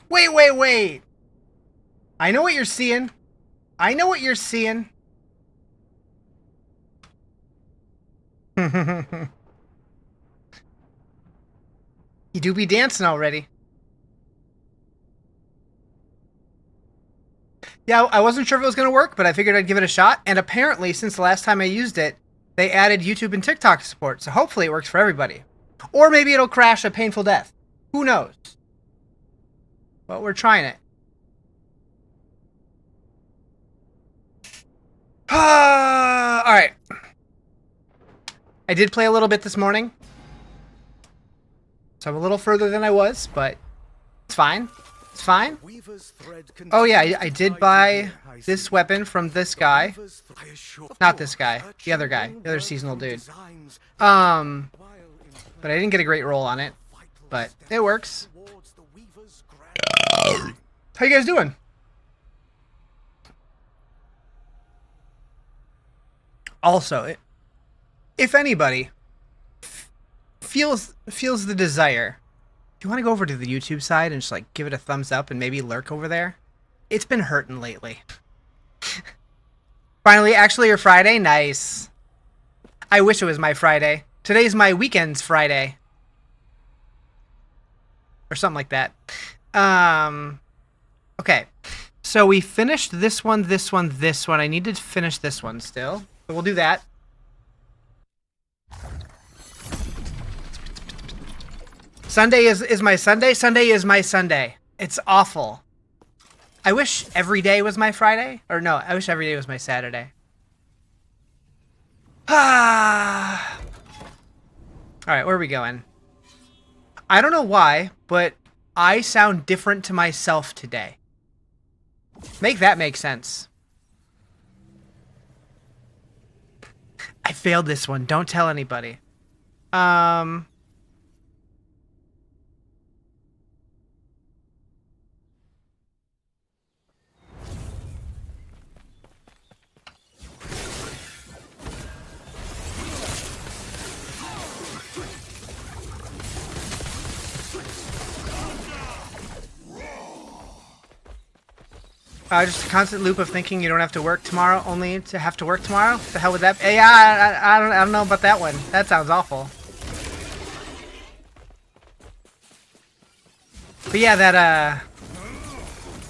Wait, wait, wait. I know what you're seeing. I know what you're seeing. You do be dancing already. Yeah, I wasn't sure if it was going to work, but I figured I'd give it a shot. And apparently, since the last time I used it, they added YouTube and TikTok support. So hopefully it works for everybody. Or maybe it'll crash a painful death. Who knows? But we're trying it. Alright. I did play a little bit this morning. So I'm a little further than I was, but it's fine. It's fine. Oh yeah, I did buy this weapon from this guy. Not this guy. The other guy. The other seasonal dude. But I didn't get a great roll on it. But it works. How you guys doing? Also, if anybody feels the desire, do you want to go over to the YouTube side and just like give it a thumbs up and maybe lurk over there? It's been hurting lately. Finally, actually your Friday? Nice. I wish it was my Friday. Today's my weekend's Friday. Or something like that. Okay. So we finished this one, this one, this one. I need to finish this one still. So we'll do that. Sunday is my Sunday. Sunday is my Sunday. It's awful. I wish every day was my Friday. Or no, I wish every day was my Saturday. Ah. Alright, where are we going? I don't know why, but I sound different to myself today. Make that make sense. I failed this one. Don't tell anybody. Just a constant loop of thinking you don't have to work tomorrow, only to have to work tomorrow? What the hell would that be? Yeah, I don't know about that one. That sounds awful. But yeah, that,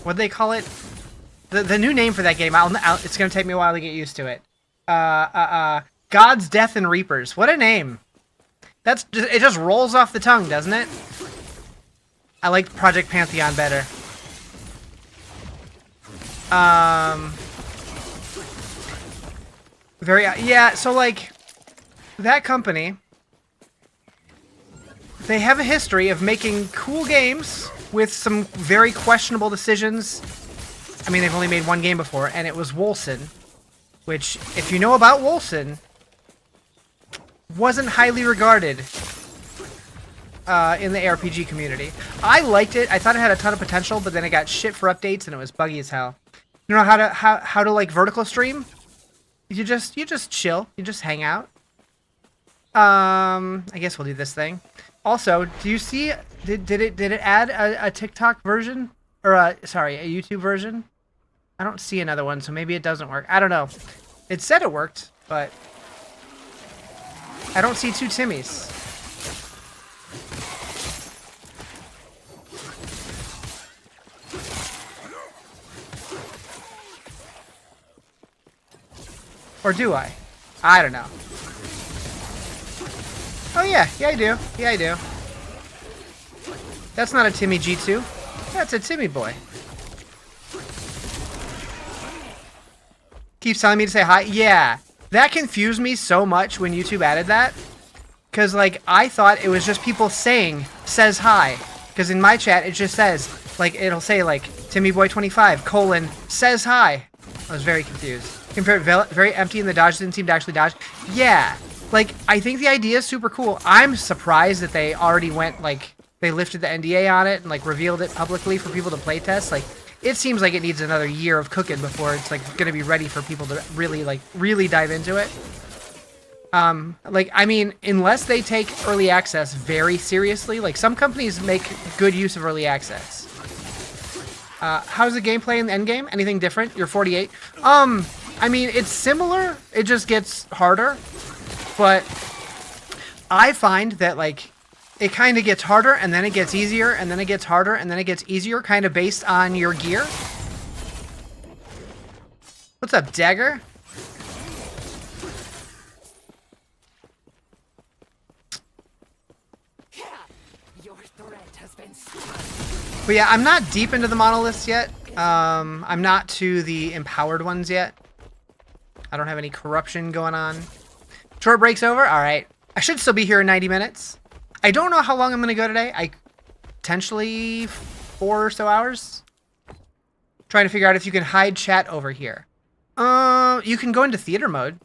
what'd they call it? The new name for that game, it's gonna take me a while to get used to it. God's Death and Reapers. What a name. It just rolls off the tongue, doesn't it? I like Project Pantheon better. Yeah, so like that company, they have a history of making cool games with some very questionable decisions. I mean, they've only made one game before, and it was Wolcen, which, if you know about Wolcen, wasn't highly regarded in the ARPG community. I liked it. I thought it had a ton of potential, but then it got shit for updates and it was buggy as hell. You know how to like vertical stream? You just chill. You just hang out. I guess we'll do this thing. Also, do you see did it add a TikTok version or sorry, a YouTube version? I don't see another one, so maybe it doesn't work. I don't know. It said it worked, but I don't see two Timmys. Or do I? I don't know. Oh yeah, I do. Yeah, I do. That's not a Timmy G2. That's a Timmy boy. Keeps telling me to say hi. Yeah, that confused me so much when YouTube added that. Because, like, I thought it was just people saying, says hi. Because in my chat, it just says, like, it'll say, like, TimmyBoy25, says hi. I was very confused. Compared very empty and the dodge didn't seem to actually dodge. Yeah, like, I think the idea is super cool. I'm surprised that they already went, like, they lifted the NDA on it and, like, revealed it publicly for people to playtest. Like, it seems like it needs another year of cooking before it's, like, gonna be ready for people to really dive into it. Like, I mean, unless they take early access very seriously, like, some companies make good use of early access. How's the gameplay in the endgame? Anything different? You're 48. I mean, it's similar. It just gets harder. But I find that, like, it kind of gets harder, and then it gets easier, and then it gets harder, and then it gets easier, kind of based on your gear. What's up, Dagger? But yeah, I'm not deep into the monoliths yet. I'm not to the empowered ones yet. I don't have any corruption going on. Short break's over? Alright. I should still be here in 90 minutes. I don't know how long I'm going to go today. Potentially 4 or so hours. Trying to figure out if you can hide chat over here. You can go into theater mode.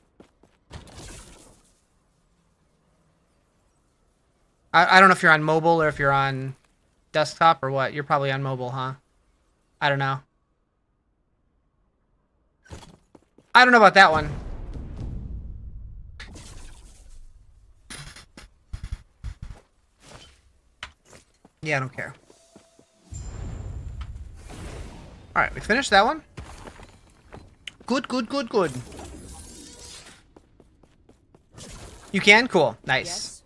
I don't know if you're on mobile or if you're on desktop or what. You're probably on mobile, huh? I don't know. I don't know about that one. Yeah, I don't care. Alright, we finished that one. Good, good, good, good. You can? Cool. Nice. Yes.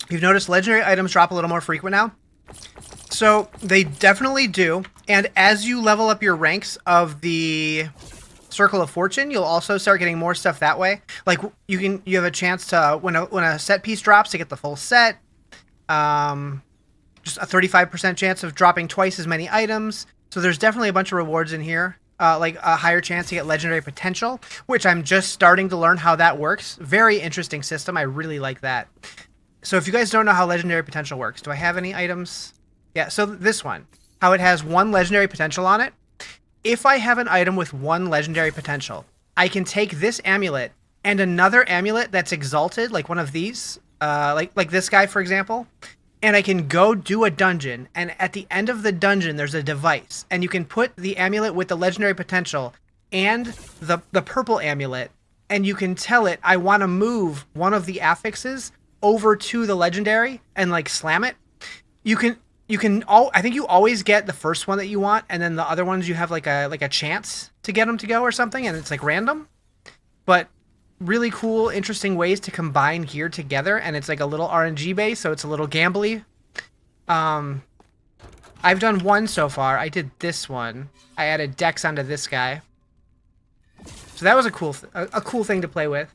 You've noticed legendary items drop a little more frequent now? So, they definitely do. And as you level up your ranks of the Circle of Fortune, you'll also start getting more stuff that way. Like, you have a chance to, when a set piece drops, to get the full set. Just a 35% chance of dropping twice as many items. So there's definitely a bunch of rewards in here. Like a higher chance to get legendary potential, which I'm just starting to learn how that works. Very interesting system. I really like that. So if you guys don't know how legendary potential works, do I have any items? Yeah, so this one, how it has 1 legendary potential on it. If I have an item with 1 legendary potential, I can take this amulet and another amulet that's exalted, like one of these, like this guy, for example, and I can go do a dungeon, and at the end of the dungeon, there's a device, and you can put the amulet with the legendary potential and the purple amulet, and you can tell it, I want to move one of the affixes over to the legendary and like slam it. I think you always get the first one that you want, and then the other ones you have like a chance to get them to go or something, and it's like random. But really cool, interesting ways to combine gear together, and it's like a little RNG base, so it's a little gambly. I've done one so far. I did this one. I added Dex onto this guy, so that was a cool thing to play with.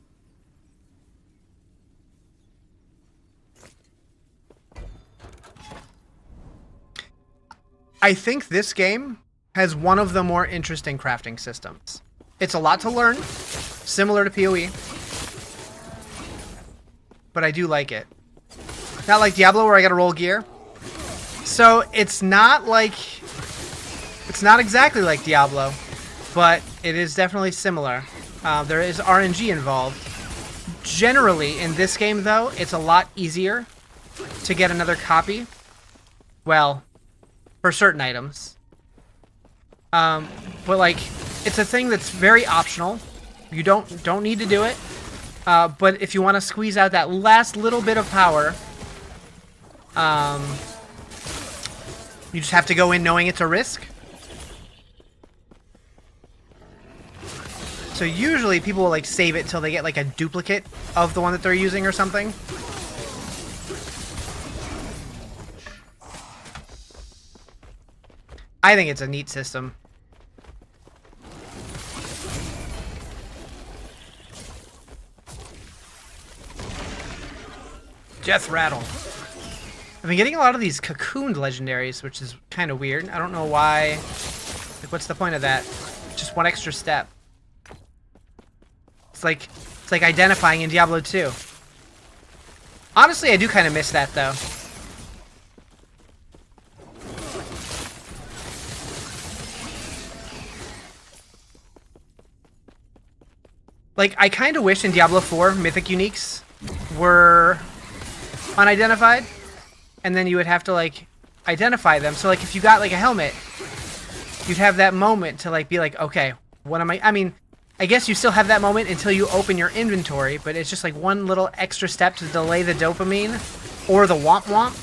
I think this game has one of the more interesting crafting systems. It's a lot to learn, similar to PoE, but I do like it. Not like Diablo where I gotta roll gear. So it's not exactly like Diablo, but it is definitely similar. There is RNG involved. Generally, in this game though, it's a lot easier to get another copy. Well, for certain items. But like, it's a thing that's very optional. You don't need to do it. But if you want to squeeze out that last little bit of power, you just have to go in knowing it's a risk. So usually people will like save it till they get like a duplicate of the one that they're using or something. I think it's a neat system. Death Rattle. I've been getting a lot of these cocooned legendaries, which is kind of weird. I don't know why. Like, what's the point of that? Just one extra step. It's like identifying in Diablo 2. Honestly, I do kind of miss that though. Like, I kind of wish in Diablo 4 mythic uniques were unidentified, and then you would have to like identify them. So like if you got like a helmet, you'd have that moment to like be like, okay, what am I mean, I guess you still have that moment until you open your inventory, but it's just like one little extra step to delay the dopamine Or the Womp Womp.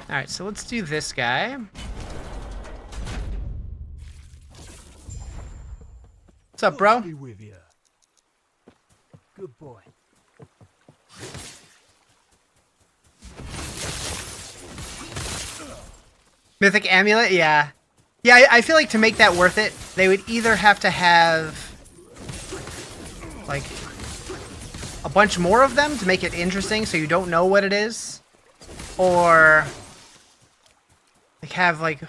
Alright, so let's do this guy. What's up, bro? Be with you. Good boy. Mythic Amulet, yeah. Yeah, I feel like to make that worth it, they would either have to have, like, a bunch more of them to make it interesting so you don't know what it is, or like have, like,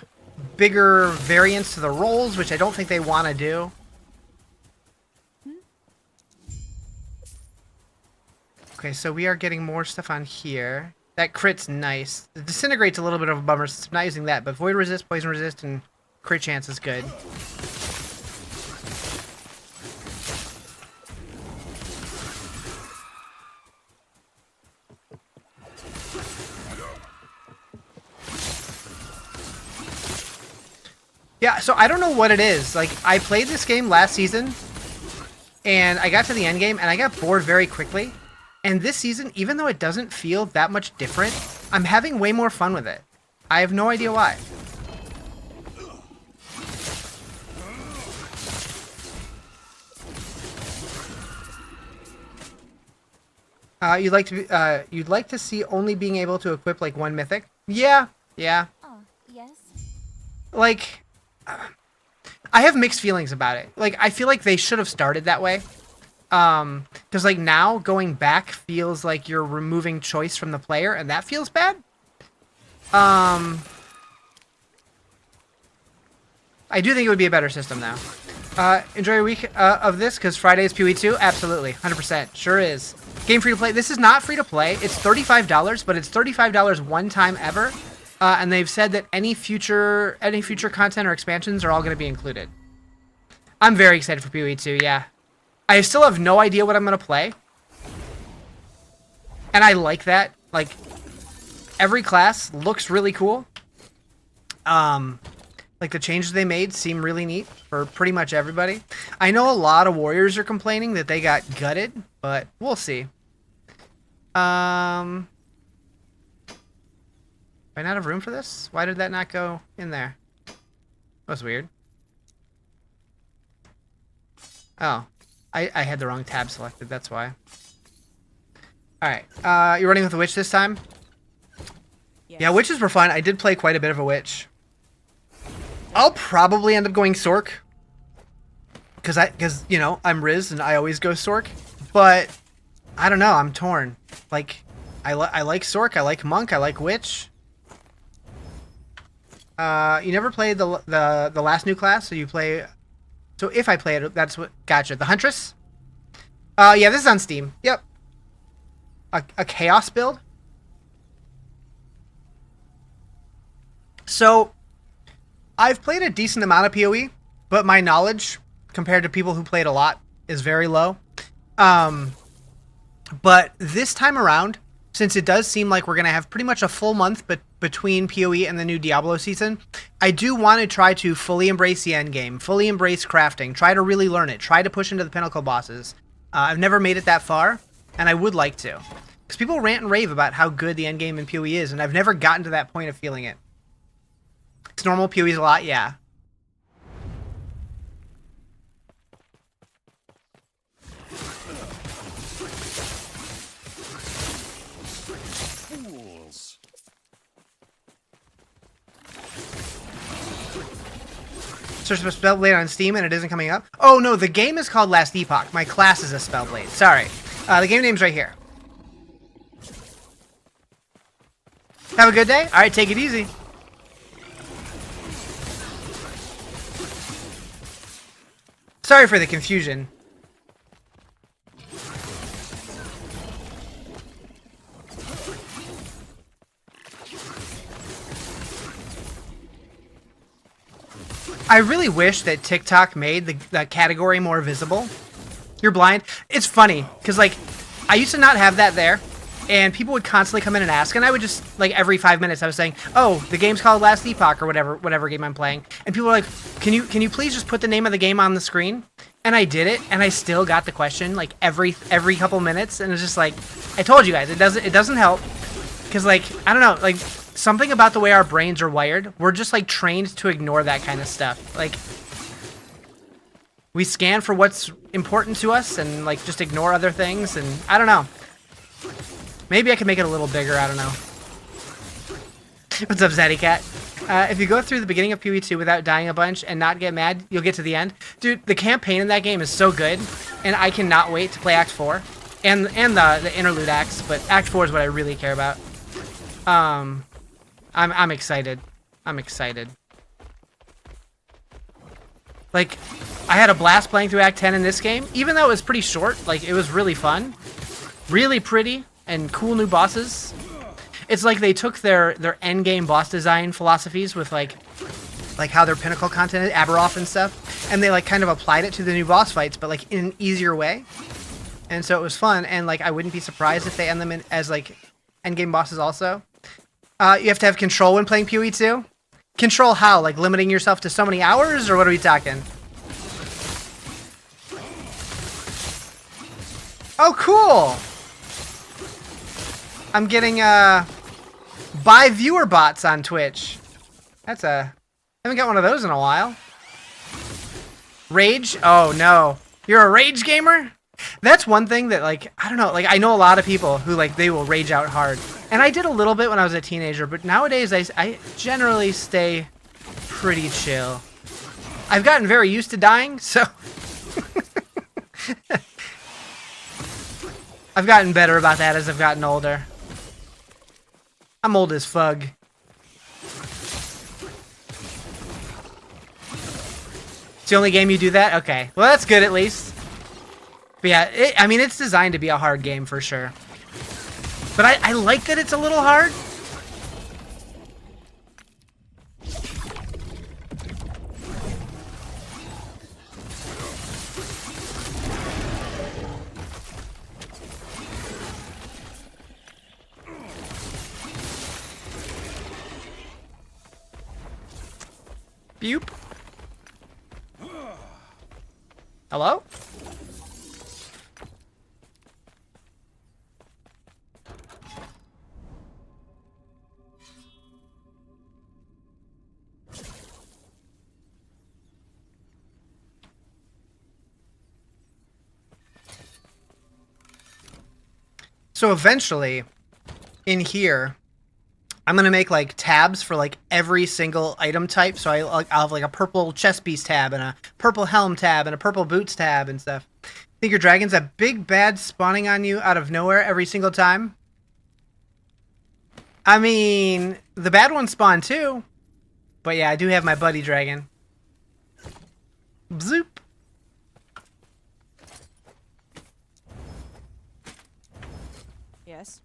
bigger variants to the rolls, which I don't think they want to do. Okay, so we are getting more stuff on here. That crit's nice. The Disintegrate's a little bit of a bummer since I'm not using that, but Void Resist, Poison Resist, and crit chance is good. Yeah, so I don't know what it is. Like, I played this game last season, and I got to the end game, and I got bored very quickly. And this season, even though it doesn't feel that much different, I'm having way more fun with it. I have no idea why. You'd like to see only being able to equip like one mythic? Yeah, yeah. Oh, yes. Like, I have mixed feelings about it. Like, I feel like they should have started that way. Because like now going back feels like you're removing choice from the player, and that feels bad. I do think it would be a better system now. Enjoy your week of this, because Friday is PoE2. Absolutely, 100%, sure is. Game free to play. This is not free to play. It's $35, but it's $35 one time ever. And they've said that any future content or expansions are all going to be included. I'm very excited for PoE2. Yeah. I still have no idea what I'm going to play. And I like that. Like, every class looks really cool. Like, the changes they made seem really neat for pretty much everybody. I know a lot of Warriors are complaining that they got gutted, but we'll see. Do I not have room for this? Why did that not go in there? That was weird. Oh. I had the wrong tab selected, that's why. Alright, you're running with a witch this time? Yes. Yeah, witches were fun. I did play quite a bit of a witch. I'll probably end up going Sork. Because, you know, I'm Riz and I always go Sork. But, I don't know, I'm torn. Like, I like Sork, I like Monk, I like Witch. You never played the last new class, so you play... So if I play it, that's what... Gotcha. The Huntress? Yeah, this is on Steam. Yep. A Chaos build? So, I've played a decent amount of PoE, but my knowledge, compared to people who played a lot, is very low. But this time around, since it does seem like we're going to have pretty much a full month between PoE and the new Diablo season, I do want to try to fully embrace the endgame, fully embrace crafting, try to really learn it, try to push into the pinnacle bosses. I've never made it that far, and I would like to. Because people rant and rave about how good the endgame in PoE is, and I've never gotten to that point of feeling it. It's normal, PoE's a lot, yeah. Search for Spellblade on Steam and it isn't coming up. Oh no, the game is called Last Epoch. My class is a Spellblade. Sorry. The game name's right here. Have a good day. Alright, take it easy. Sorry for the confusion. I really wish that TikTok made the category more visible. You're blind. It's funny because like I used to not have that there, and people would constantly come in and ask, and I would just like every 5 minutes I was saying, "Oh, the game's called Last Epoch or whatever game I'm playing," and people were like, "Can you please just put the name of the game on the screen?" And I did it, and I still got the question like every couple minutes, and it's just like I told you guys, it doesn't help because like I don't know, like something about the way our brains are wired, we're just like trained to ignore that kind of stuff. Like we scan for what's important to us and like just ignore other things, and I don't know. Maybe I can make it a little bigger, I don't know. What's up, Zaddy Cat? If you go through the beginning of PoE2 without dying a bunch and not get mad, you'll get to the end. Dude, the campaign in that game is so good, and I cannot wait to play Act 4 and the interlude acts, but Act 4 is what I really care about. I'm excited. I'm excited. Like, I had a blast playing through Act 10 in this game, even though it was pretty short. Like, it was really fun, really pretty, and cool new bosses. It's like they took their endgame boss design philosophies with like how their pinnacle content is, Aberoth and stuff, and they like kind of applied it to the new boss fights, but like in an easier way. And so it was fun, and like I wouldn't be surprised if they end them in as like endgame bosses also. You have to have control when playing PoE 2. Control how? Like limiting yourself to so many hours, or what are we talking? Oh, cool! I'm getting buy viewer bots on Twitch. I haven't got one of those in a while. Rage? Oh no. You're a rage gamer? That's one thing that like, I don't know, like I know a lot of people who like they will rage out hard. And I did a little bit when I was a teenager, but nowadays I generally stay pretty chill. I've gotten very used to dying, so I've gotten better about that as I've gotten older. I'm old as fug. It's the only game you do that? Okay. Well, that's good at least. But yeah, I mean, it's designed to be a hard game for sure. But I like that it's a little hard. Boop. Hello? So eventually, in here, I'm gonna make like tabs for like every single item type. So I'll have like a purple chest piece tab and a purple helm tab and a purple boots tab and stuff. Think your dragon's a big bad spawning on you out of nowhere every single time? I mean, the bad ones spawn too. But yeah, I do have my buddy dragon. Zoop. Yes.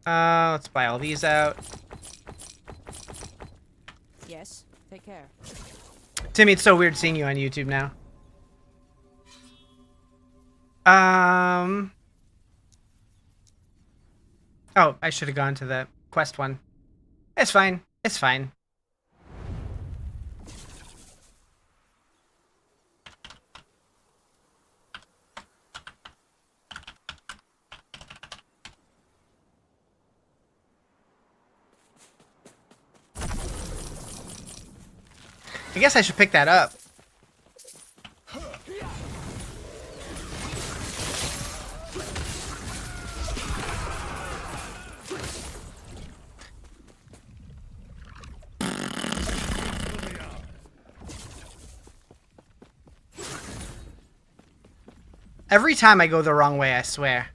Let's buy all these out. Yes. Take care. Timmy, it's so weird seeing you on YouTube now. Oh, I should have gone to the quest one. It's fine. It's fine. I guess I should pick that up. Every time I go the wrong way, I swear.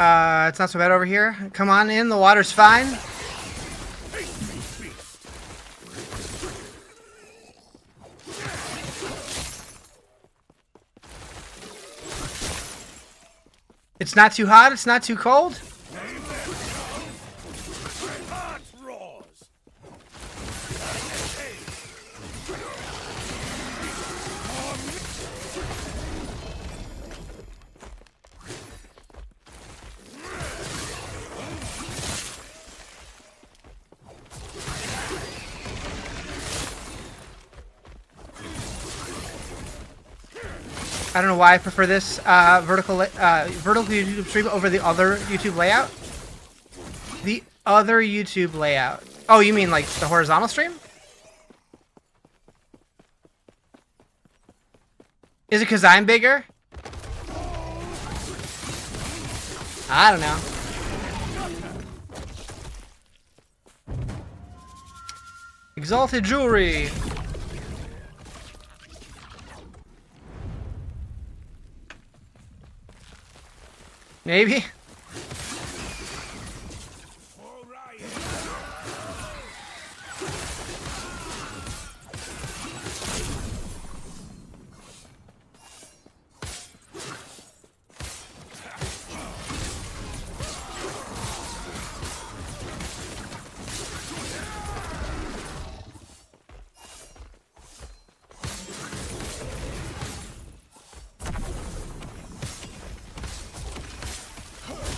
It's not so bad over here. Come on in, the water's fine. It's not too hot, it's not too cold. I don't know why I prefer this vertical YouTube stream over the other YouTube layout. The other YouTube layout. Oh, you mean like the horizontal stream? Is it because I'm bigger? I don't know. Exalted jewelry. Maybe.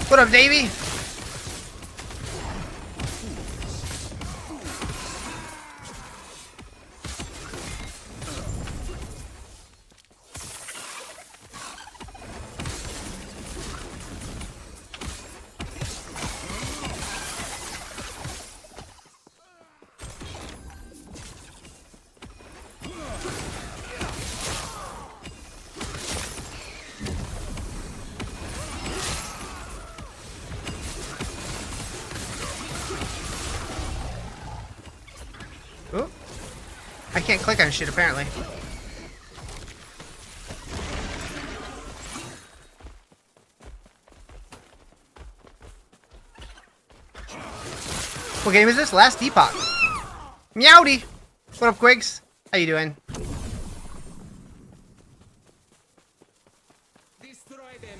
What up, Davey? Oh, I can't click on shit apparently. What game is this? Last Epoch. Meowdy! What up, Quigs? How you doing? Destroy them.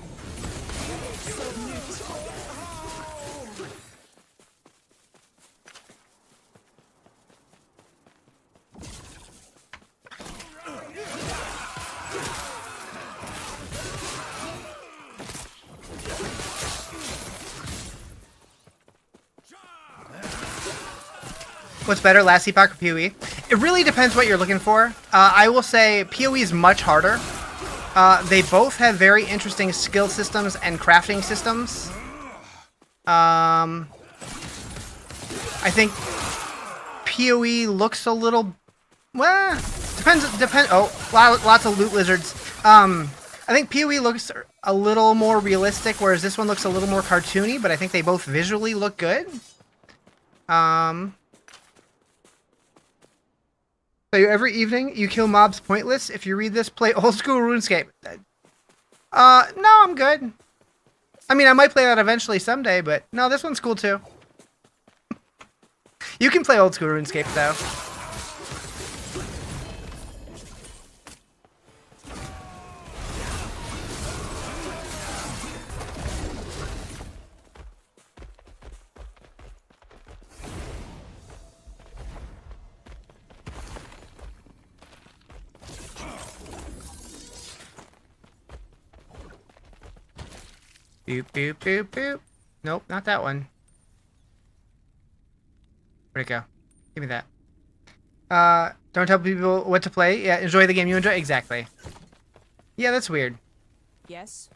What's better, Last Epoch or PoE? It really depends what you're looking for. I will say PoE is much harder. They both have very interesting skill systems and crafting systems. I think PoE looks a little... Well, depends. Oh, lots of loot lizards. I think PoE looks a little more realistic, whereas this one looks a little more cartoony, but I think they both visually look good. So every evening you kill mobs pointless. If you read this, play old school RuneScape. No, I'm good. I mean, I might play that eventually someday, but no, this one's cool too. You can play old school RuneScape though. Boop, boop, boop, boop. Nope, not that one. Where'd it go? Give me that. Don't tell people what to play. Yeah, enjoy the game you enjoy. Exactly. Yeah, that's weird. Yes.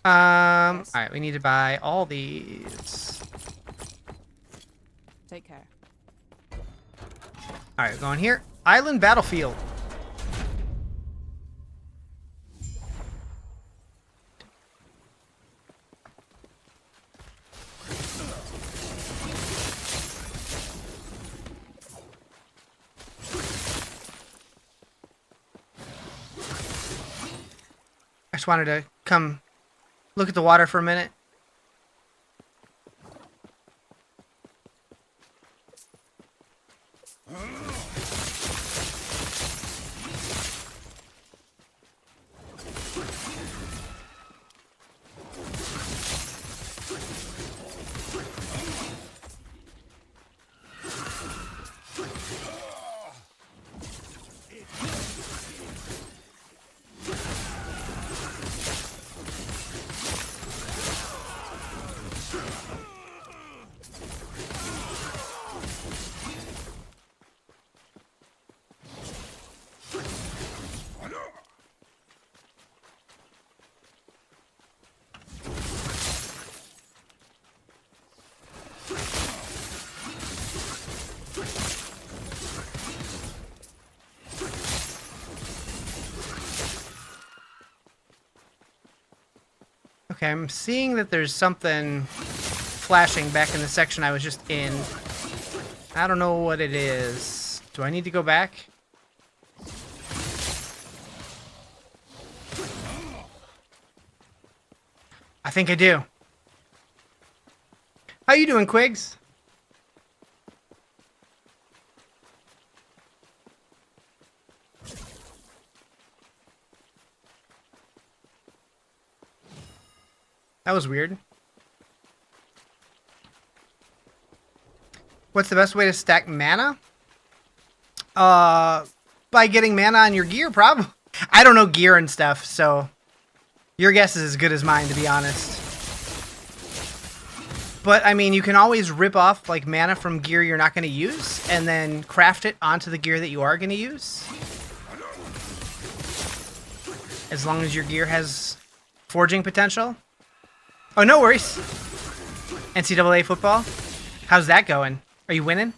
Alright, we need to buy all these. Take care. Alright, going here. Island Battlefield. just wanted to come look at the water for a minute. Okay, I'm seeing that there's something flashing back in the section I was just in. I don't know what it is. Do I need to go back? I think I do. How you doing, Quigs? That was weird. What's the best way to stack mana? By getting mana on your gear, probably. I don't know gear and stuff, so your guess is as good as mine, to be honest. But, I mean, you can always rip off, like, mana from gear you're not going to use, and then craft it onto the gear that you are going to use. As long as your gear has forging potential. Oh, no worries. NCAA football? How's that going? Are you winning?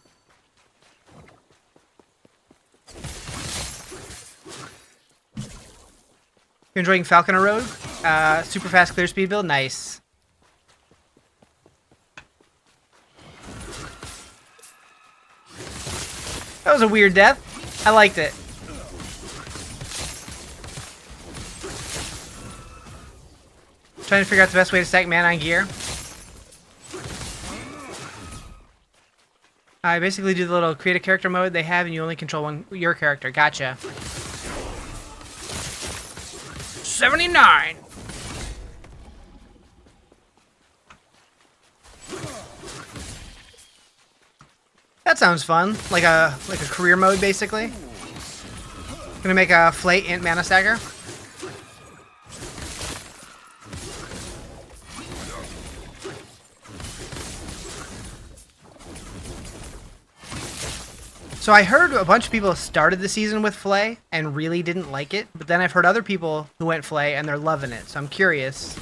You're enjoying Falconer Rogue? Super fast clear speed build? Nice. That was a weird death. I liked it. Trying to figure out the best way to stack mana on gear. I basically do the little create a character mode they have, and you only control your character. Gotcha. 79. That sounds fun. Like a career mode, basically. Gonna make a Flay Int mana stagger. So I heard a bunch of people started the season with Flay and really didn't like it, but then I've heard other people who went Flay and they're loving it, so I'm curious.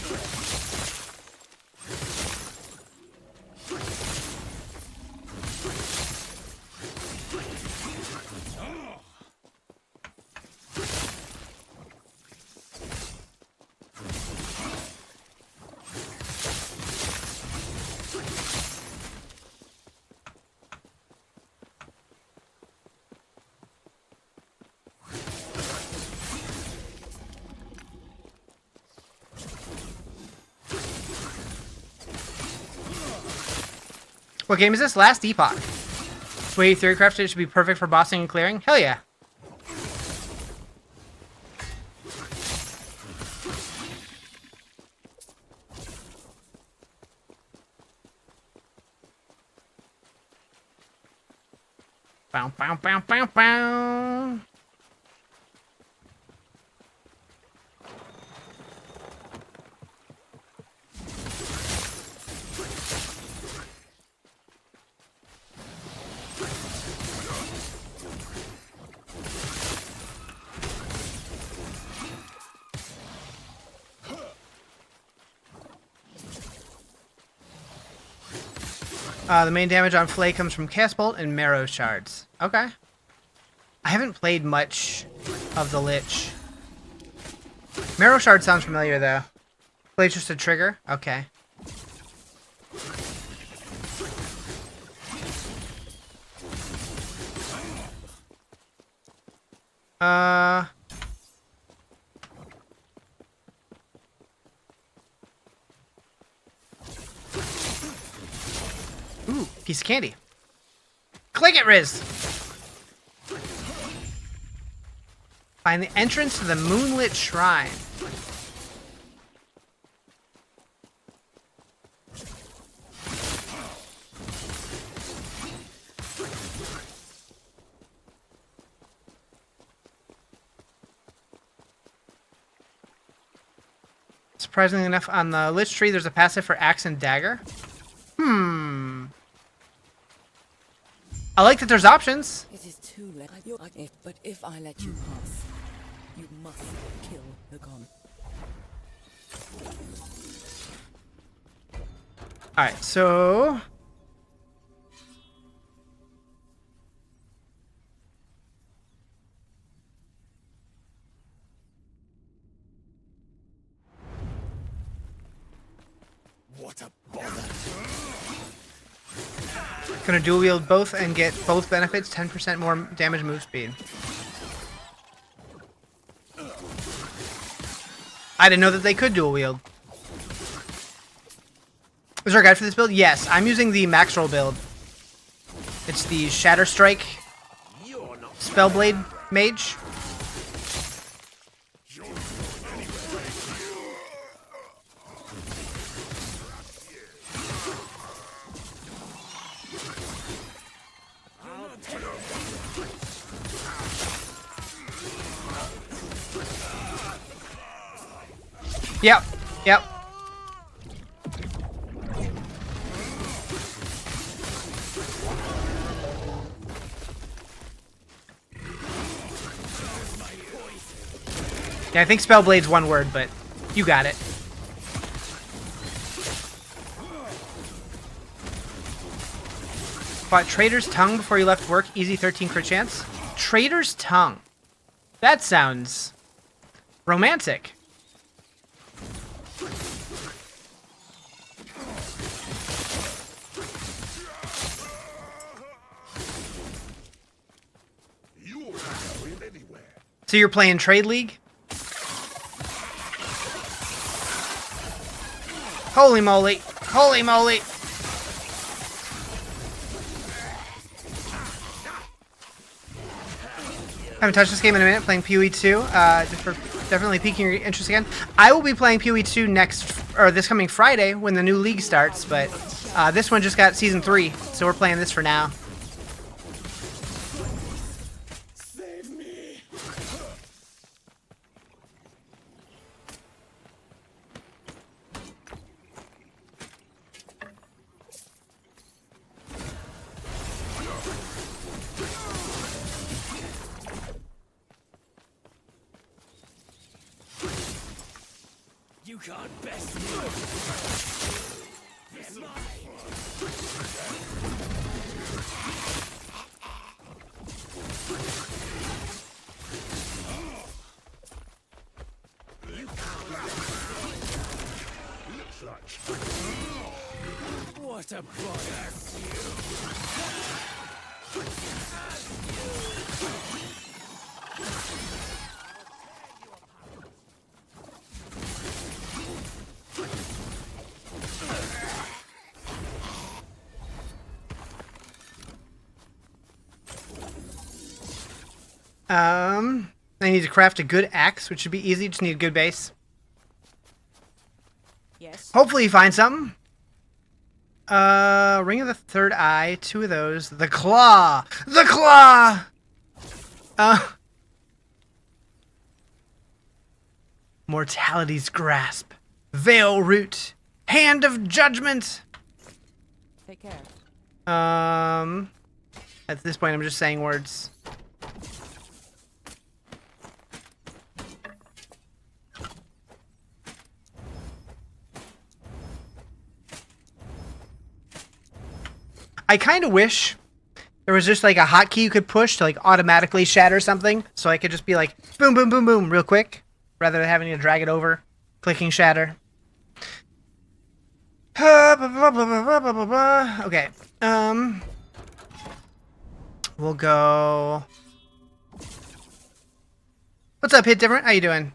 What game is this? Last Epoch. The way you theory crafted it should be perfect for bossing and clearing? Hell yeah. Bow, bow, bow, bow, bow. The main damage on Flay comes from Cast Bolt and Marrow Shards. Okay. I haven't played much of the Lich. Marrow Shard sounds familiar, though. Flay's just a trigger? Okay. Ooh, piece of candy. Click it, Riz! Find the entrance to the moonlit shrine. Surprisingly enough, on the Lich Tree, there's a passive for Axe and Dagger. I like that there's options. It is too late. But if I let you pass, you must kill the god. Alright, so... What a bother. Gonna dual wield both and get both benefits, 10% more damage move speed. I didn't know that they could dual wield. Is there a guide for this build? Yes, I'm using the max roll build. It's the Shatter Strike Spellblade Mage. Yep, yep. Yeah, I think Spellblade's one word, but you got it. Fought Traitor's Tongue before you left work. Easy 13 crit chance. Traitor's Tongue. That sounds romantic. So you're playing Trade League? Holy moly. Holy moly. Haven't touched this game in a minute, playing PoE 2. Definitely piquing your interest again. I will be playing PoE 2 this coming Friday when the new league starts, but this one just got Season 3, so we're playing this for now. You can't best me. Yes, what a bother. I need to craft a good axe, which should be easy. Just need a good base. Yes. Hopefully you find something. Ring of the Third Eye, 2 of those. The Claw! The Claw! Mortality's Grasp. Veil Root. Hand of Judgment! Take care. At this point I'm just saying words. I kind of wish there was just like a hotkey you could push to like automatically shatter something, so I could just be like boom, boom, boom, boom real quick, rather than having to drag it over, clicking shatter. Okay, we'll go. What's up, Hit Different? How you doing?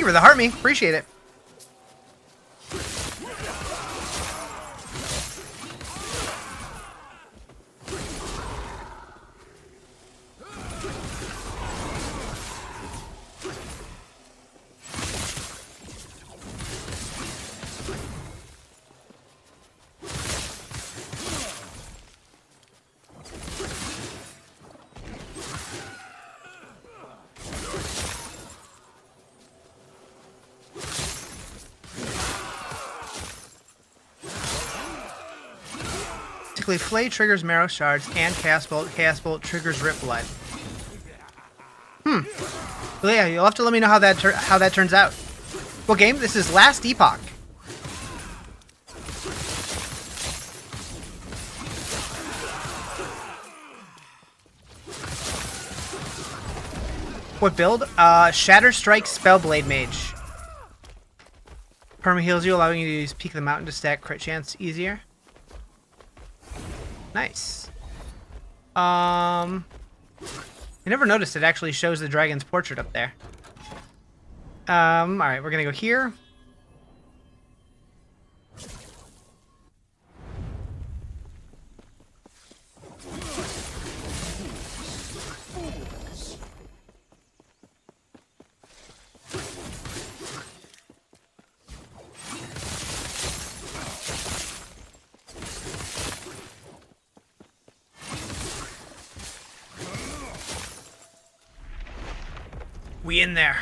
for the heart me. Appreciate it. Flay triggers marrow shards and cast bolt. Cast bolt triggers rip blood. Well, yeah, you'll have to let me know how that turns out. What game? This is Last Epoch. What build? Shatter Strike Spellblade Mage. Perma heals you, allowing you to use Peak of the Mountain to stack crit chance easier. Nice. I never noticed it actually shows the dragon's portrait up there. Alright, we're gonna go here. We in there.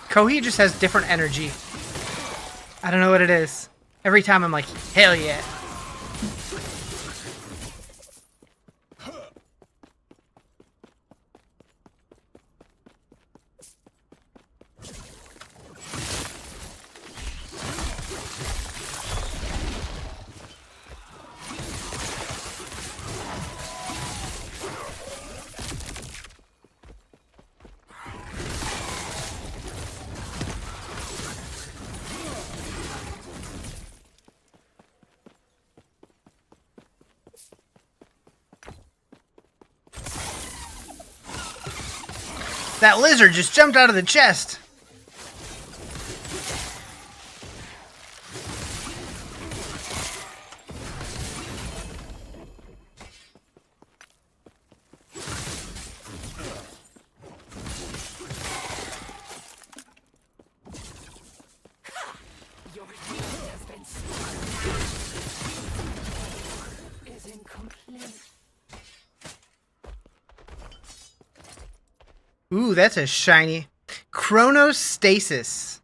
Kohi just has different energy. I don't know what it is. Every time I'm like, hell yeah. That lizard just jumped out of the chest. Your healing has been is incomplete. Ooh, that's a shiny. Chronostasis.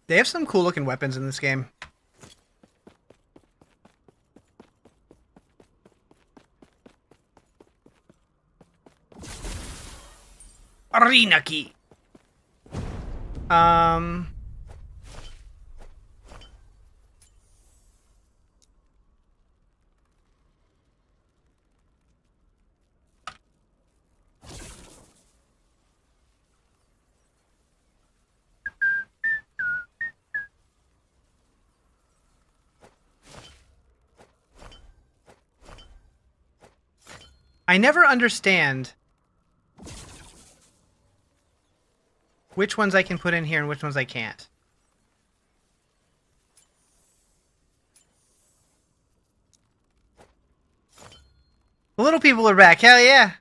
They have some cool looking weapons in this game. Arena key. I never understand which ones I can put in here and which ones I can't. The little people are back. Hell yeah.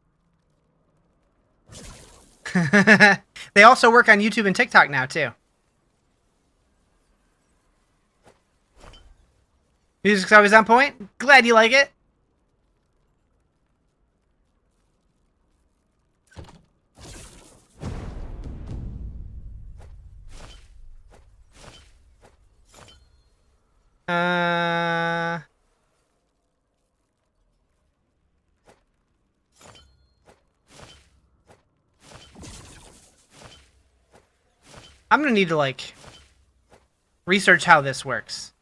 They also work on YouTube and TikTok now, too. Music's always on point. Glad you like it. Uh, I'm gonna need to, like, research how this works.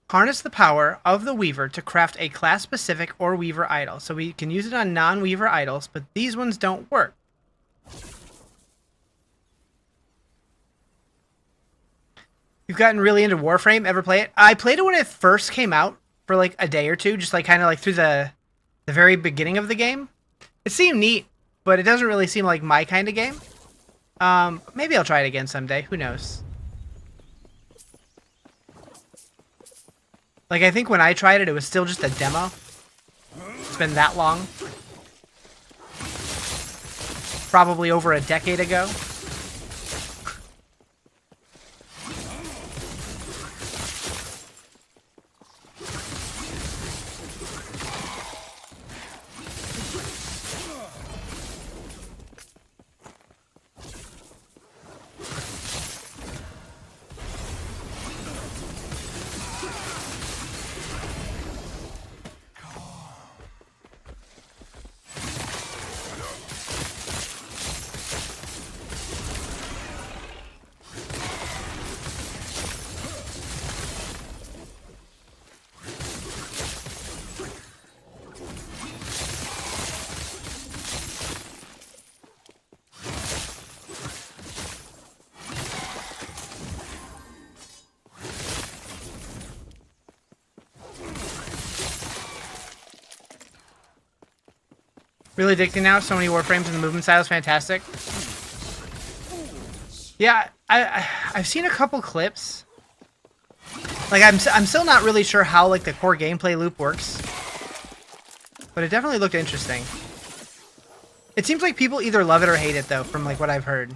Harness the power of the Weaver to craft a class-specific or Weaver idol. So we can use it on non-Weaver idols, but these ones don't work. You've gotten really into Warframe? Ever play it? I played it when it first came out for like a day or two, just like kind of like through the very beginning of the game. It seemed neat, but it doesn't really seem like my kind of game. Maybe I'll try it again someday. Who knows? Like, I think when I tried it, it was still just a demo. It's been that long. Probably over a decade ago. Really addicting now. So many Warframes and the movement style is fantastic. Yeah, I've seen a couple clips. Like, I'm still not really sure how, like, the core gameplay loop works. But it definitely looked interesting. It seems like people either love it or hate it, though, from, like, what I've heard.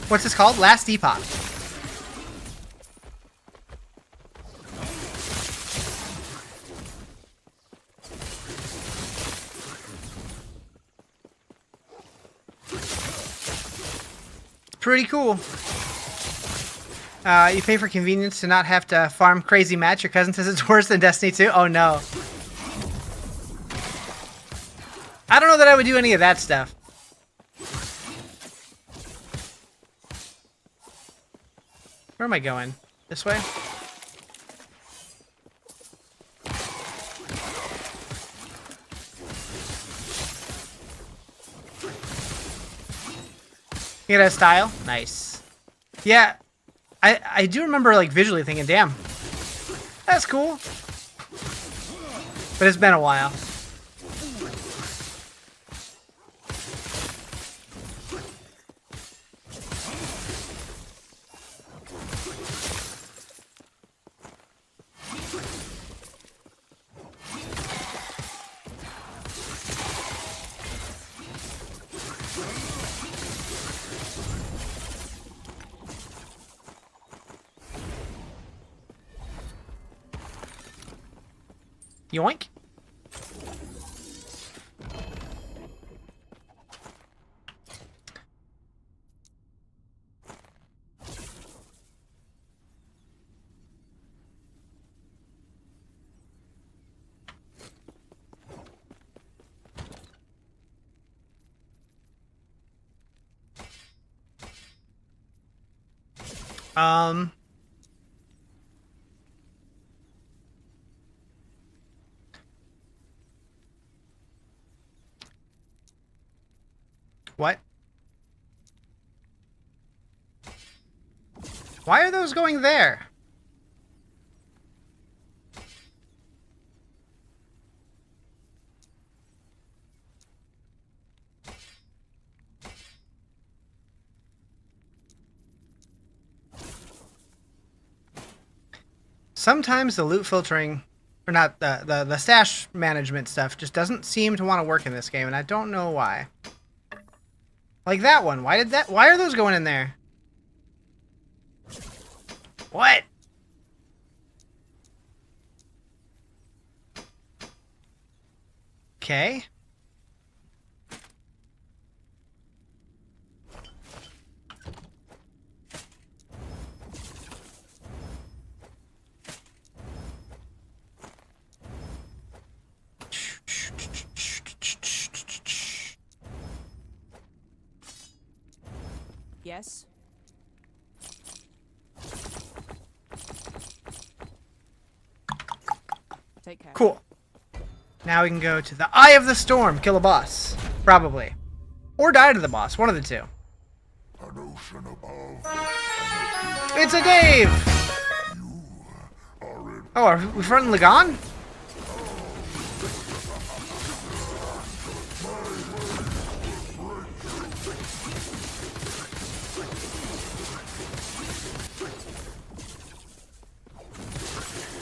What's this called? Last Epoch. Pretty cool. You pay for convenience to not have to farm crazy match. Your cousin says it's worse than Destiny 2. Oh no. I don't know that I would do any of that stuff. Where am I going? This way? You get a style? Nice. Yeah, I do remember, like, visually thinking, damn, that's cool. But it's been a while. Yoink. What? Why are those going there? Sometimes the loot filtering, or not, the stash management stuff just doesn't seem to want to work in this game, and I don't know why. Like that one. Why are those going in there? What? Okay. Yes. Take care. Cool. Now we can go to the Eye of the Storm, kill a boss. Probably. Or die to the boss, one of the two. An ocean above. It's a Dave! Oh, are we fronting Lagan?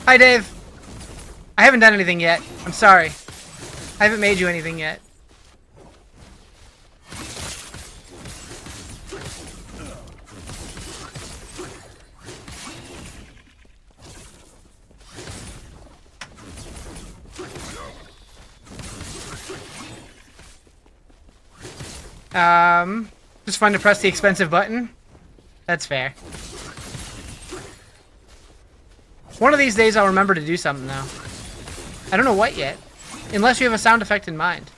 Hi, Dave. I haven't done anything yet. I'm sorry. I haven't made you anything yet. Just fun to press the expensive button. That's fair. One of these days I'll remember to do something though. I don't know what yet. Unless you have a sound effect in mind.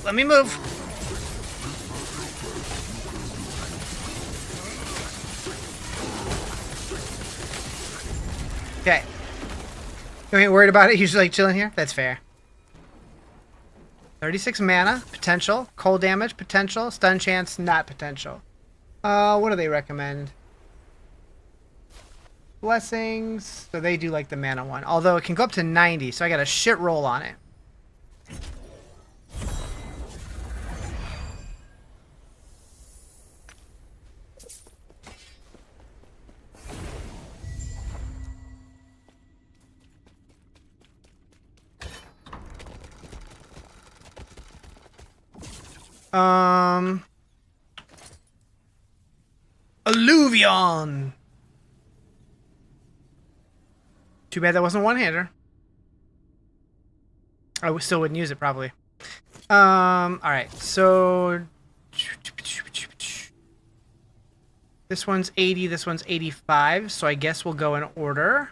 Let me move. Okay. You ain't worried about it? You just like chilling here? That's fair. 36 mana, potential. Cold damage, potential. Stun chance, not potential. What do they recommend? Blessings. So they do like the mana one. Although it can go up to 90, so I got a shit roll on it. Alluvion. Too bad that wasn't one-hander. I still wouldn't use it probably. Alright, so this one's 80, this one's 85, so I guess we'll go in order.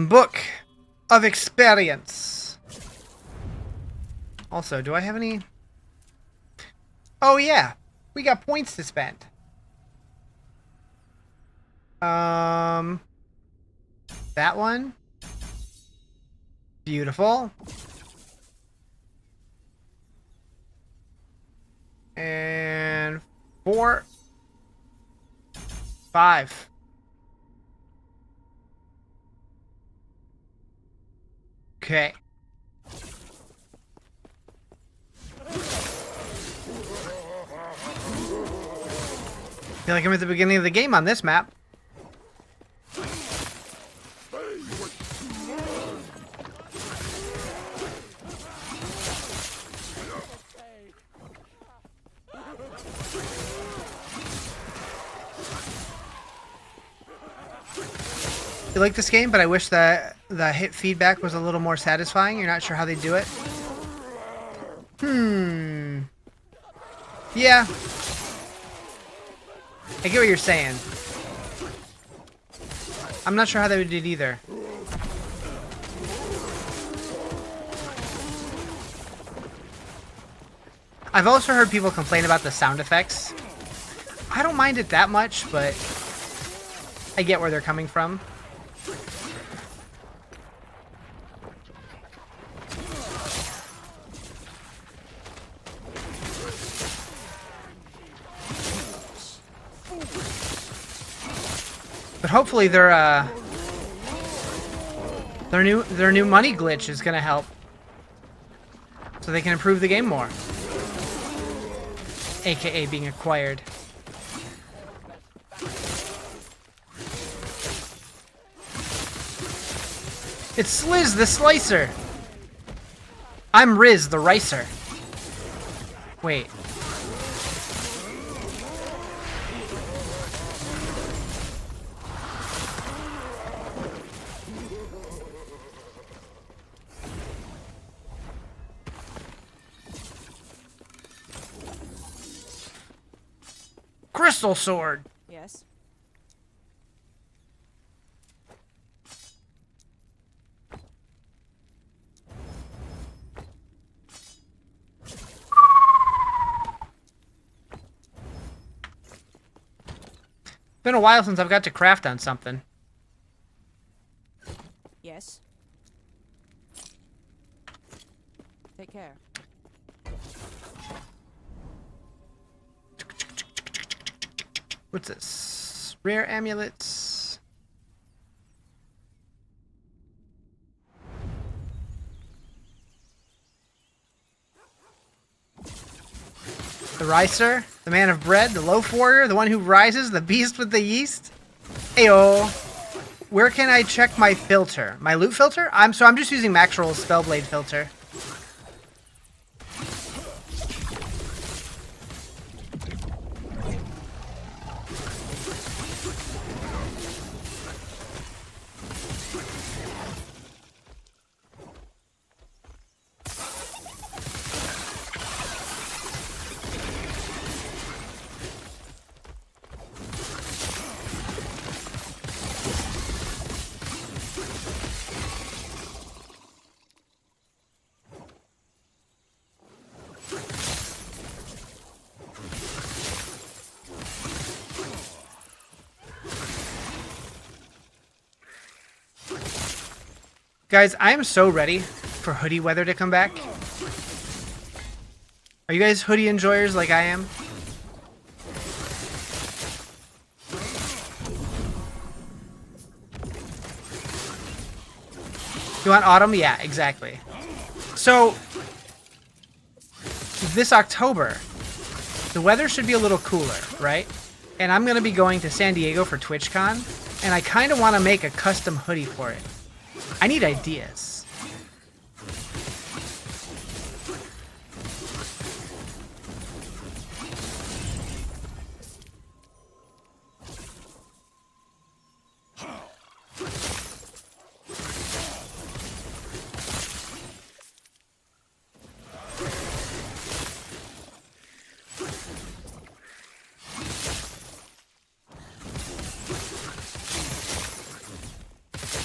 Book of Experience. Also, do I have any? Oh yeah, we got points to spend. That one. Beautiful. And 4, 5. Okay. Feel like I'm at the beginning of the game on this map. You like this game, but I wish that the hit feedback was a little more satisfying. You're not sure how they do it? Yeah. I get what you're saying. I'm not sure how they did either. I've also heard people complain about the sound effects. I don't mind it that much, but I get where they're coming from. But hopefully their new money glitch is gonna help, so they can improve the game more. AKA being acquired. It's Sliz the Slicer. I'm Riz the Ricer. Wait. Crystal Sword. Yes. Been a while since I've got to craft on something. Yes. Take care. What's this? Rare amulets. The Ricer, the man of bread, the loaf warrior, the one who rises, the beast with the yeast. Ayo. Where can I check my filter? My loot filter? I'm just using Maxroll's Spellblade filter. Guys, I am so ready for hoodie weather to come back. Are you guys hoodie enjoyers like I am? You want autumn? Yeah, exactly. So, this October, the weather should be a little cooler, right? And I'm going to be going to San Diego for TwitchCon, and I kind of want to make a custom hoodie for it. I need ideas.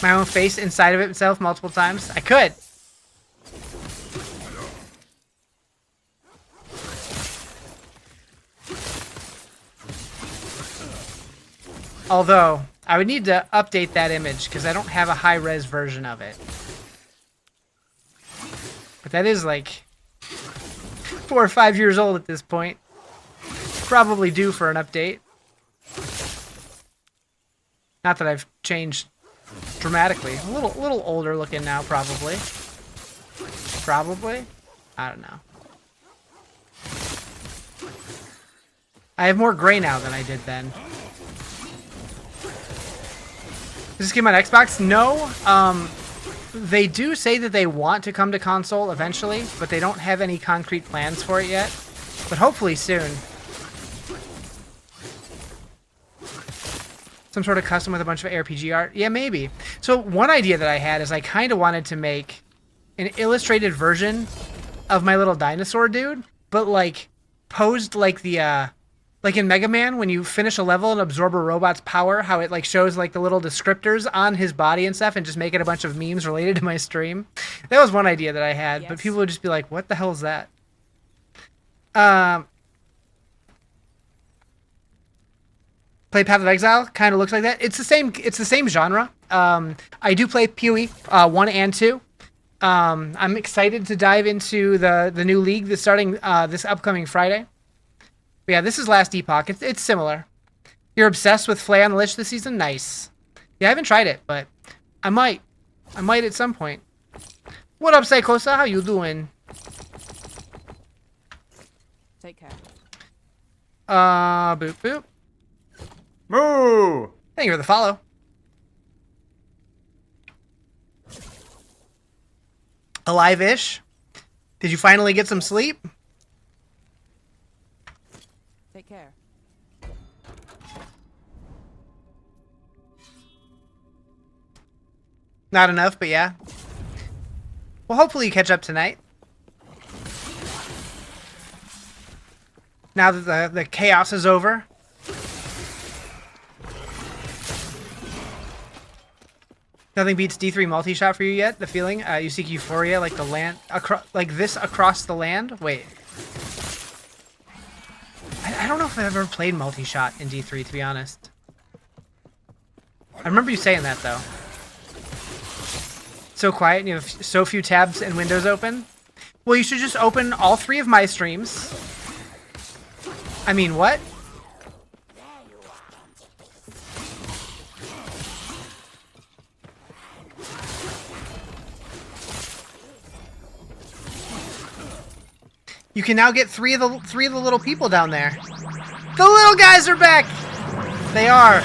My own face inside of itself multiple times? I could. Although, I would need to update that image because I don't have a high-res version of it. But that is like 4 or 5 years old at this point. Probably due for an update. Not that I've changed dramatically. A little older looking now, probably. Probably? I don't know. I have more gray now than I did then. Is this game on Xbox? No. They do say that they want to come to console eventually, but they don't have any concrete plans for it yet. But hopefully soon. Some sort of custom with a bunch of ARPG art? Yeah, maybe. So one idea that I had is I kind of wanted to make an illustrated version of my little dinosaur dude, but like posed like the like in Mega Man when you finish a level and absorb a robot's power, how it like shows like the little descriptors on his body and stuff, and just make it a bunch of memes related to my stream. That was one idea that I had, but people would just be like, "What the hell is that?" Um, play Path of Exile kind of looks like that. It's the same. It's the same genre. I do play PoE 1 and 2. I'm excited to dive into the new league that's starting this upcoming Friday. But yeah, this is Last Epoch. It's similar. You're obsessed with Flay on the Lich this season? Nice. Yeah, I haven't tried it, but I might. I might at some point. What up, Psychosa? How you doing? Take care. Boop boop. Moo! Thank you for the follow. Alive-ish? Did you finally get some sleep? Take care. Not enough, but yeah. Well, hopefully you catch up tonight. Now that the chaos is over. Nothing beats D3 multi-shot for you yet? The feeling? You seek euphoria like the land... like this across the land? Wait. I don't know if I've ever played multi-shot in D3, to be honest. I remember you saying that, though. So quiet and you have so few tabs and windows open? Well, you should just open all 3 of my streams. I mean, what? You can now get three of the little people down there. The little guys are back. They are.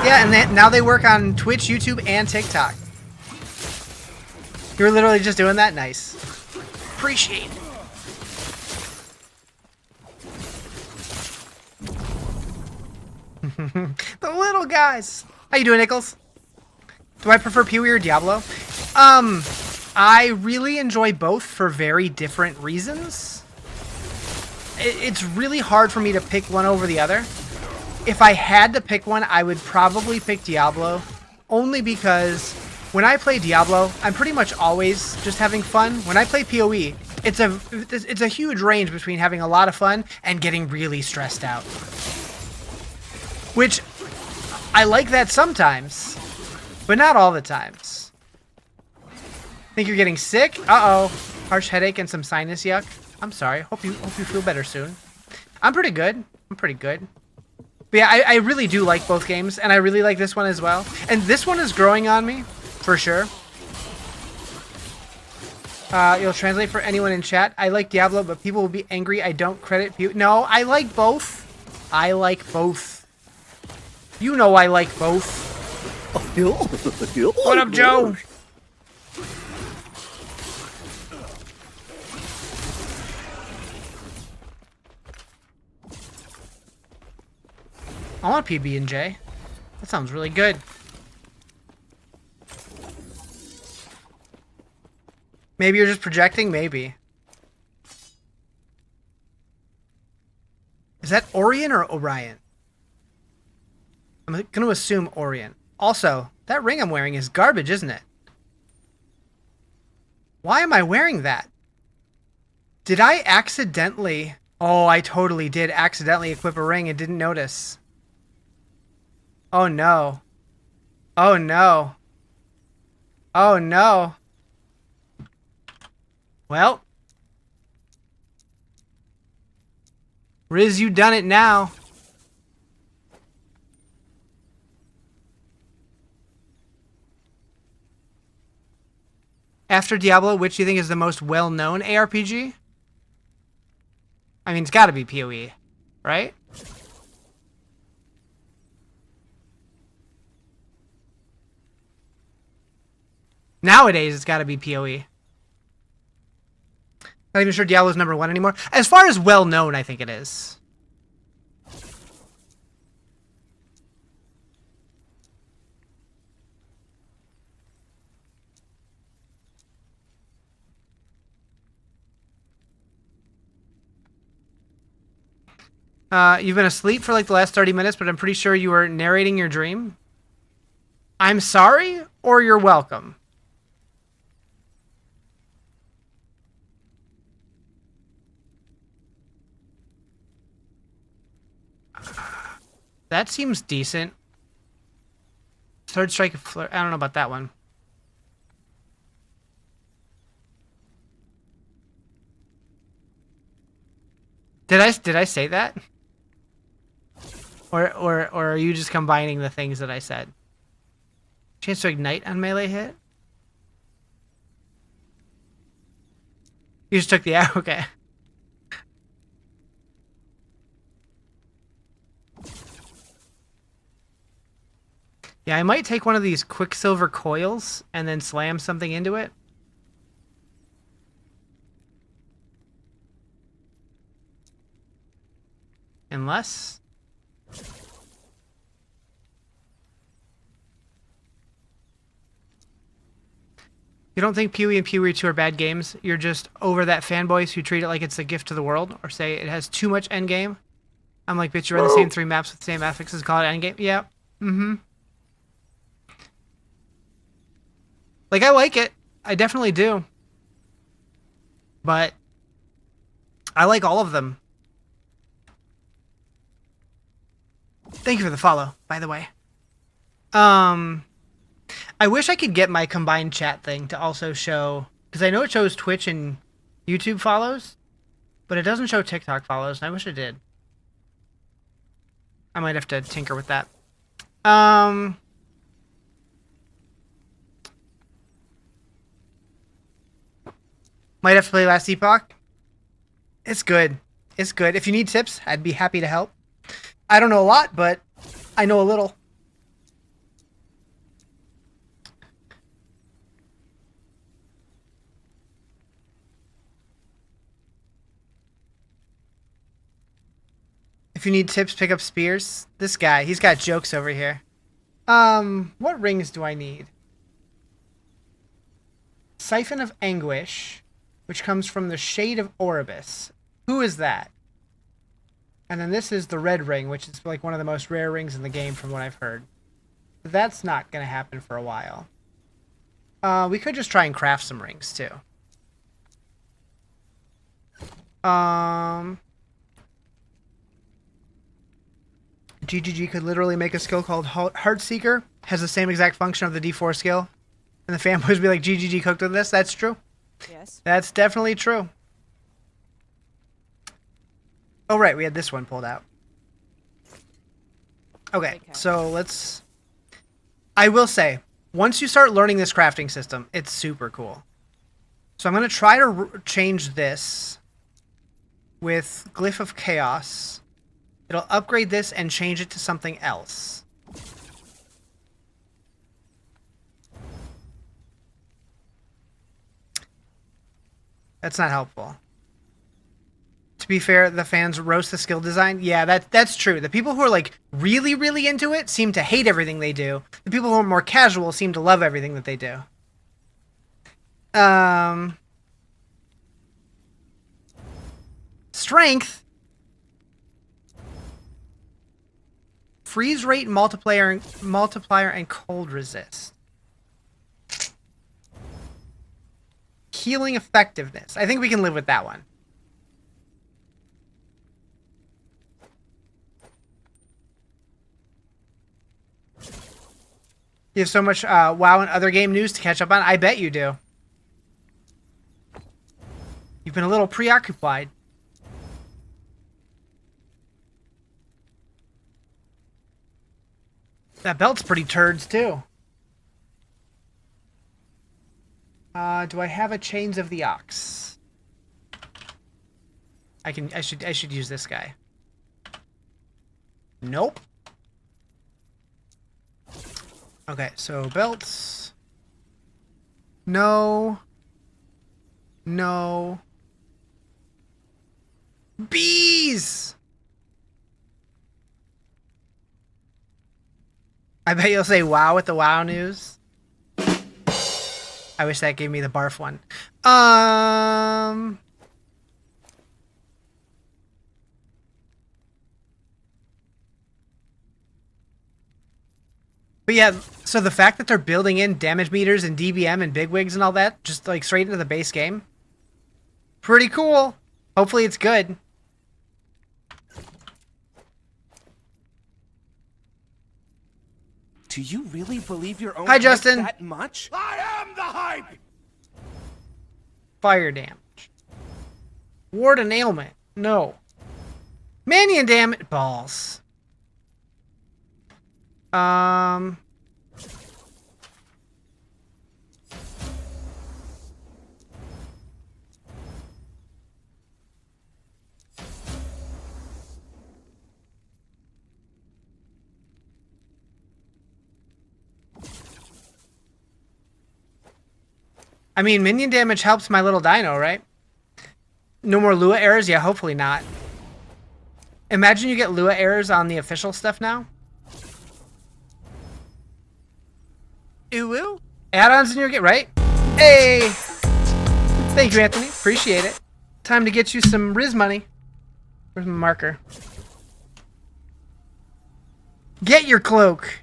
Yeah, and now they work on Twitch, YouTube, and TikTok. You were literally just doing that? Nice. Appreciate it. The little guys. How you doing, Nichols? Do I prefer PoE or Diablo? I really enjoy both for very different reasons. It's really hard for me to pick one over the other. If I had to pick one, I would probably pick Diablo, only because when I play Diablo, I'm pretty much always just having fun. When I play PoE, it's a huge range between having a lot of fun and getting really stressed out. Which, I like that sometimes, but not all the times. Think you're getting sick? Uh-oh. Harsh headache and some sinus yuck. I'm sorry. Hope you feel better soon. I'm pretty good. But yeah, I really do like both games, and I really like this one as well. And this one is growing on me, for sure. You'll translate for anyone in chat. I like Diablo, but people will be angry I don't credit PoE. No, I like both. I like both. You know I like both. What up, Joe? I want PB&J. That sounds really good. Maybe you're just projecting? Maybe. Is that Orion or Orion? I'm going to assume Orion. Also, that ring I'm wearing is garbage, isn't it? Why am I wearing that? Did I accidentally... Oh, I totally did accidentally equip a ring and didn't notice. Oh no. Oh no. Oh no. Well. Riz, you done it now. After Diablo, which do you think is the most well-known ARPG? I mean, it's gotta be PoE, right? Nowadays, it's got to be PoE. Not even sure Diablo's #1 anymore. As far as well-known, I think it is. You've been asleep for like the last 30 minutes, but I'm pretty sure you were narrating your dream. I'm sorry, or you're welcome. That seems decent. Third Strike Flare. I don't know about that one. Did I say that? Or are you just combining the things that I said? Chance to ignite on melee hit? You just took the arrow, okay. Yeah, I might take one of these Quicksilver coils and then slam something into it. Unless... You don't think Pee-wee and Pee-wee 2 are bad games? You're just over that fanboys who treat it like it's a gift to the world, or say it has too much endgame? I'm like, bitch, you run the same 3 maps with the same affixes, call it endgame? Yeah. Mm-hmm. Like, I like it. I definitely do. But I like all of them. Thank you for the follow, by the way. I wish I could get my combined chat thing to also show, because I know it shows Twitch and YouTube follows, but it doesn't show TikTok follows, and I wish it did. I might have to tinker with that. Might have to play Last Epoch. It's good. It's good. If you need tips, I'd be happy to help. I don't know a lot, but I know a little. If you need tips, pick up spears. This guy, he's got jokes over here. What rings do I need? Siphon of Anguish, which comes from the Shade of Oribus. Who is that? And then this is the red ring, which is like one of the most rare rings in the game from what I've heard. That's not going to happen for a while. We could just try and craft some rings, too. GGG could literally make a skill called Heartseeker. Has the same exact function of the D4 skill. And the fanboys be like, GGG cooked with this. That's true. Yes. That's definitely true. Oh, right. We had this one pulled out. Okay, so let's... I will say, once you start learning this crafting system, it's super cool. So I'm going to try to change this with Glyph of Chaos. It'll upgrade this and change it to something else. That's not helpful. To be fair, the fans roast the skill design. Yeah, that's true. The people who are like really, really into it seem to hate everything they do. The people who are more casual seem to love everything that they do. Strength. Freeze rate, multiplier, and cold resist. Healing effectiveness. I think we can live with that one. You have so much WoW and other game news to catch up on. I bet you do. You've been a little preoccupied. That belt's pretty turds too. Do I have a Chains of the Ox? I should use this guy. Nope. Okay, so belts. No. No. Bees! I bet you'll say wow with the WoW news. I wish that gave me the barf one. But yeah, so the fact that they're building in damage meters and DBM and bigwigs and all that, just like straight into the base game, pretty cool. Hopefully it's good. Do you really believe your own Hi, hype Justin. that much? I am the hype! Fire damage. Ward and ailment. No. Manion damage. Balls. I mean, minion damage helps my little dino, right? No more Lua errors? Yeah, hopefully not. Imagine you get Lua errors on the official stuff now. Ooh. Add-ons in your game, right? Hey! Thank you, Anthony. Appreciate it. Time to get you some Riz money. Where's my marker? Get your cloak!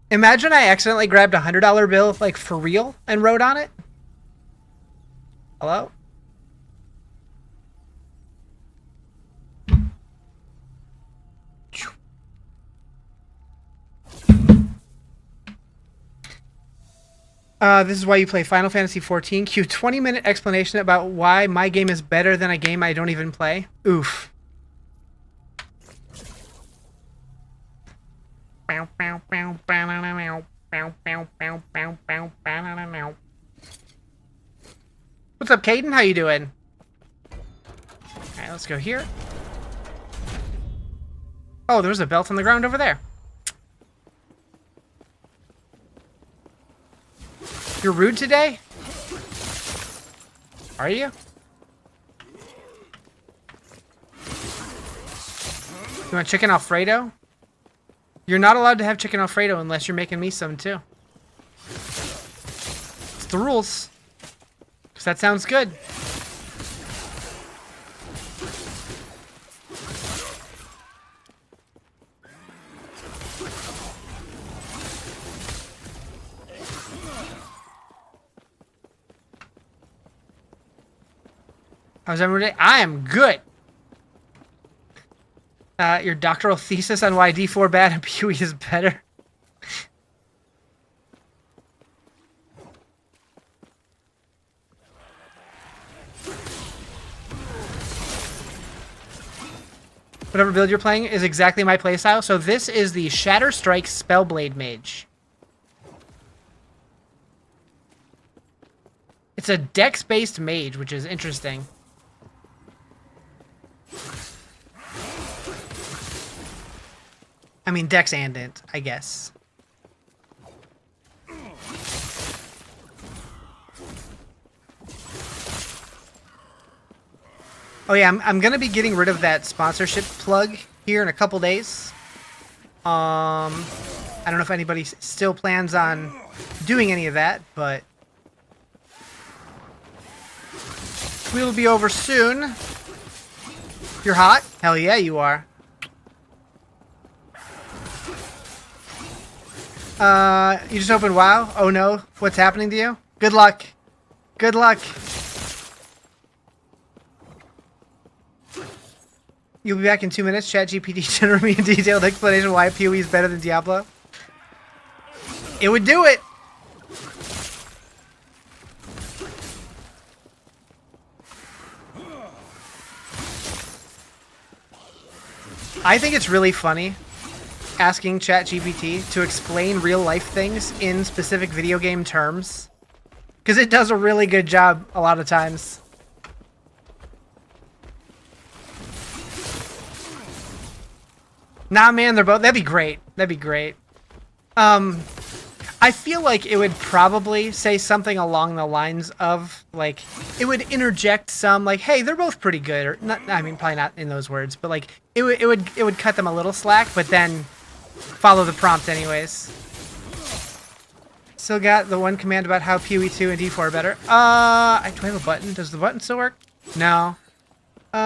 Imagine I accidentally grabbed a $100 bill, like for real, and wrote on it. Hello? This is why you play Final Fantasy XIV. Cue 20-minute explanation about why my game is better than a game I don't even play. Oof. What's up, Caden? How you doing? Alright, let's go here. Oh, there's a belt on the ground over there. You're rude today? Are you? You want chicken Alfredo? You're not allowed to have chicken Alfredo unless you're making me some too. It's the rules. Because that sounds good. How's everyone today? I am good. Your doctoral thesis on why D4 bad and PoE is better. Whatever build you're playing is exactly my playstyle. So this is the Shatter Strike Spellblade Mage. It's a dex-based mage, which is interesting. I mean, dex and int, I guess. Oh yeah, I'm gonna be getting rid of that sponsorship plug here in a couple days. I don't know if anybody still plans on doing any of that, but we'll be over soon. You're hot? Hell yeah, you are. You just opened WoW? Oh no, what's happening to you? Good luck. Good luck. You'll be back in 2 minutes. ChatGPT generate me a detailed explanation why PoE is better than Diablo. It would do it. I think it's really funny asking ChatGPT to explain real life things in specific video game terms, because it does a really good job a lot of times. Nah, man, they're both. That'd be great. That'd be great. I feel like it would probably say something along the lines of, like, it would interject some, like, hey, they're both pretty good, or not. I mean, probably not in those words, but like, it would cut them a little slack, but then follow the prompt anyways. Still got the one command about how PoE 2 and D4 are better. Do I have a button? Does the button still work? No. Do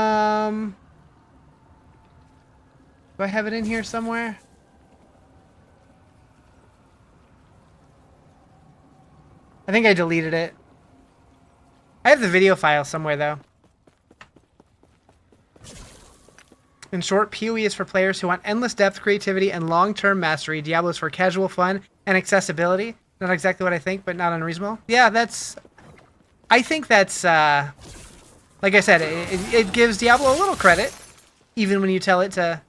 I have it in here somewhere? I think I deleted it. I have the video file somewhere though. In short, PoE is for players who want endless depth, creativity, and long-term mastery. Diablo is for casual fun and accessibility. Not exactly what I think, but not unreasonable. Yeah, that's... I think that's... like I said, it gives Diablo a little credit, even when you tell it to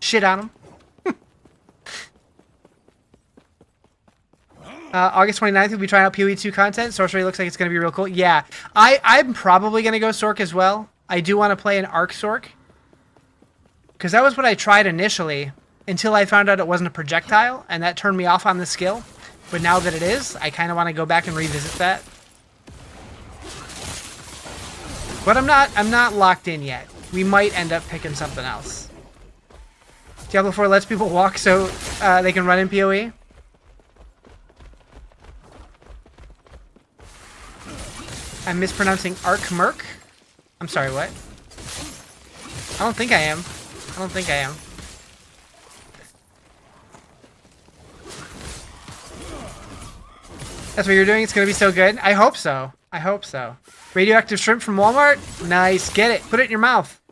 shit on him. August 29th, we'll be trying out PoE 2 content. Sorcery looks like it's going to be real cool. Yeah, I'm probably going to go Sork as well. I do want to play an Arc Sork. Because that was what I tried initially, until I found out it wasn't a projectile, and that turned me off on the skill. But now that it is, I kind of want to go back and revisit that. But I'm not locked in yet. We might end up picking something else. Diablo 4 lets people walk so they can run in PoE. I'm mispronouncing Arc Merc. I'm sorry, what? I don't think I am. I don't think I am. That's what you're doing? It's going to be so good? I hope so. I hope so. Radioactive shrimp from Walmart? Nice. Get it. Put it in your mouth.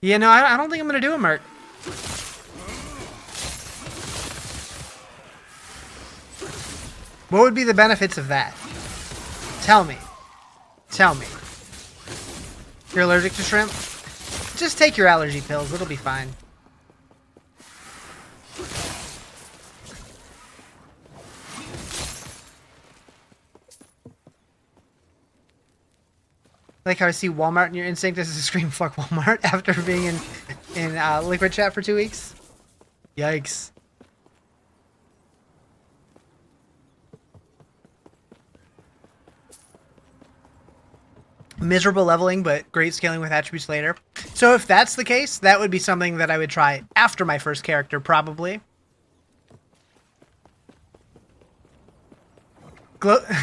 Yeah, no, I don't think I'm going to do it, Merc. What would be the benefits of that? Tell me. Tell me. You're allergic to shrimp? Just take your allergy pills. It'll be fine. Like how I see Walmart and your instinct is to scream "fuck Walmart" after being in Liquid Chat for 2 weeks. Yikes. Miserable leveling, but great scaling with attributes later. So if that's the case, that would be something that I would try after my first character, probably.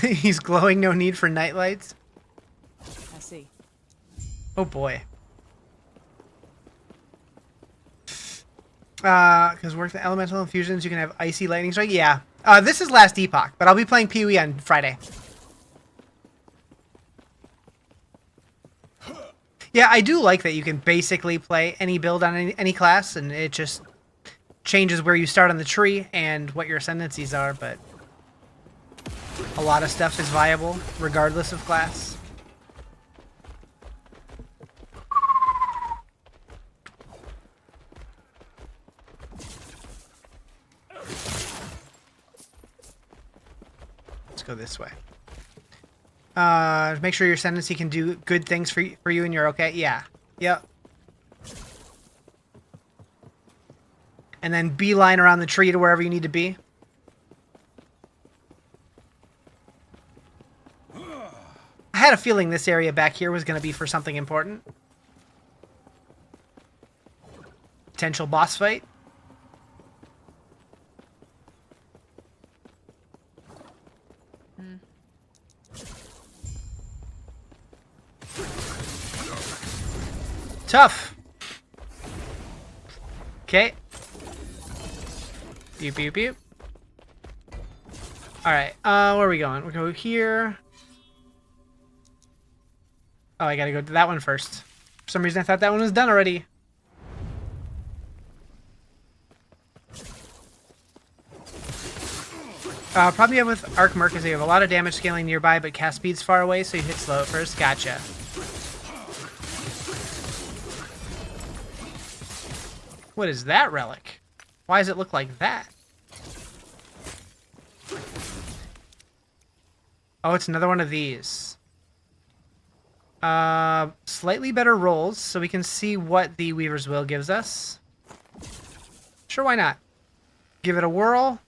He's glowing, no need for nightlights. I see. Oh boy. Because work the elemental infusions, you can have icy lightning strike. Yeah. This is Last Epoch, but I'll be playing PoE on Friday. Yeah, I do like that you can basically play any build on any class, and it just changes where you start on the tree and what your ascendancies are, but a lot of stuff is viable regardless of class. Let's go this way. Make sure your ascendancy can do good things for you and you're okay. Yeah. Yep. And then beeline around the tree to wherever you need to be. I had a feeling this area back here was going to be for something important. Potential boss fight. Tough. Okay. Beep, beep, beep. Alright, where are we going? We'll go here. Oh, I gotta go to that one first. For some reason I thought that one was done already. Problem you have with Arc Merc is you have a lot of damage scaling nearby, but cast speed's far away, so you hit slow at first. Gotcha. What is that relic? Why does it look like that? Oh, it's another one of these. Slightly better rolls, so we can see what the Weaver's Will gives us. Sure, why not? Give it a whirl.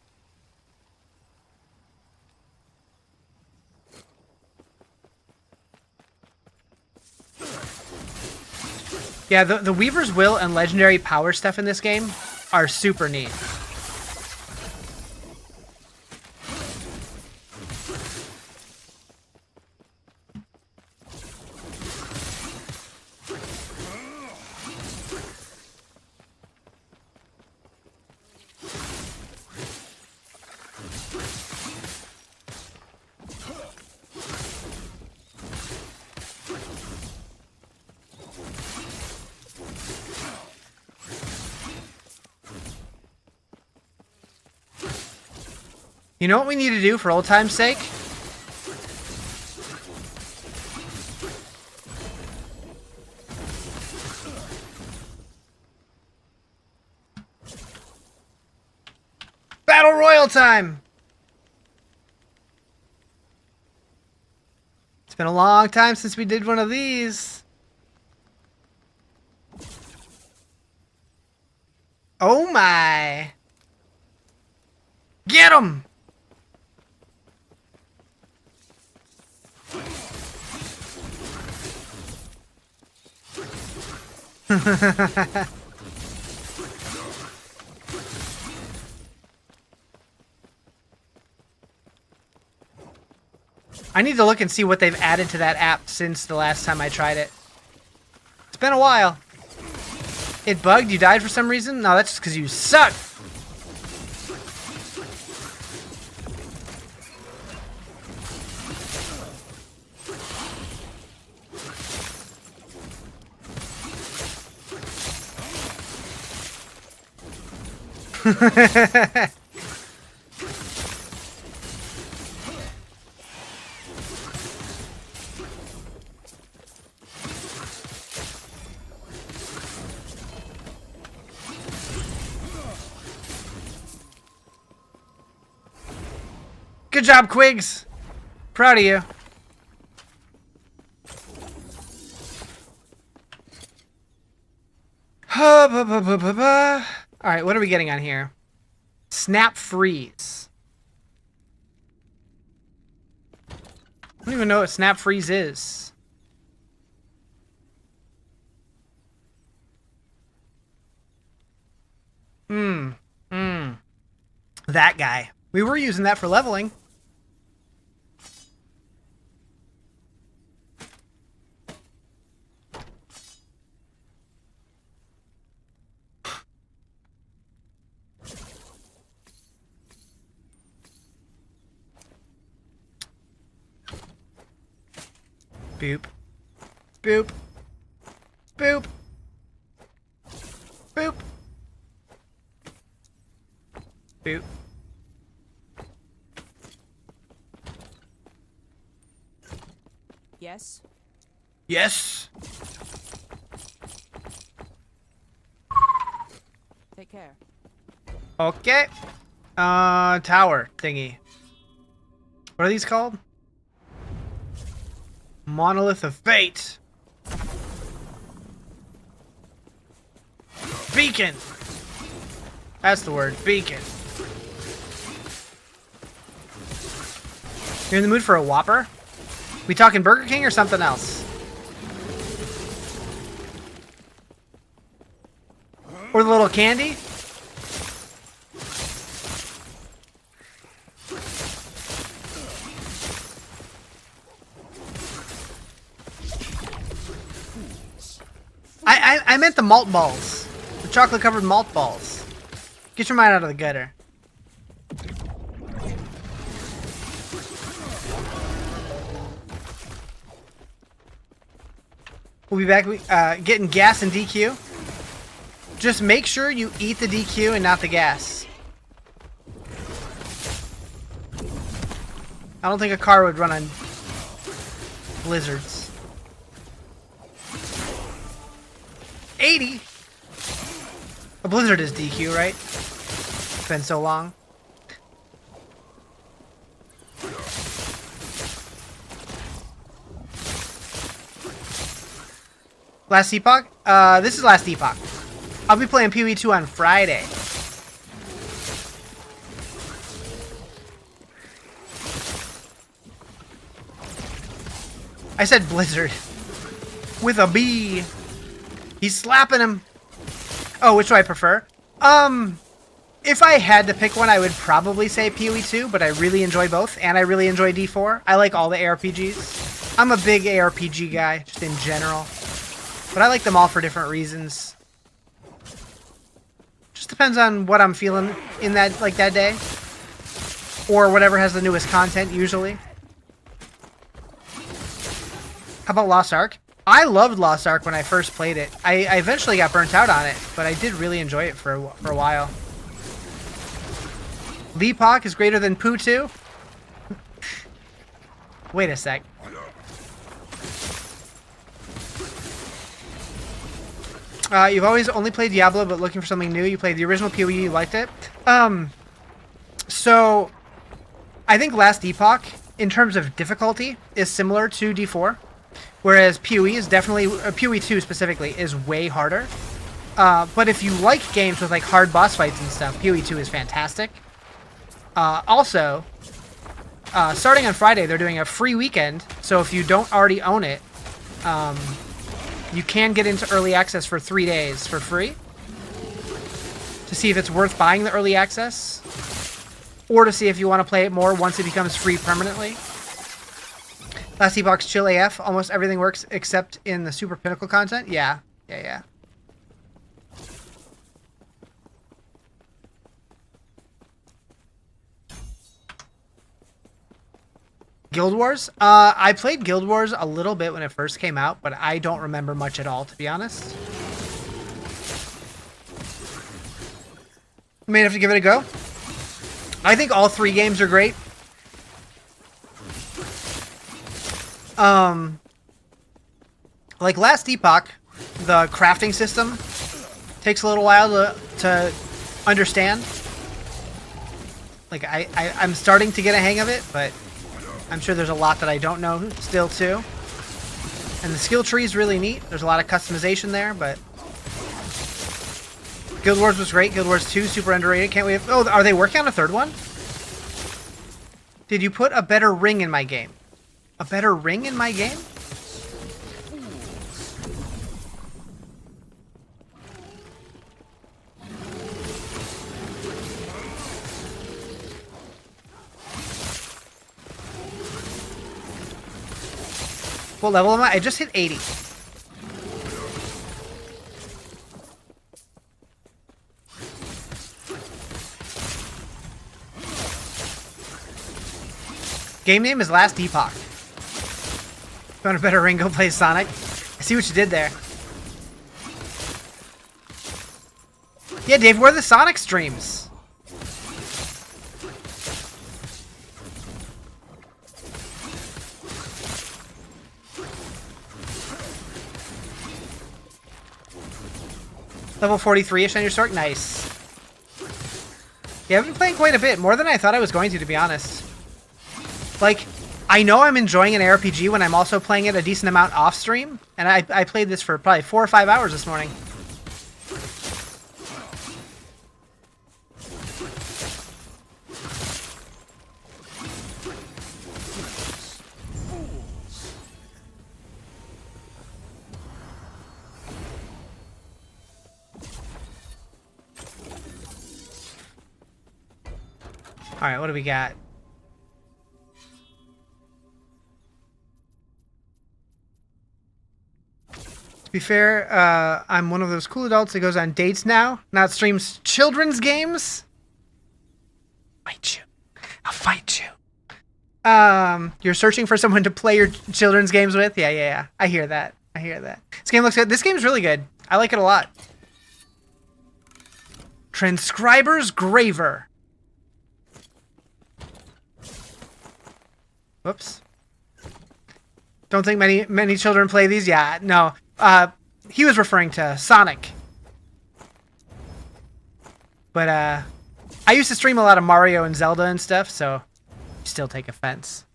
Yeah, the Weaver's Will and legendary power stuff in this game are super neat. You know what we need to do for old time's sake? Battle Royal time! It's been a long time since we did one of these. Oh my! Get him! I need to look and see what they've added to that app since the last time I tried it. It's been a while. It bugged? You died for some reason? No, that's just because you suck. Good job, Quigs. Proud of you. Alright, what are we getting on here? Snap freeze. I don't even know what snap freeze is. That guy. We were using that for leveling. Boop. Boop. Boop. Boop. Boop. Yes. Yes. Take care. Okay. Tower thingy. What are these called? Monolith of Fate. Beacon. That's the word. Beacon. You're in the mood for a Whopper? We talking Burger King or something else? Or the little candy? I meant the malt balls. The chocolate covered malt balls. Get your mind out of the gutter. We'll be back getting gas and DQ. Just make sure you eat the DQ and not the gas. I don't think a car would run on blizzards. 80? A blizzard is DQ, right? It's been so long. Last Epoch? This is Last Epoch. I'll be playing PoE 2 on Friday. I said Blizzard. With a B. He's slapping him. Oh, which do I prefer? If I had to pick one, I would probably say PoE 2, but I really enjoy both, and I really enjoy D4. I like all the ARPGs. I'm a big ARPG guy, just in general. But I like them all for different reasons. Just depends on what I'm feeling in that day. Or whatever has the newest content, usually. How about Lost Ark? I loved Lost Ark when I first played it. I eventually got burnt out on it, but I did really enjoy it for a while. Leapock is greater than Poo 2? Wait a sec. You've always only played Diablo, but looking for something new. You played the original PoE, you liked it. So, I think Last Epoch, in terms of difficulty, is similar to D4. Whereas PoE is definitely, PoE 2 specifically, is way harder. But if you like games with like hard boss fights and stuff, PoE 2 is fantastic. Also, starting on Friday, they're doing a free weekend. So if you don't already own it, you can get into early access for 3 days for free. To see if it's worth buying the early access. Or to see if you want to play it more once it becomes free permanently. Last Epoch's chill AF. Almost everything works except in the Super Pinnacle content. Yeah. Guild Wars? I played Guild Wars a little bit when it first came out, but I don't remember much at all, to be honest. May have to give it a go. I think all 3 games are great. Like Last Epoch, the crafting system takes a little while to understand. Like I'm starting to get a hang of it, but I'm sure there's a lot that I don't know still too. And the skill tree is really neat. There's a lot of customization there, but Guild Wars was great. Guild Wars 2, super underrated. Can't wait. Oh, are they working on a 3rd one? Did you put a better ring in my game? A better ring in my game? What level am I? I just hit 80. Game name is Last Epoch. Found a better ring, go play Sonic. I see what you did there. Yeah, Dave, where are the Sonic streams? Level 43-ish on your sword? Nice. Yeah, I've been playing quite a bit. More than I thought I was going to be honest. Like, I know I'm enjoying an ARPG when I'm also playing it a decent amount off stream. And I played this for probably 4 or 5 hours this morning. Alright, what do we got? To be fair, I'm one of those cool adults that goes on dates now, not streams children's games. Fight you. I'll fight you. You're searching for someone to play your children's games with? Yeah. I hear that. This game looks good. This game's really good. I like it a lot. Transcriber's Graver. Whoops. Don't think many children play these. Yeah, no. He was referring to Sonic. But I used to stream a lot of Mario and Zelda and stuff, so still take offense.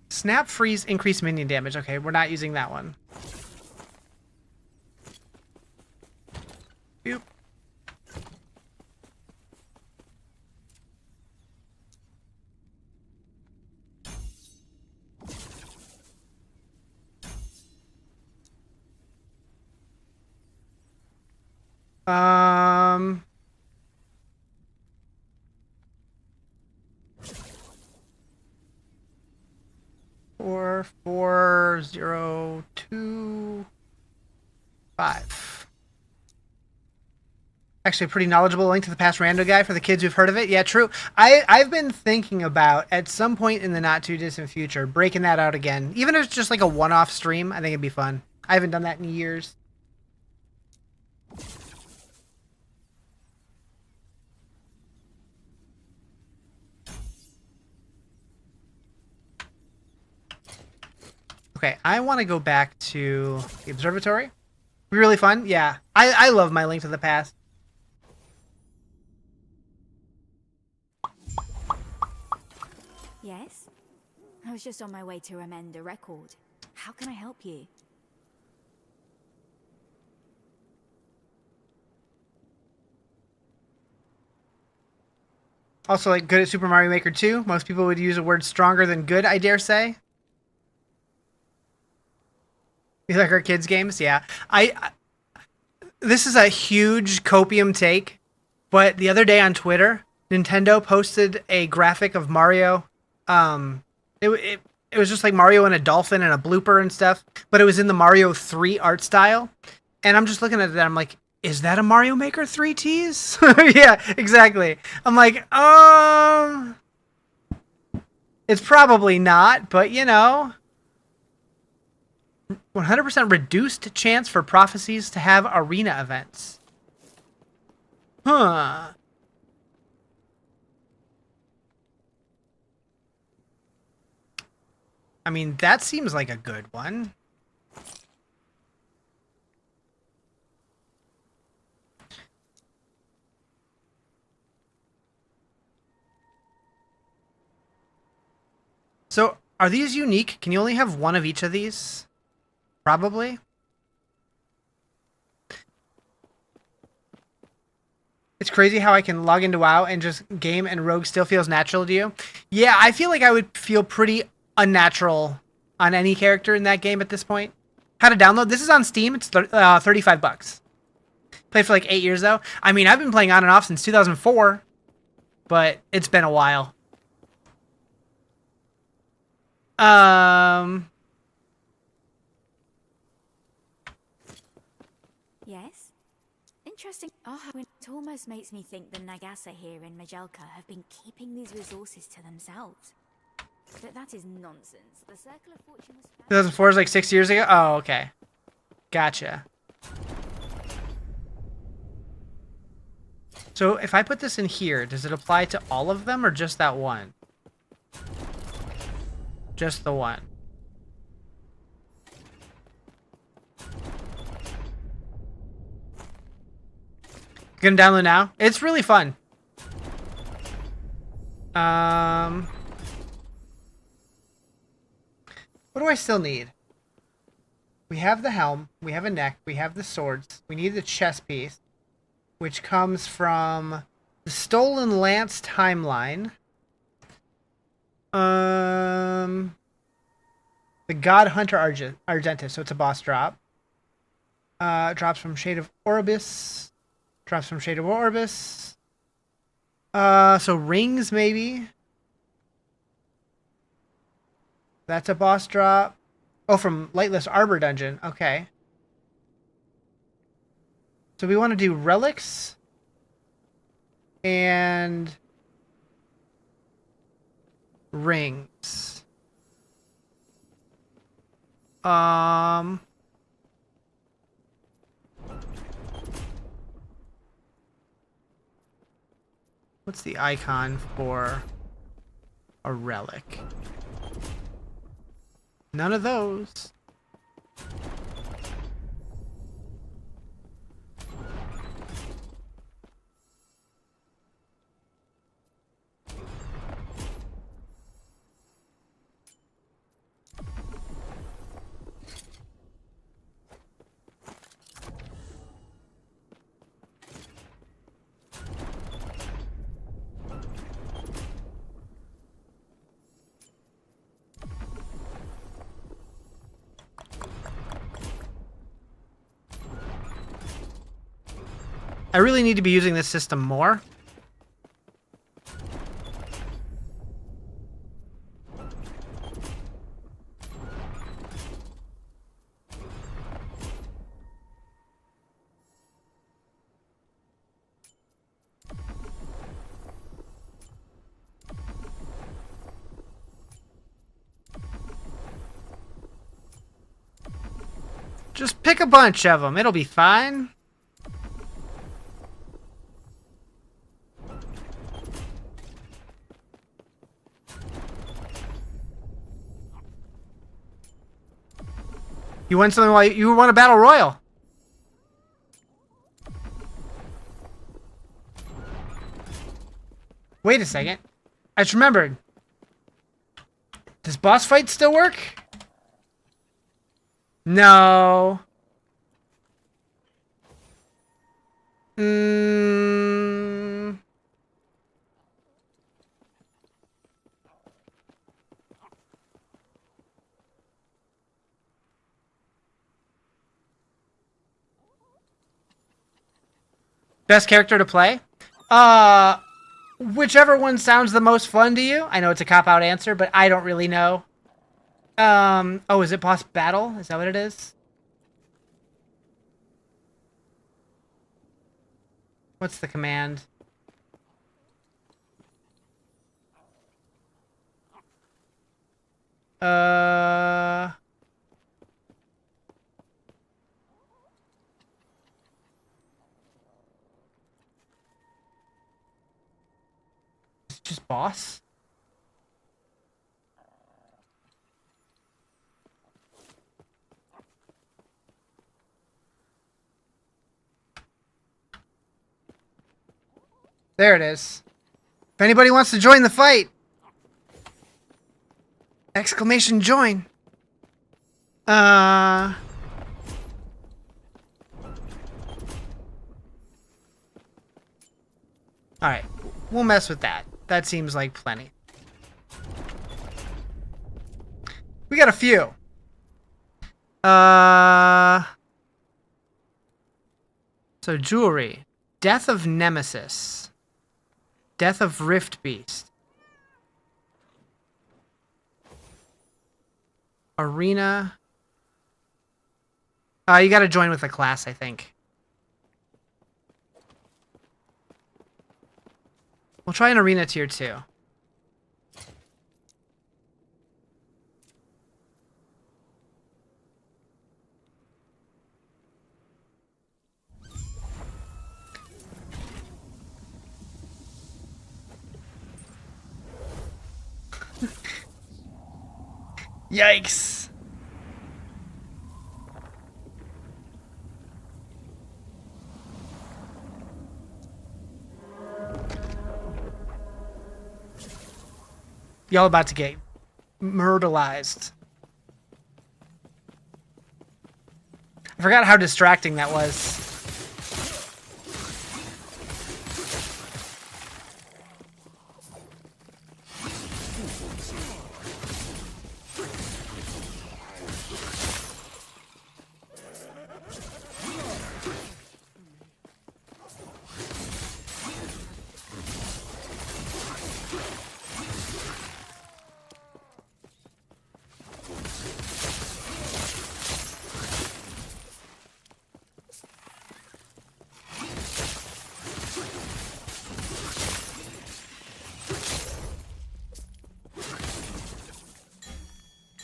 Snap freeze increase minion damage. Okay, we're not using that one. Boop. Four, 4, 0, 2, 5. Actually, a pretty knowledgeable Link to the Past rando guy for the kids who've heard of it. Yeah, true. I've been thinking about, at some point in the not-too-distant future, breaking that out again. Even if it's just like a one-off stream, I think it'd be fun. I haven't done that in years. Okay, I want to go back to the observatory. Be really fun. Yeah, I love my Link to the Past. Yes? I was just on my way to amend a record. How can I help you? Also, like, good at Super Mario Maker 2. Most people would use a word stronger than good, I dare say. You like our kids' games? Yeah. This is a huge copium take, but the other day on Twitter, Nintendo posted a graphic of Mario. It was just like Mario and a dolphin and a blooper and stuff, but it was in the Mario 3 art style. And I'm just looking at that, I'm like, is that a Mario Maker 3 tease? Yeah, exactly. I'm like, it's probably not, but you know, 100% reduced chance for prophecies to have arena events. Huh. I mean, that seems like a good one. So, are these unique? Can you only have one of each of these? Probably. It's crazy how I can log into WoW and just game and rogue still feels natural to you. Yeah, I feel like I would feel pretty unnatural on any character in that game at this point. How to download? This is on Steam. It's $35. Played for like 8 years though. I mean, I've been playing on and off since 2004, but it's been a while. Yes? Interesting. Oh, it almost makes me think the Nagasa here in Majelka have been keeping these resources to themselves. But that is nonsense. The Circle of Fortune was found... 2004 is like 6 years ago? Oh, okay. Gotcha. So if I put this in here, does it apply to all of them or just that one? Just the one. Gonna download now? It's really fun. What do I still need? We have the helm, we have a neck, we have the swords, we need the chest piece, which comes from the Stolen Lance timeline. The God Hunter Argentus, so it's a boss drop. Drops from Shade of Orbis. Drops from Shade of Orbis. So rings maybe. That's a boss drop. Oh, from Lightless Arbor Dungeon. Okay. So we want to do relics and rings. What's the icon for a relic? None of those. I really need to be using this system more. Just pick a bunch of them. It'll be fine. You won something while you won a battle royal. Wait a second. I just remembered. Does boss fight still work? No. Best character to play? Whichever one sounds the most fun to you. I know it's a cop-out answer, but I don't really know. Oh, is it boss battle? Is that what it is? What's the command? It's just boss? There it is. If anybody wants to join the fight, exclamation join. Alright. We'll mess with that. That seems like plenty. We got a few. So jewelry. Death of Nemesis. Death of Rift Beast. Arena. You gotta join with a class, I think. We'll try an Arena tier 2. Yikes. Y'all about to get murderized. I forgot how distracting that was.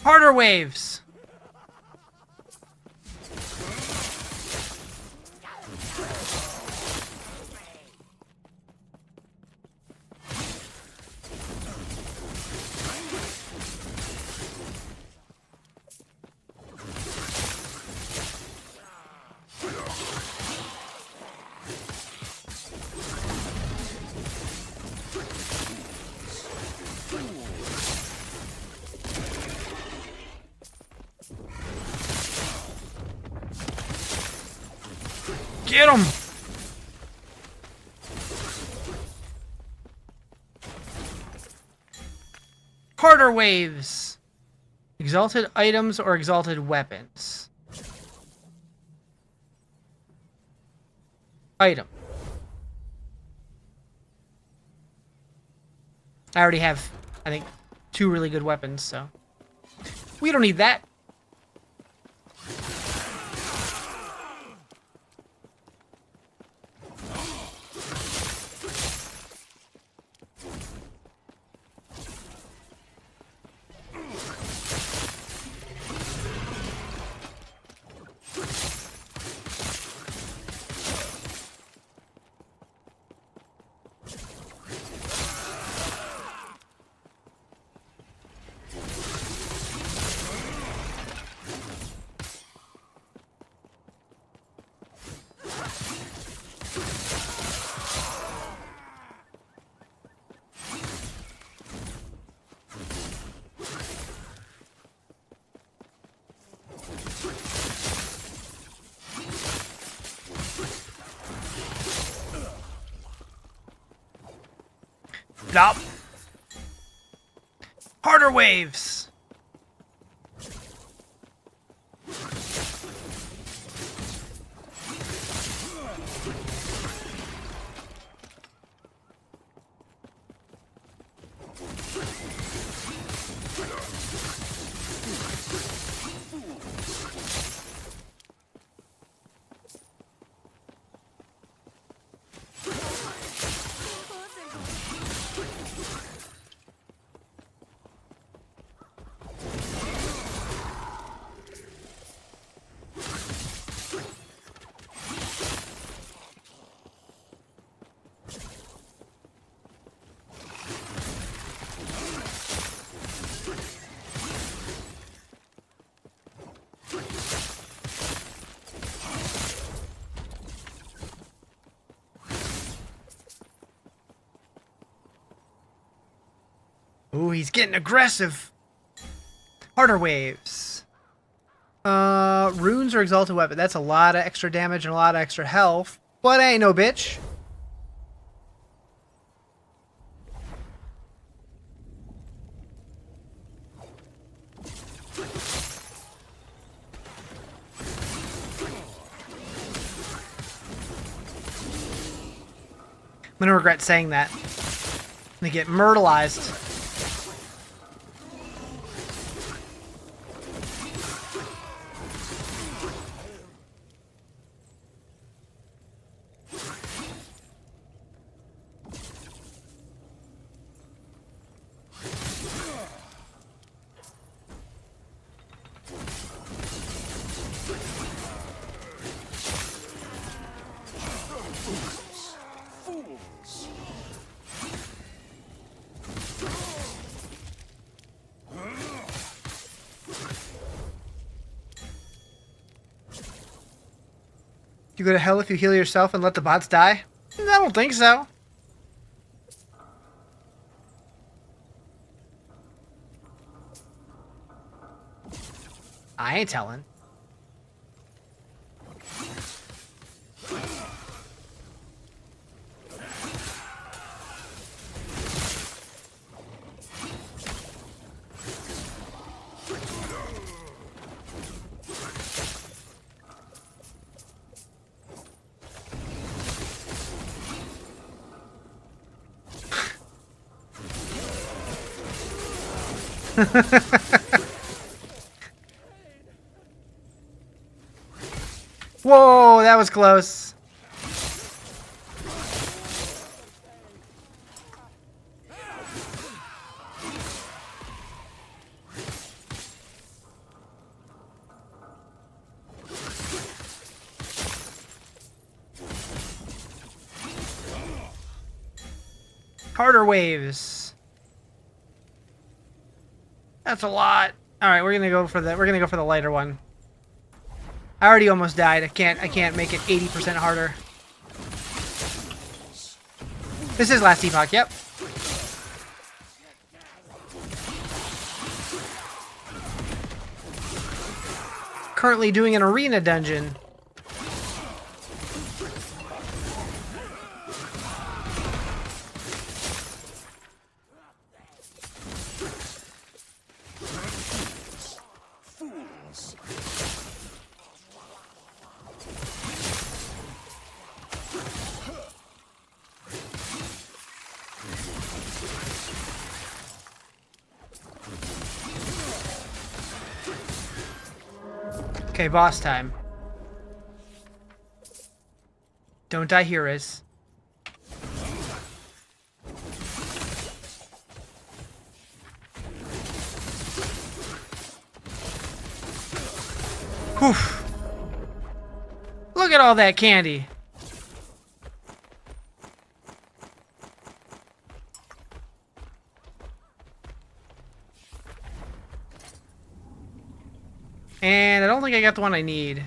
Harder waves. Get him! Harder waves. Exalted items or exalted weapons. Item. I already have, I think, 2 really good weapons, so we don't need that. Stop. Harder waves. Ooh, he's getting aggressive. Harder waves. Runes or exalted weapon. That's a lot of extra damage and a lot of extra health. But ain't no bitch. I'm gonna regret saying that. I'm gonna get myrtleized. You go to hell if you heal yourself and let the bots die? I don't think so. I ain't telling. Whoa, that was close. Harder waves. That's a lot. All right, we're gonna go for the lighter one. I already almost died. I can't make it 80% harder. This is Last Epoch, yep. Currently doing an arena dungeon. Okay, boss time. Don't die here, Riz. Whew. Look at all that candy. And I don't think I got the one I need.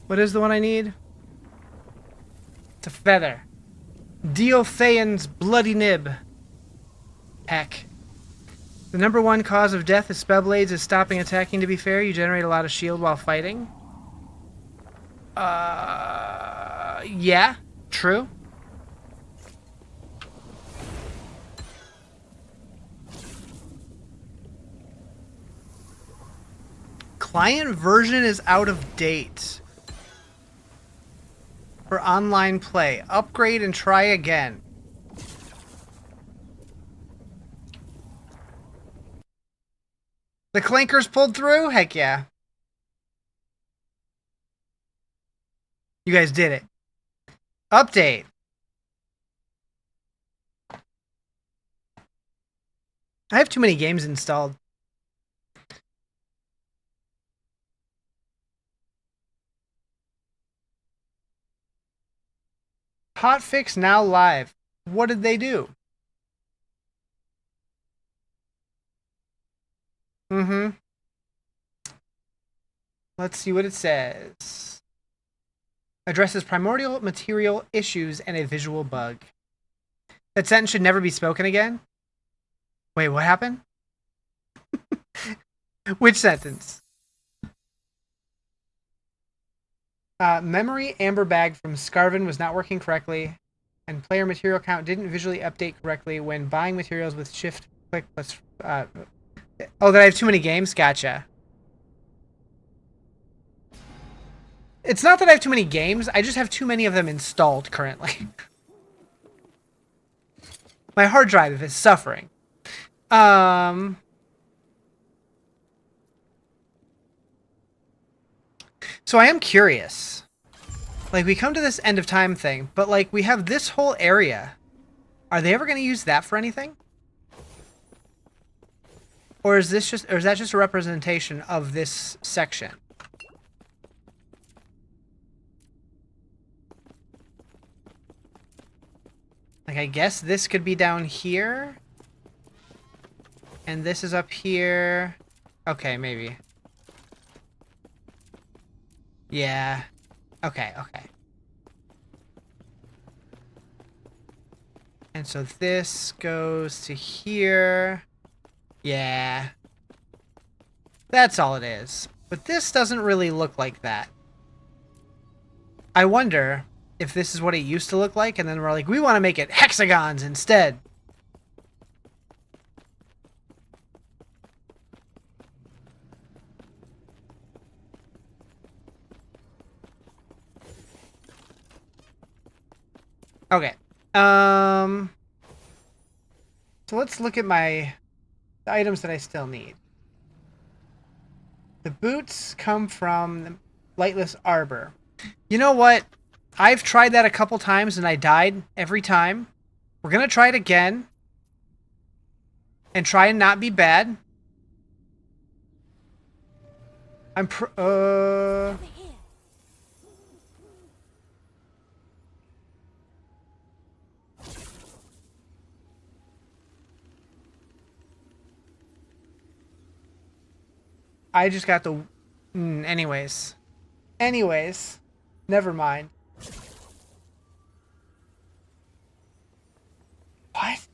What is the one I need? It's a feather. Diothaeon's bloody nib. Heck. The #1 cause of death of spellblades is stopping attacking. To be fair, you generate a lot of shield while fighting. Yeah, true. client version is out of date. For online play. Upgrade and try again. The clankers pulled through? Heck yeah. You guys did it. Update. I have too many games installed. Hotfix now live. What did they do? Let's see what it says. Addresses primordial material issues and a visual bug. That sentence should never be spoken again? Wait, what happened? Which sentence? Memory amber bag from Scarvin was not working correctly, and player material count didn't visually update correctly when buying materials with shift click plus... oh, that I have too many games? Gotcha. It's not that I have too many games, I just have too many of them installed currently. My hard drive is suffering. So I am curious. Like, we come to this end of time thing, but like, we have this whole area. Are they ever going to use that for anything? Or is this just, or is that just a representation of this section? Like, I guess this could be down here. And this is up here. Okay, maybe. Yeah. Okay, okay. And so this goes to here. Yeah. That's all it is. But this doesn't really look like that. I wonder if this is what it used to look like, and then we're like, we want to make it hexagons instead. Okay. So let's look at the items that I still need. The boots come from the Lightless Arbor. You know what? I've tried that a couple times and I died every time. We're gonna try it again. And try and not be bad. I just got the... anyways. Anyways. Never mind. What?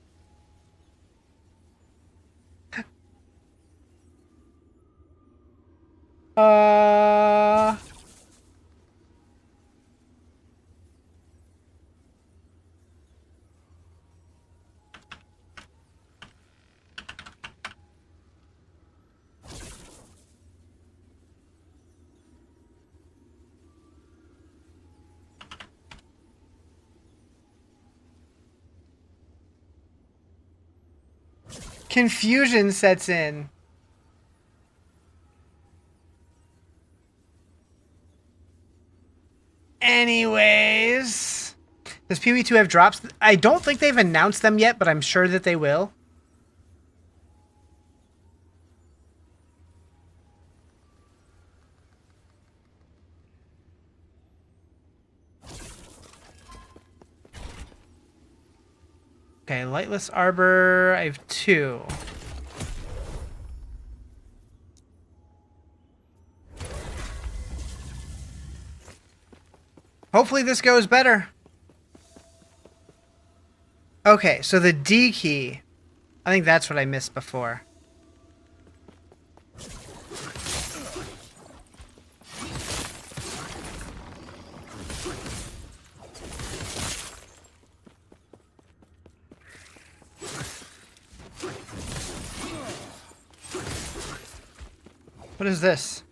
Confusion sets in. Anyways. Does PoE2 have drops? I don't think they've announced them yet, but I'm sure that they will. Okay, Lightless Arbor, I have 2. Hopefully this goes better. Okay, so the D key. I think that's what I missed before. What is this?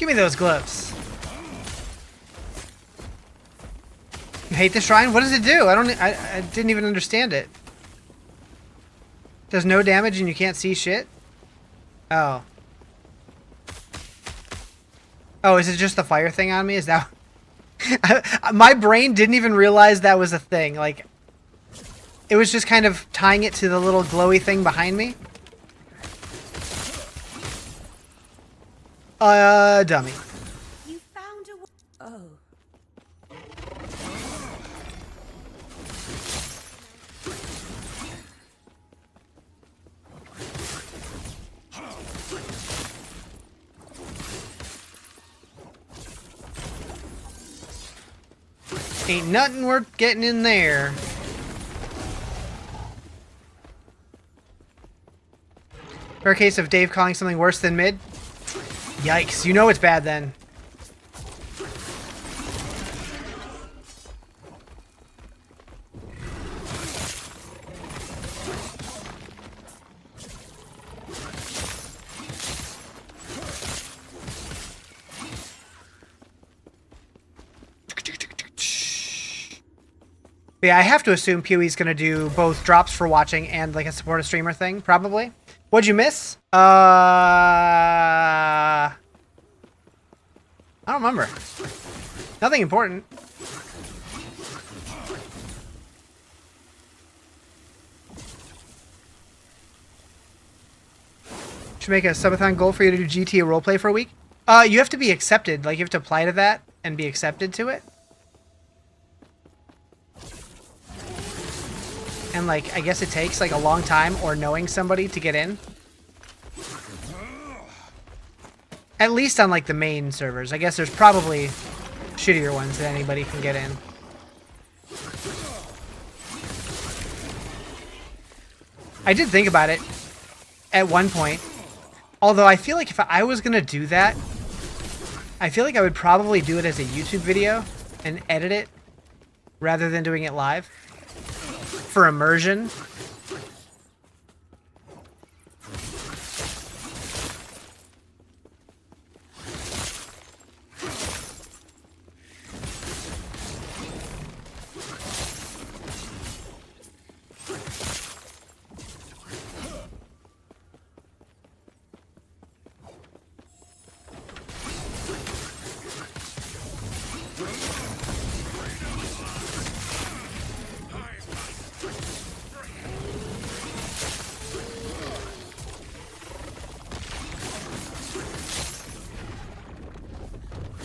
Give me those gloves. You hate the shrine? What does it do? I didn't even understand it. Does no damage and you can't see shit? Oh. Oh, is it just the fire thing on me? Is that... My brain didn't even realize that was a thing. Like, it was just kind of tying it to the little glowy thing behind me. Dummy. You found a... Oh. Ain't nothing worth getting in there. For a case of Dave calling something worse than mid. Yikes, you know it's bad then. Yeah, I have to assume Pewie's gonna do both drops for watching and like a support a streamer thing, probably. What'd you miss? I don't remember. Nothing important. Should make a subathon goal for you to do GTA roleplay for a week. You have to be accepted. Like, you have to apply to that and be accepted to it. And, like, I guess it takes, like, a long time or knowing somebody to get in. At least on, like, the main servers. I guess there's probably shittier ones that anybody can get in. I did think about it at one point. Although I feel like if I was going to do that, I feel like I would probably do it as a YouTube video and edit it rather than doing it live. For immersion.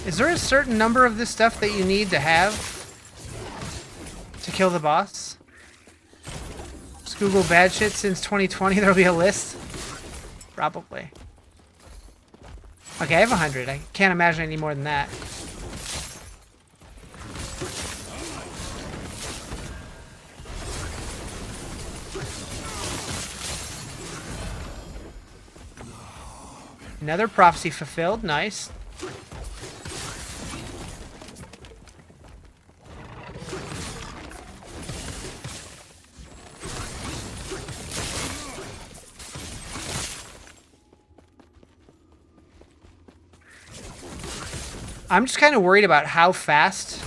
Is there a certain number of this stuff that you need to have to kill the boss? Just Google bad shit since 2020, there'll be a list? Probably. Okay, I have 100. I can't imagine any more than that. Another prophecy fulfilled. Nice. I'm just kind of worried about how fast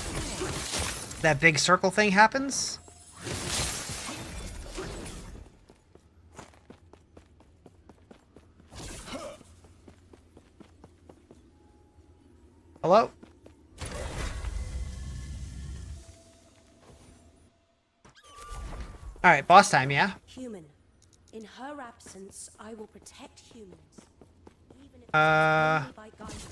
that big circle thing happens. Hello? Alright, boss time, yeah? Human. In her absence, I will protect humans. Even if it's only by guidance.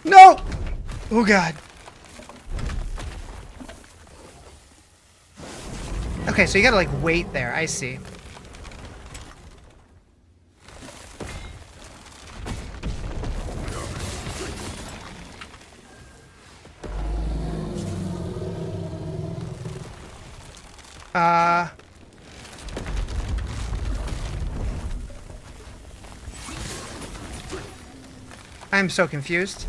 No! Oh god. Okay, so you gotta like wait there. I see. I'm so confused.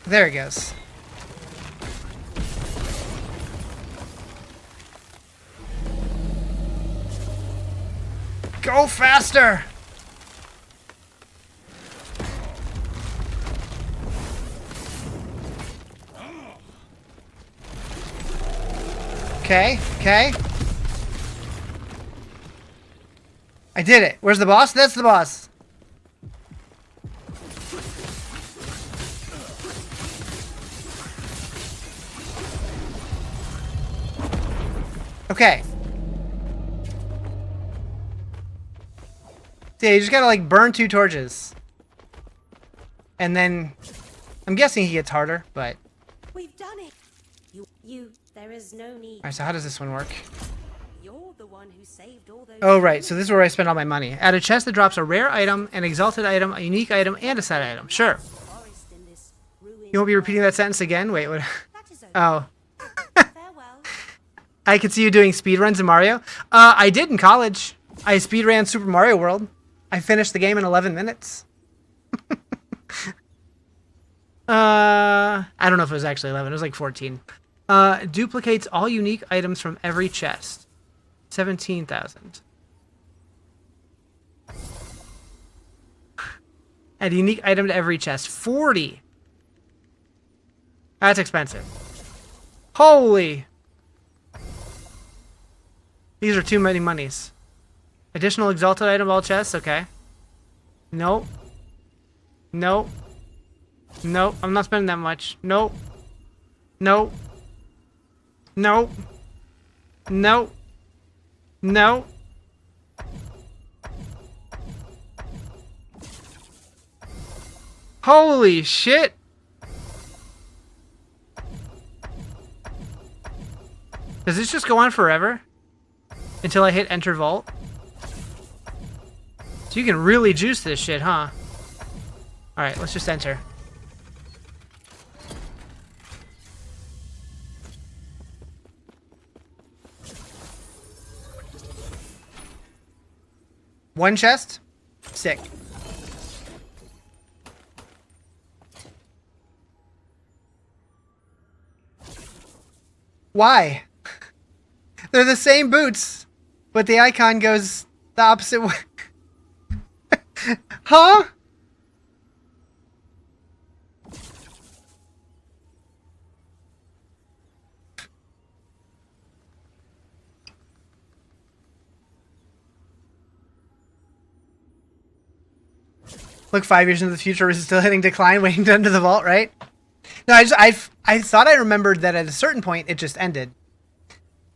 There it goes. Go faster! Okay, okay. I did it. Where's the boss? That's the boss. Okay. Yeah, you just gotta like burn 2 torches. And then I'm guessing he gets harder, but We've done it. There is no need. alright, so how does this one work? You're the one who saved all those. Oh right, so this is where I spend all my money. Add a chest that drops a rare item, an exalted item, a unique item, and a set item. Sure. Forest in this ruined You won't be repeating that sentence again? Wait, what? That is okay. Oh. Farewell. I could see you doing speedruns in Mario. I did in college. I speedran Super Mario World. I finished the game in 11 minutes. I don't know if it was actually 11. It was like 14. Duplicates all unique items from every chest. 17,000. Add a unique item to every chest. 40. That's expensive. Holy. These are too many monies. Additional exalted item all chests. Okay. Nope. Nope. Nope. I'm not spending that much. Nope. Nope. Nope. Nope. No. Holy shit. Does this just go on forever? Until I hit enter vault? So you can really juice this shit, huh? Alright, let's just enter. One chest? Sick. Why? They're the same boots, but the icon goes the opposite way. Huh? Look, 5 years into the future, is still hitting decline, waiting to enter the vault, right? No, I thought I remembered that at a certain point it just ended.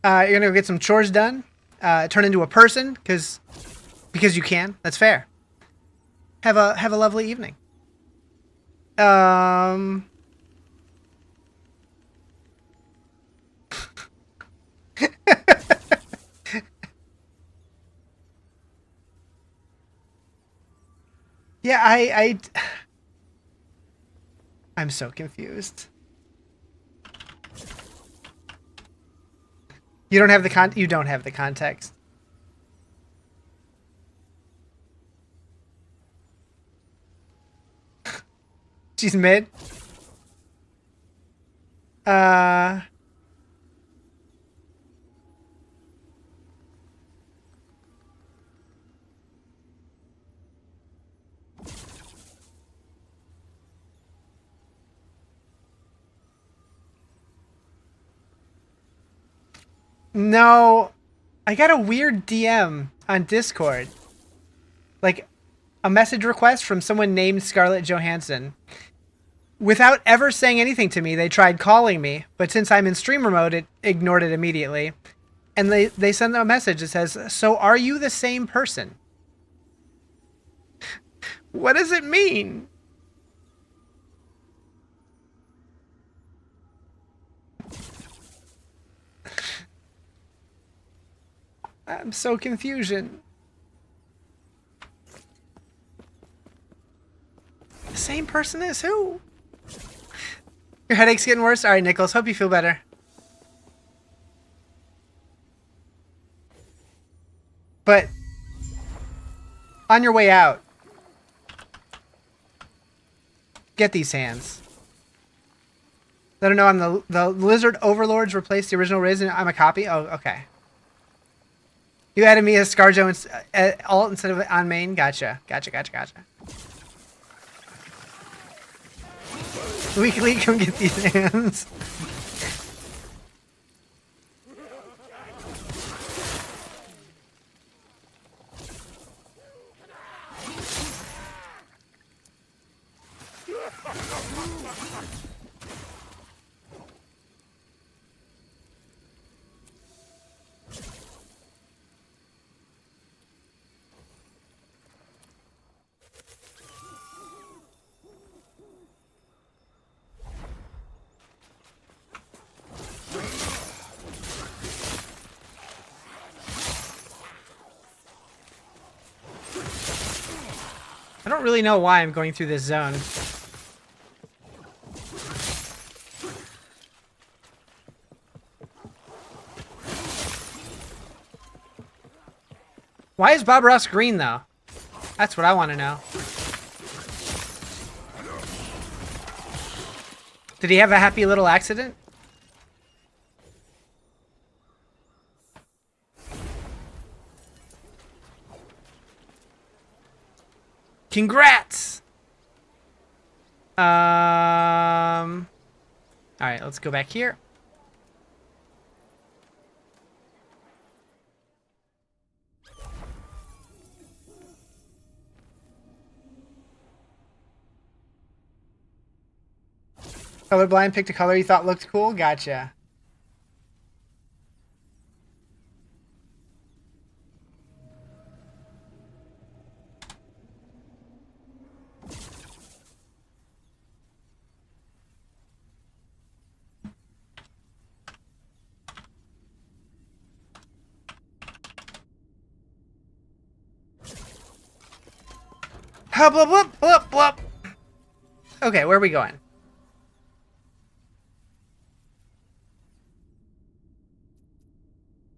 You're gonna go get some chores done, turn into a person, because you can. That's fair. Have a lovely evening. Yeah, I'm so confused. You don't have the context. She's mid. No, I got a weird DM on Discord. Like, a message request from someone named Scarlett Johansson. Without ever saying anything to me, they tried calling me, but since I'm in streamer mode, it ignored it immediately. And they send a message that says, "So are you the same person?" What does it mean? I'm so confusion. The same person as who? Your headache's getting worse? Alright, Nicholas, hope you feel better. But on your way out, get these hands. Let her know I'm the Lizard Overlords replaced the original Riz and I'm a copy? Oh, okay. You added me as ScarJo alt instead of on main? Gotcha. Gotcha. Weekly, come get these hands. I don't really know why I'm going through this zone. Why is Bob Ross green, though? That's what I want to know. Did he have a happy little accident? Congrats! Alright, let's go back here. Colorblind picked a color you thought looked cool? Gotcha. Blah, blah, blah, blah. Okay, where are we going?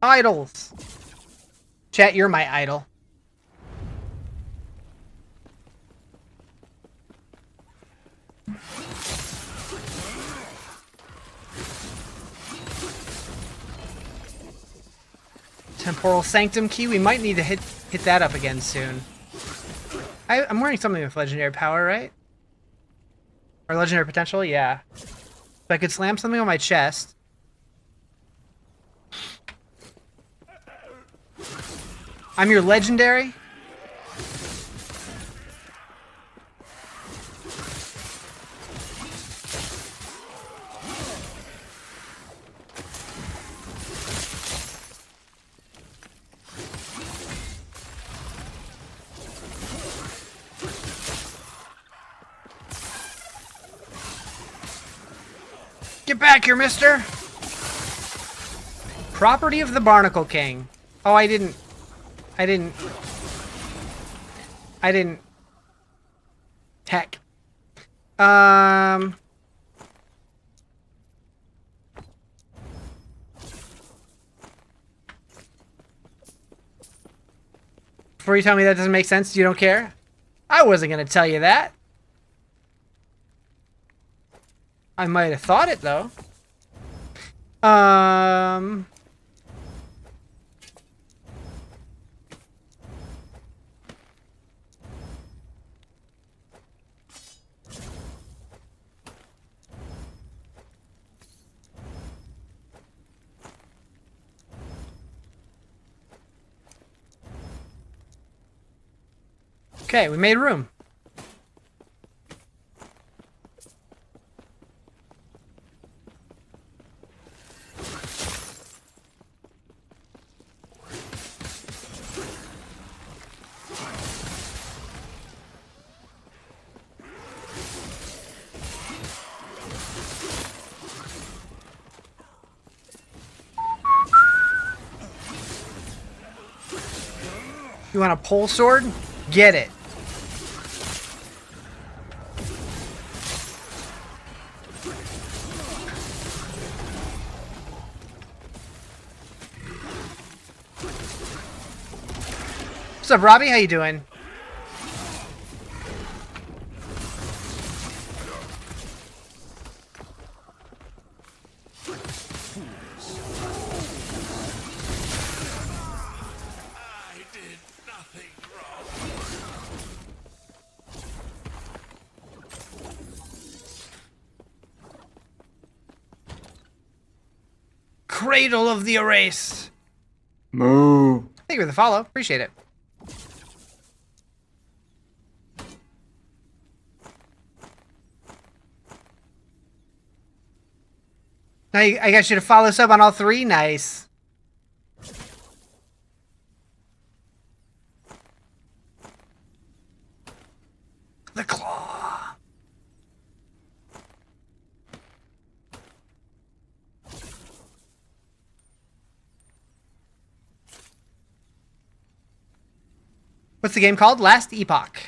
Idols. Chat, you're my idol. Temporal Sanctum key. We might need to hit that up again soon. I'm wearing something with legendary power, right? Or legendary potential? Yeah. If I could slam something on my chest. I'm your legendary? Get back here, mister! Property of the Barnacle King. Oh, I didn't. Heck. Before you tell me that doesn't make sense, you don't care? I wasn't gonna tell you that. I might have thought it, though. Okay, we made room. You want a pole sword? Get it. What's up, Robbie? How you doing? I did nothing wrong. Cradle of the Erased. Moo. Thank you for the follow. Appreciate it. Now I got you to follow us up on all three. Nice. The claw. What's the game called? Last Epoch.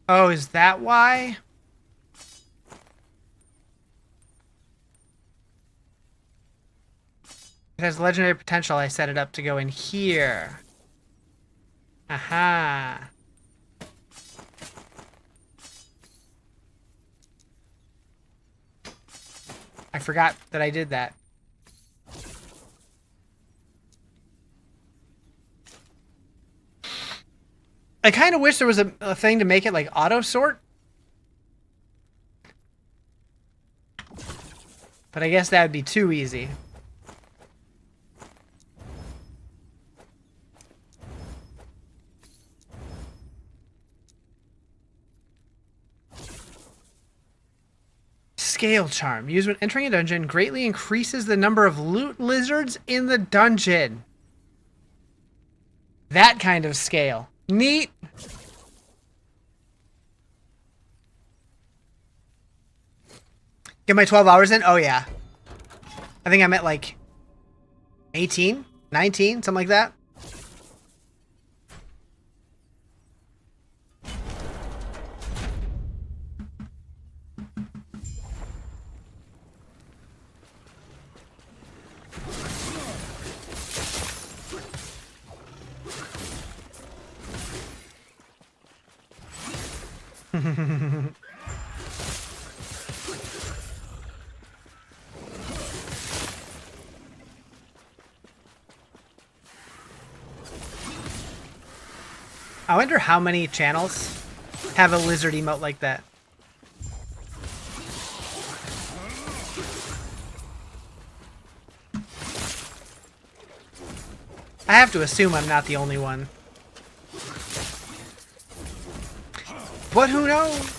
Oh, is that why? It has legendary potential. I set it up to go in here. Aha. I forgot that I did that. I kind of wish there was a thing to make it like auto sort. But I guess that would be too easy. Scale charm. Used when entering a dungeon, greatly increases the number of loot lizards in the dungeon. That kind of scale. Neat. Get my 12 hours in? Oh, yeah. I think I'm at like 18, 19, something like that. I wonder how many channels have a lizard emote like that. I have to assume I'm not the only one. But who knows?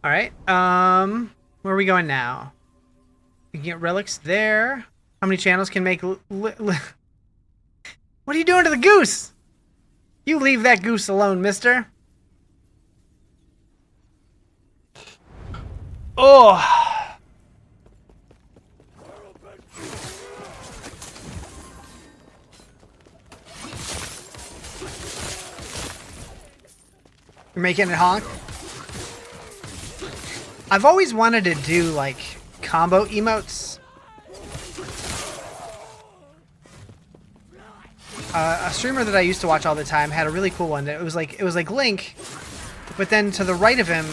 Alright, where are we going now? We can get relics there. How many channels can make... What are you doing to the goose? You leave that goose alone, mister. Oh! You're making it honk? I've always wanted to do, like, combo emotes. A streamer that I used to watch all the time had a really cool one. That it was like Link, but then to the right of him,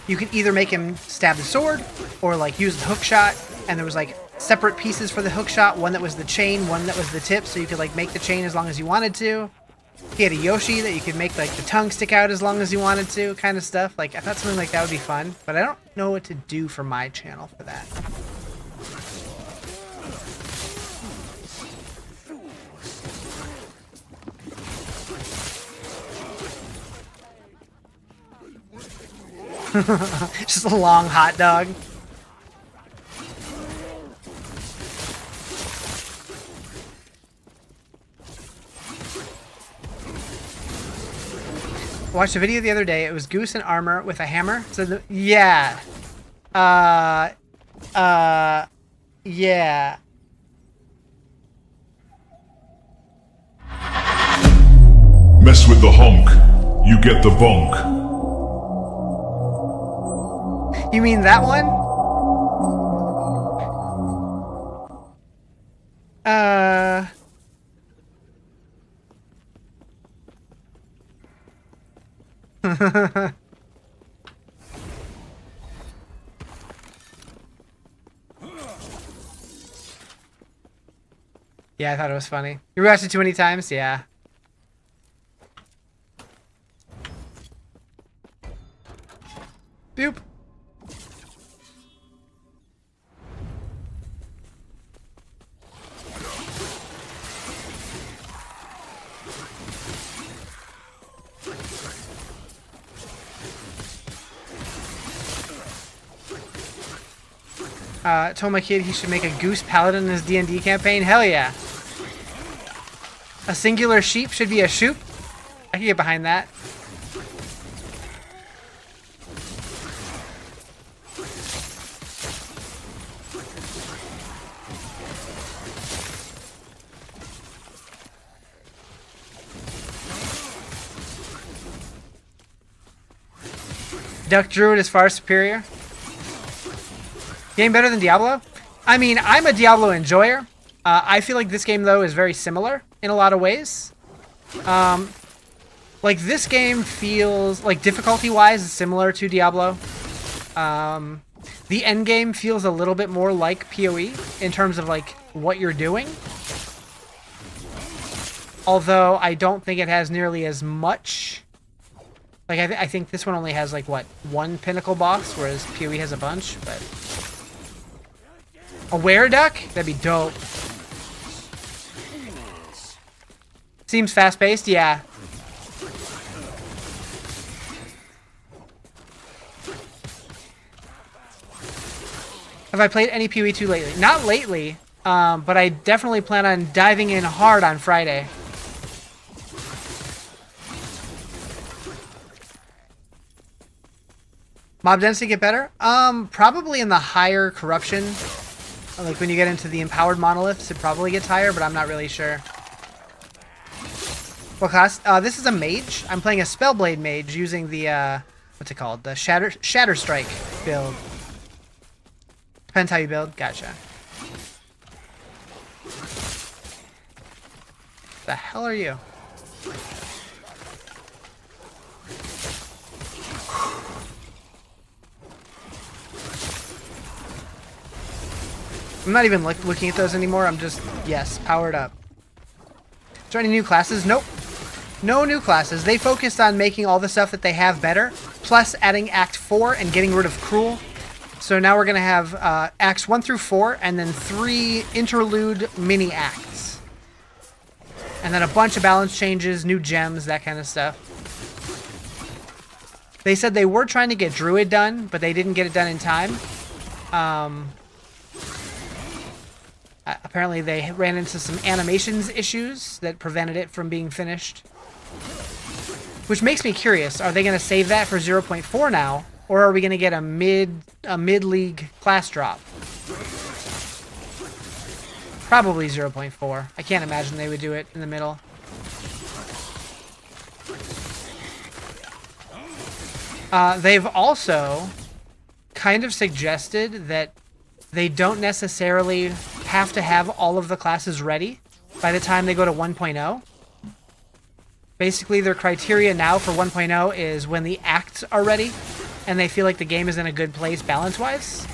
you could either make him stab the sword or like use the hook shot, and there was like separate pieces for the hook shot. One that was the chain, one that was the tip, so you could like make the chain as long as you wanted to. He had a Yoshi that you could make like the tongue stick out as long as you wanted to, kind of stuff. Like I thought something like that would be fun, but I don't know what to do for my channel for that. Just a long hot dog. Watched a video the other day. It was Goose in armor with a hammer. So yeah. Yeah. Mess with the honk, you get the bonk. You mean that one? Yeah, I thought it was funny. You rewatched it too many times? Yeah. Boop. Told my kid he should make a goose paladin in his D&D campaign. Hell yeah. A singular sheep should be a shoop. I can get behind that. Duck Druid is far superior. Game better than Diablo? I mean, I'm a Diablo enjoyer. I feel like this game, though, is very similar in a lot of ways. Like, this game feels, like, difficulty-wise, is similar to Diablo. The endgame feels a little bit more like PoE in terms of, like, what you're doing. Although, I don't think it has nearly as much. Like, I think this one only has, like, what, one pinnacle boss, whereas PoE has a bunch, but... A were-duck? That'd be dope. Seems fast-paced? Yeah. Have I played any PoE 2 lately? Not lately, but I definitely plan on diving in hard on Friday. Mob density get better? Probably in the higher corruption. Like when you get into the empowered monoliths, it probably gets higher, but I'm not really sure. What class? This is a mage. I'm playing a Spellblade Mage using the, what's it called? The Shatter Strike build. Depends how you build. Gotcha. The hell are you? I'm not even looking at those anymore. I'm just, yes, powered up. Is there any new classes? Nope. No new classes. They focused on making all the stuff that they have better, plus adding Act 4 and getting rid of Cruel. So now we're going to have Acts 1 through 4, and then 3 interlude mini-acts. And then a bunch of balance changes, new gems, that kind of stuff. They said they were trying to get Druid done, but they didn't get it done in time. Apparently they ran into some animations issues that prevented it from being finished. Which makes me curious. Are they going to save that for 0.4 now? Or are we going to get a mid-league class drop? Probably 0.4. I can't imagine they would do it in the middle. They've also kind of suggested that they don't necessarily have to have all of the classes ready by the time they go to 1.0. Basically, their criteria now for 1.0 is when the acts are ready and they feel like the game is in a good place balance-wise.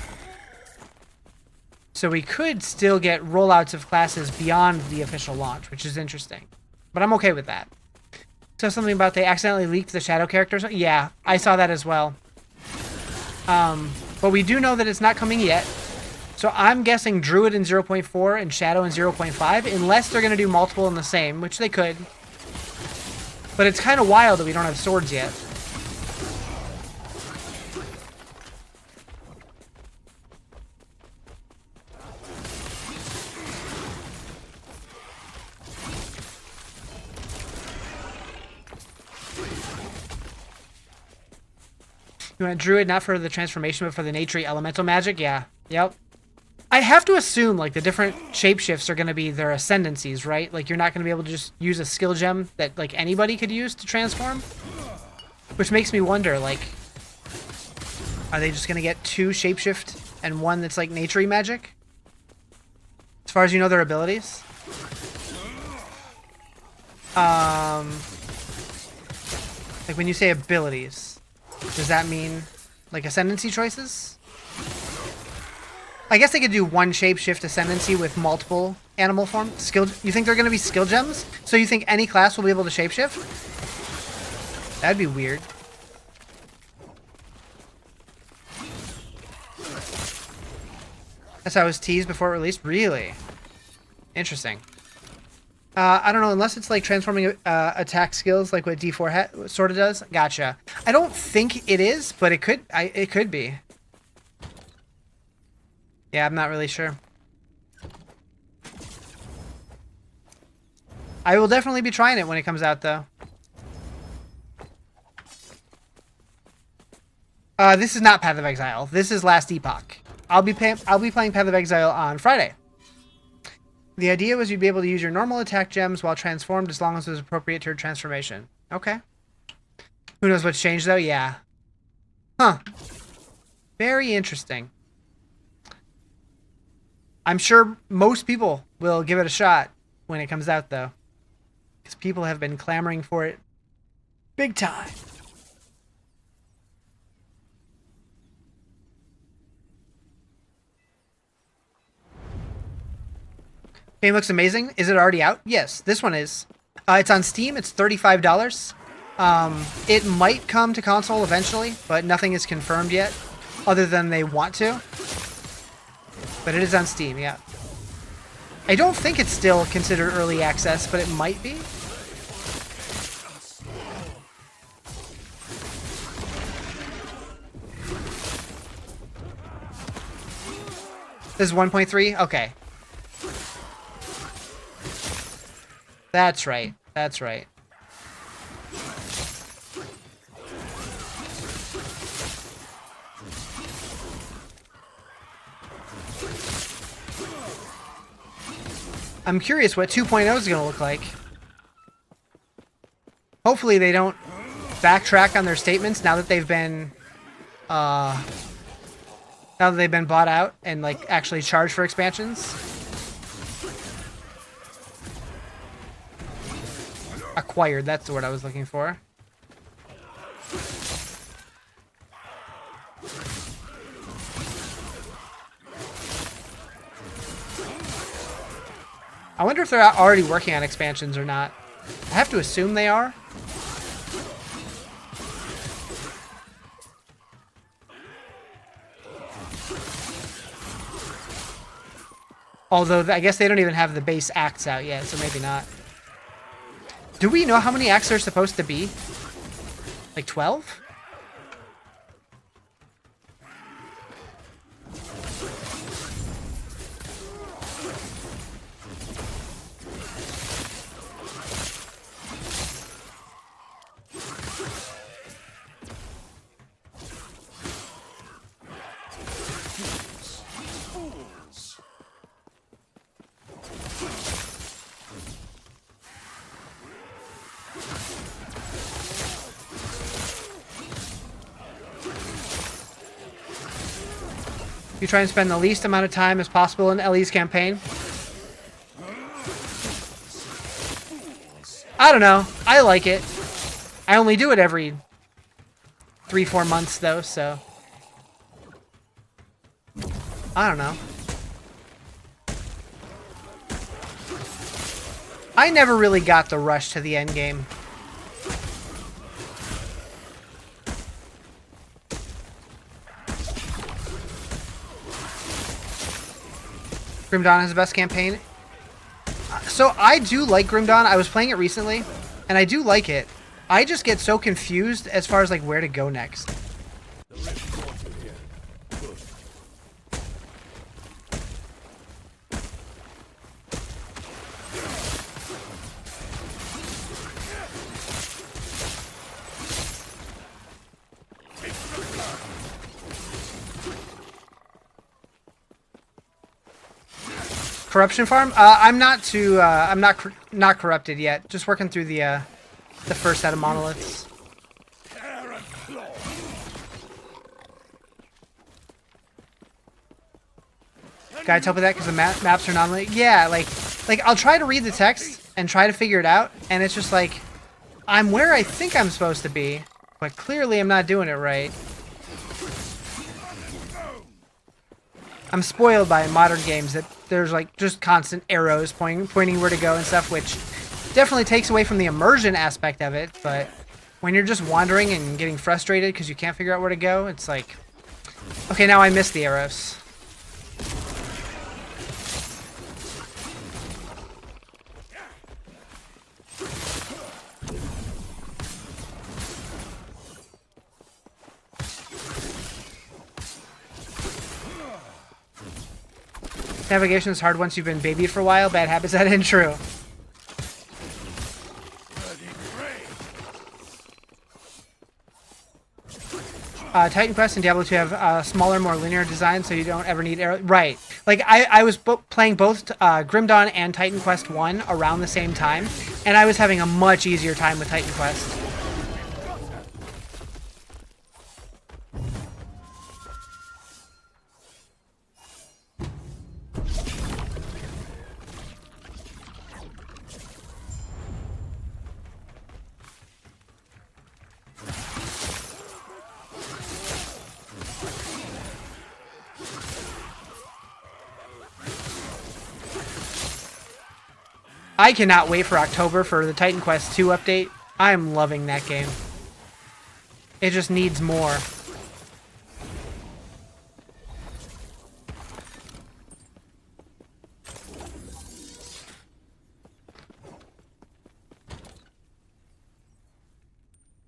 So we could still get rollouts of classes beyond the official launch, which is interesting. But I'm okay with that. So something about they accidentally leaked the shadow characters. Yeah, I saw that as well. But we do know that it's not coming yet. So I'm guessing Druid in 0.4 and Shadow in 0.5, unless they're going to do multiple in the same, which they could. But it's kind of wild that we don't have swords yet. You want Druid not for the transformation, but for the naturey elemental magic? Yeah. Yep. I have to assume, like, the different shapeshifts are going to be their ascendancies, right? Like, you're not going to be able to just use a skill gem that, like, anybody could use to transform. Which makes me wonder, like, are they just going to get 2 shapeshift and 1 that's, like, naturey magic? As far as you know their abilities? Like, when you say abilities, does that mean, like, ascendancy choices? I guess they could do 1 shapeshift ascendancy with multiple animal form skill. You think they're going to be skill gems? So you think any class will be able to shapeshift? That'd be weird. That's how it was teased before it released? Really? Interesting. I don't know, unless it's like transforming attack skills like what D4 sort of does. Gotcha. I don't think it is, but it could. It could be. Yeah, I'm not really sure. I will definitely be trying it when it comes out, though. This is not Path of Exile. This is Last Epoch. I'll be playing Path of Exile on Friday. The idea was you'd be able to use your normal attack gems while transformed as long as it was appropriate to your transformation. Okay. Who knows what's changed, though? Yeah. Huh. Very interesting. I'm sure most people will give it a shot when it comes out, though. Because people have been clamoring for it big time. Game looks amazing. Is it already out? Yes, this one is. It's on Steam. It's $35. It might come to console eventually, but nothing is confirmed yet, other than they want to. But it is on Steam, yeah. I don't think it's still considered early access, but it might be. This is 1.3? Okay. That's right. That's right. I'm curious what 2.0 is going to look like. Hopefully they don't backtrack on their statements now that they've been bought out and like actually charged for expansions. Acquired, that's the word I was looking for. I wonder if they're already working on expansions or not. I have to assume they are. Although, I guess they don't even have the base acts out yet, so maybe not. Do we know how many acts are supposed to be? Like 12? You try and spend the least amount of time as possible in Ellie's campaign. I don't know. I like it. I only do it every 3-4 months though, so I don't know. I never really got the rush to the end game. Grim Dawn has the best campaign. So I do like Grim Dawn. I was playing it recently, and I do like it. I just get so confused as far as like where to go next. Corruption farm? I'm not too. I'm not corrupted yet. Just working through the first set of monoliths. Guys, help with that because the maps are non-linear. Yeah, like I'll try to read the text and try to figure it out, and it's just like I'm where I think I'm supposed to be, but clearly I'm not doing it right. I'm spoiled by modern games that there's like just constant arrows pointing where to go and stuff, which definitely takes away from the immersion aspect of it. But when you're just wandering and getting frustrated because you can't figure out where to go, it's like, okay, now I missed the arrows. Navigation is hard once you've been babied for a while. Bad habits, that ain't true. Titan Quest and Diablo 2 have smaller, more linear design, so you don't ever need arrows. Right. Like, I was playing both Grim Dawn and Titan Quest 1 around the same time, and I was having a much easier time with Titan Quest. I cannot wait for October for the Titan Quest 2 update. I am loving that game. It just needs more.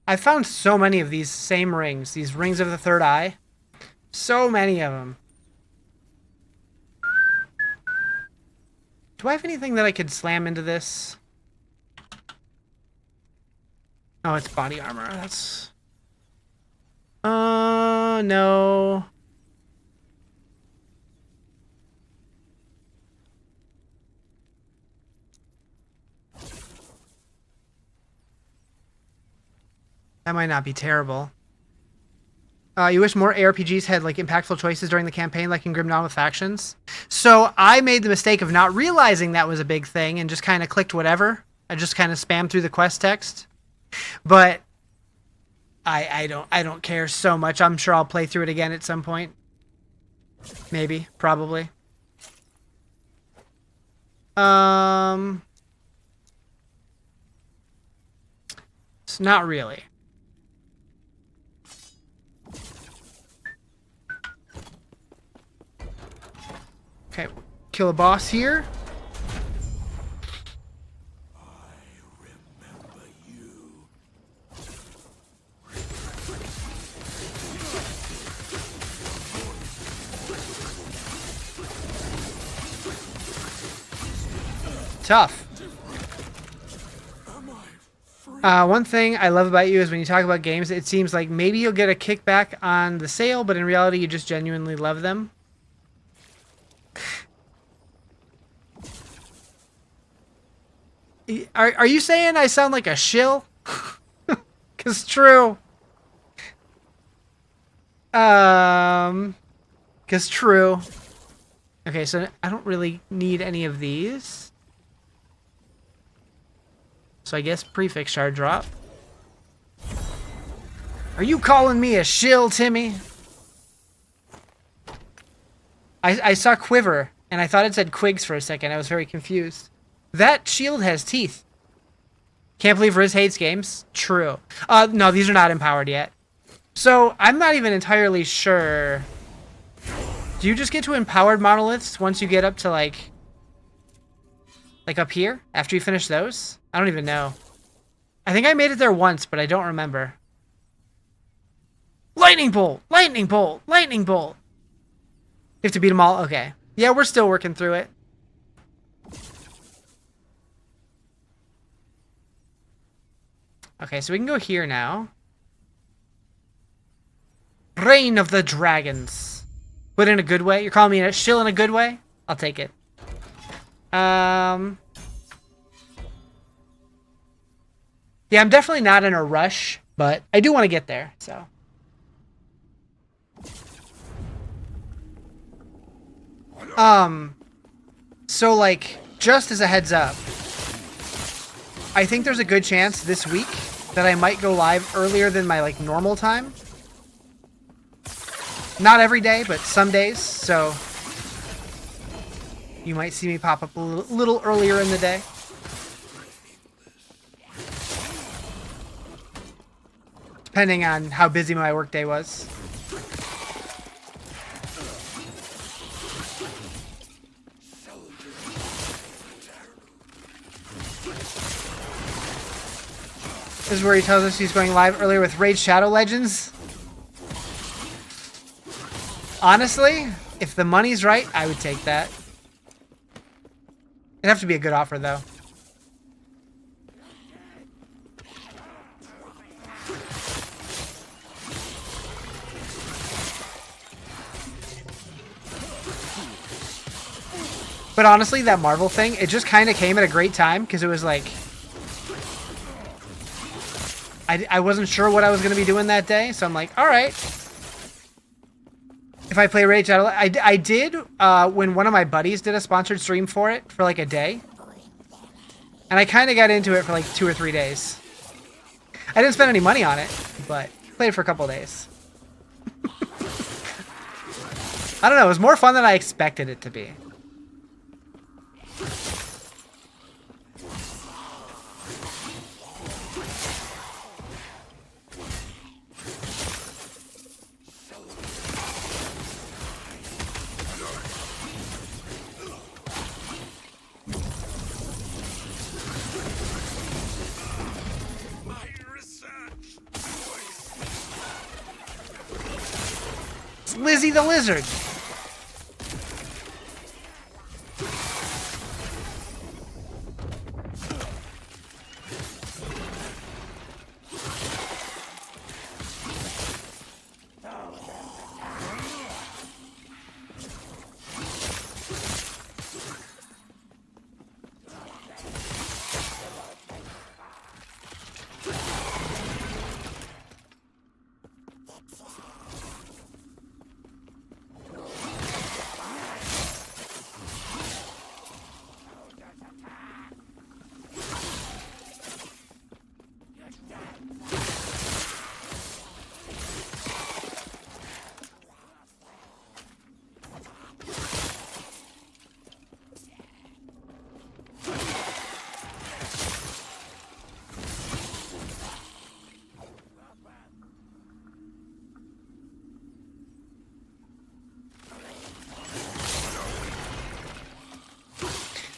I found so many of these same rings, these rings of the third eye. So many of them. Do I have anything that I could slam into this? Oh, it's body armor. That's... no. That might not be terrible. You wish more ARPGs had like impactful choices during the campaign, like in Grim Dawn with factions. So I made the mistake of not realizing that was a big thing and just kind of clicked whatever. I just kind of spammed through the quest text. But I don't care so much. I'm sure I'll play through it again at some point. Maybe, probably. It's not really. Okay, kill a boss here. I remember you. Tough. One thing I love about you is when you talk about games, it seems like maybe you'll get a kickback on the sale, but in reality, you just genuinely love them. Are you saying I sound like a shill? 'Cause true. 'Cause true. Okay, so I don't really need any of these. So I guess prefix shard drop. Are you calling me a shill, Timmy? I saw quiver, and I thought it said quigs for a second. I was very confused. That shield has teeth. Can't believe Riz hates games. True. No, these are not empowered yet. So I'm not even entirely sure. Do Do you just get to empowered monoliths once you get up to like up here after you finish those? I don't even know. I think I made it there once, but I don't remember. Lightning bolt! Lightning bolt! Lightning bolt! You have to beat them all? Okay. Yeah, we're still working through it. Okay, so we can go here now. Reign of the Dragons. But in a good way? You're calling me a shill in a good way? I'll take it. Yeah, I'm definitely not in a rush, but I do want to get there, so. So like, just as a heads up, I think there's a good chance this week that I might go live earlier than my like normal time. Not every day, but some days, so you might see me pop up a little earlier in the day. Depending on how busy my workday was. This is where he tells us he's going live earlier with Raid Shadow Legends. Honestly, if the money's right, I would take that. It'd have to be a good offer, though. But honestly, that Marvel thing, it just kind of came at a great time, because it was like... I wasn't sure what I was going to be doing that day, so I'm like, alright. If I play Rage Shadow... I did, when one of my buddies did a sponsored stream for it, for like a day. And I kind of got into it for like 2 or 3 days. I didn't spend any money on it, but played it for a couple of days. I don't know, it was more fun than I expected it to be. Lizzie the Lizard.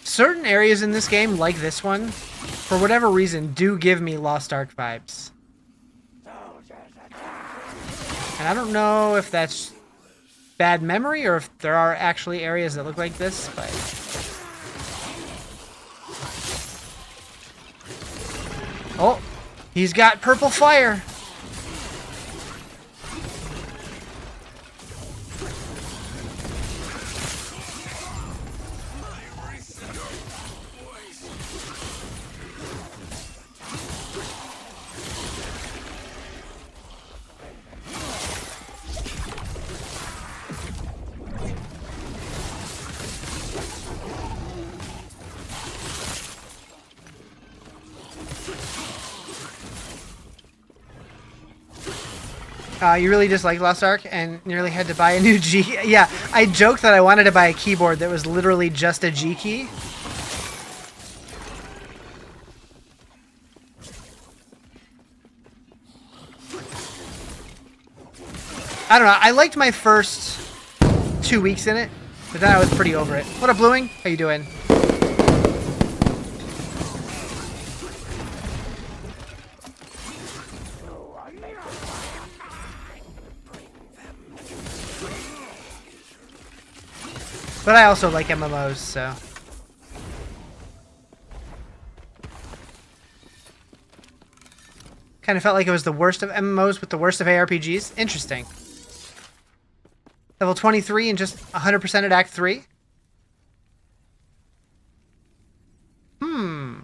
Certain areas in this game, like this one, for whatever reason, do give me Lost Ark vibes. And I don't know if that's bad memory or if there are actually areas that look like this, but... Oh, he's got purple fire. You really dislike Lost Ark and nearly had to buy a new G. Yeah, I joked that I wanted to buy a keyboard that was literally just a G key. I don't know. I liked my first 2 weeks in it, but then I was pretty over it. What up, Bluing? How you doing? But I also like MMOs, so. Kind of felt like it was the worst of MMOs with the worst of ARPGs. Interesting. Level 23 and just 100% at Act 3? I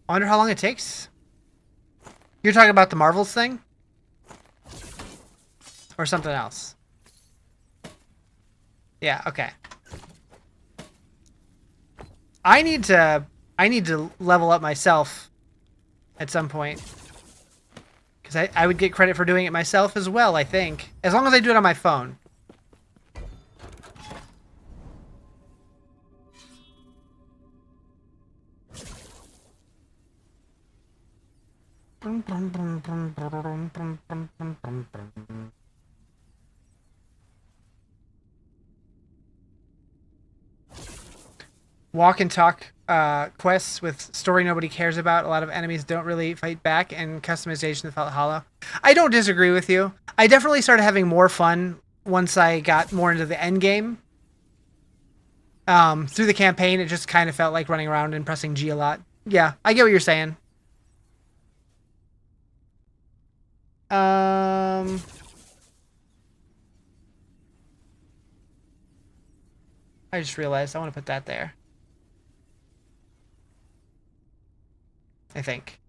wonder how long it takes. You're talking about the Marvels thing? Or something else? Yeah, okay. I need to level up myself at some point. Because I would get credit for doing it myself as well, I think. As long as I do it on my phone. Walk and talk quests with story nobody cares about. A lot of enemies don't really fight back, and customization felt hollow. I don't disagree with you. I definitely started having more fun once I got more into the end game. Through the campaign, it just kind of felt like running around and pressing G a lot. Yeah, I get what you're saying. I just realized I want to put that there. I think.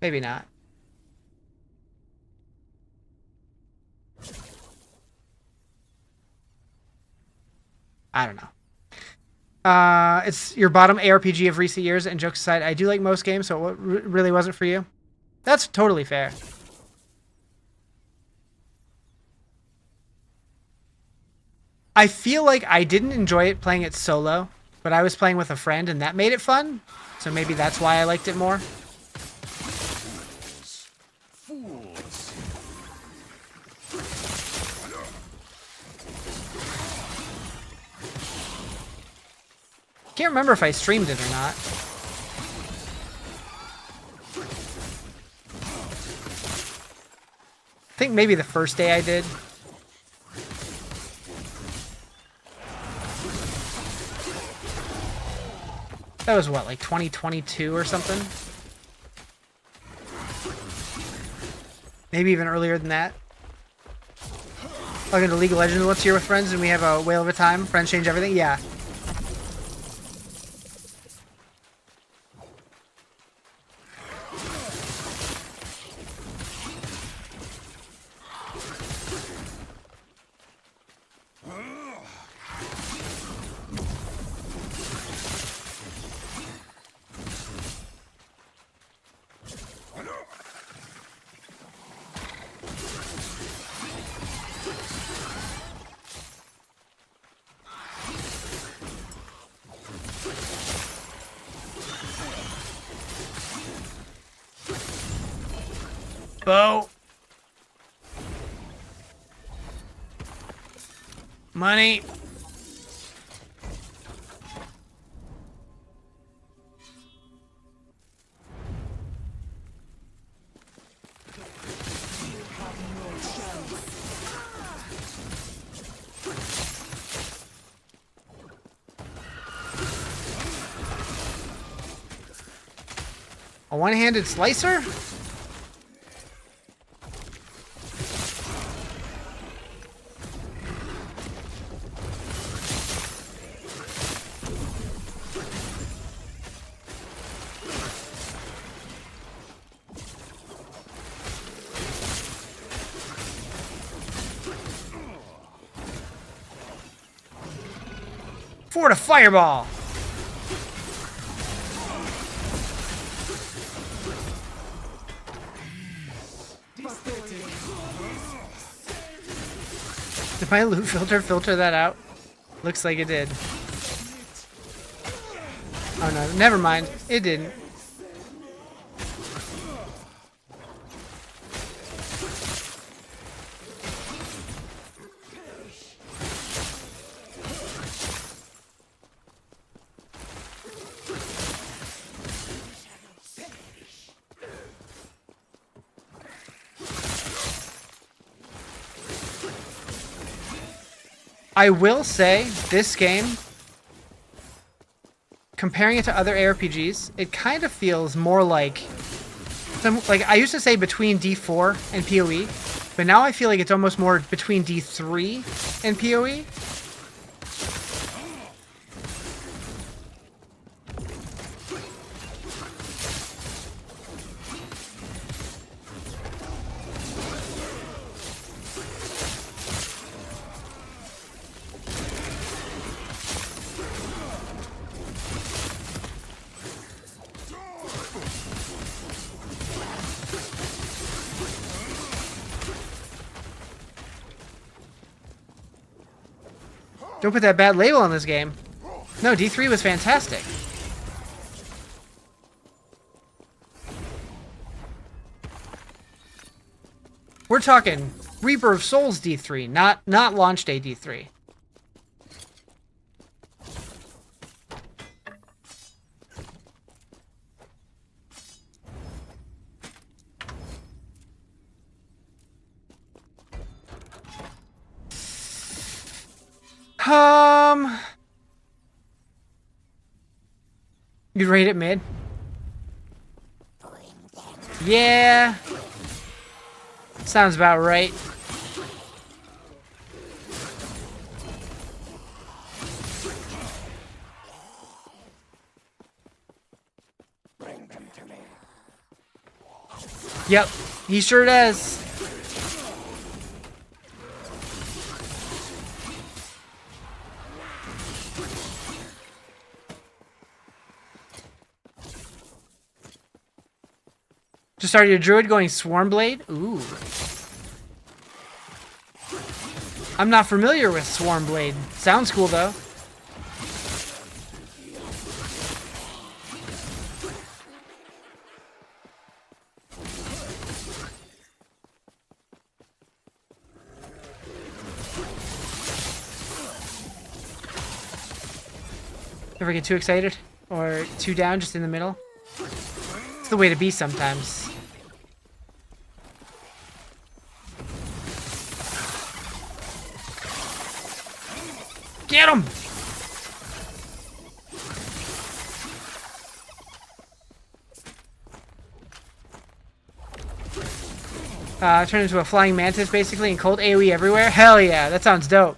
Maybe not. I don't know. It's your bottom ARPG of recent years, and jokes aside, I do like most games, so it really wasn't for you. That's totally fair. I feel like I didn't enjoy it playing it solo, but I was playing with a friend and that made it fun. So maybe that's why I liked it more. Fools. Can't remember if I streamed it or not. I think maybe the first day I did. That was what, like 2022 or something? Maybe even earlier than that. Welcome to League of Legends once a year with friends and we have a whale of a time. Friends change everything? Yeah. Bow. Money. A one-handed slicer? For the fireball. Did my loot filter that out? Looks like it did. Oh no, never mind. It didn't. I will say, this game, comparing it to other ARPGs, it kind of feels more like I used to say between D4 and PoE, but now I feel like it's almost more between D3 and PoE. Don't put that bad label on this game. No, D3 was fantastic. We're talking Reaper of Souls D3, not launch day D3. You'd rate it mid? Yeah. Sounds about right. Yep, he sure does. Just started your druid going Swarmblade? Ooh. I'm not familiar with Swarmblade. Sounds cool though. Ever get too excited? Or too down, just in the middle? It's the way to be sometimes. Get him! Turn into a flying mantis basically and cold AoE everywhere? Hell yeah, that sounds dope.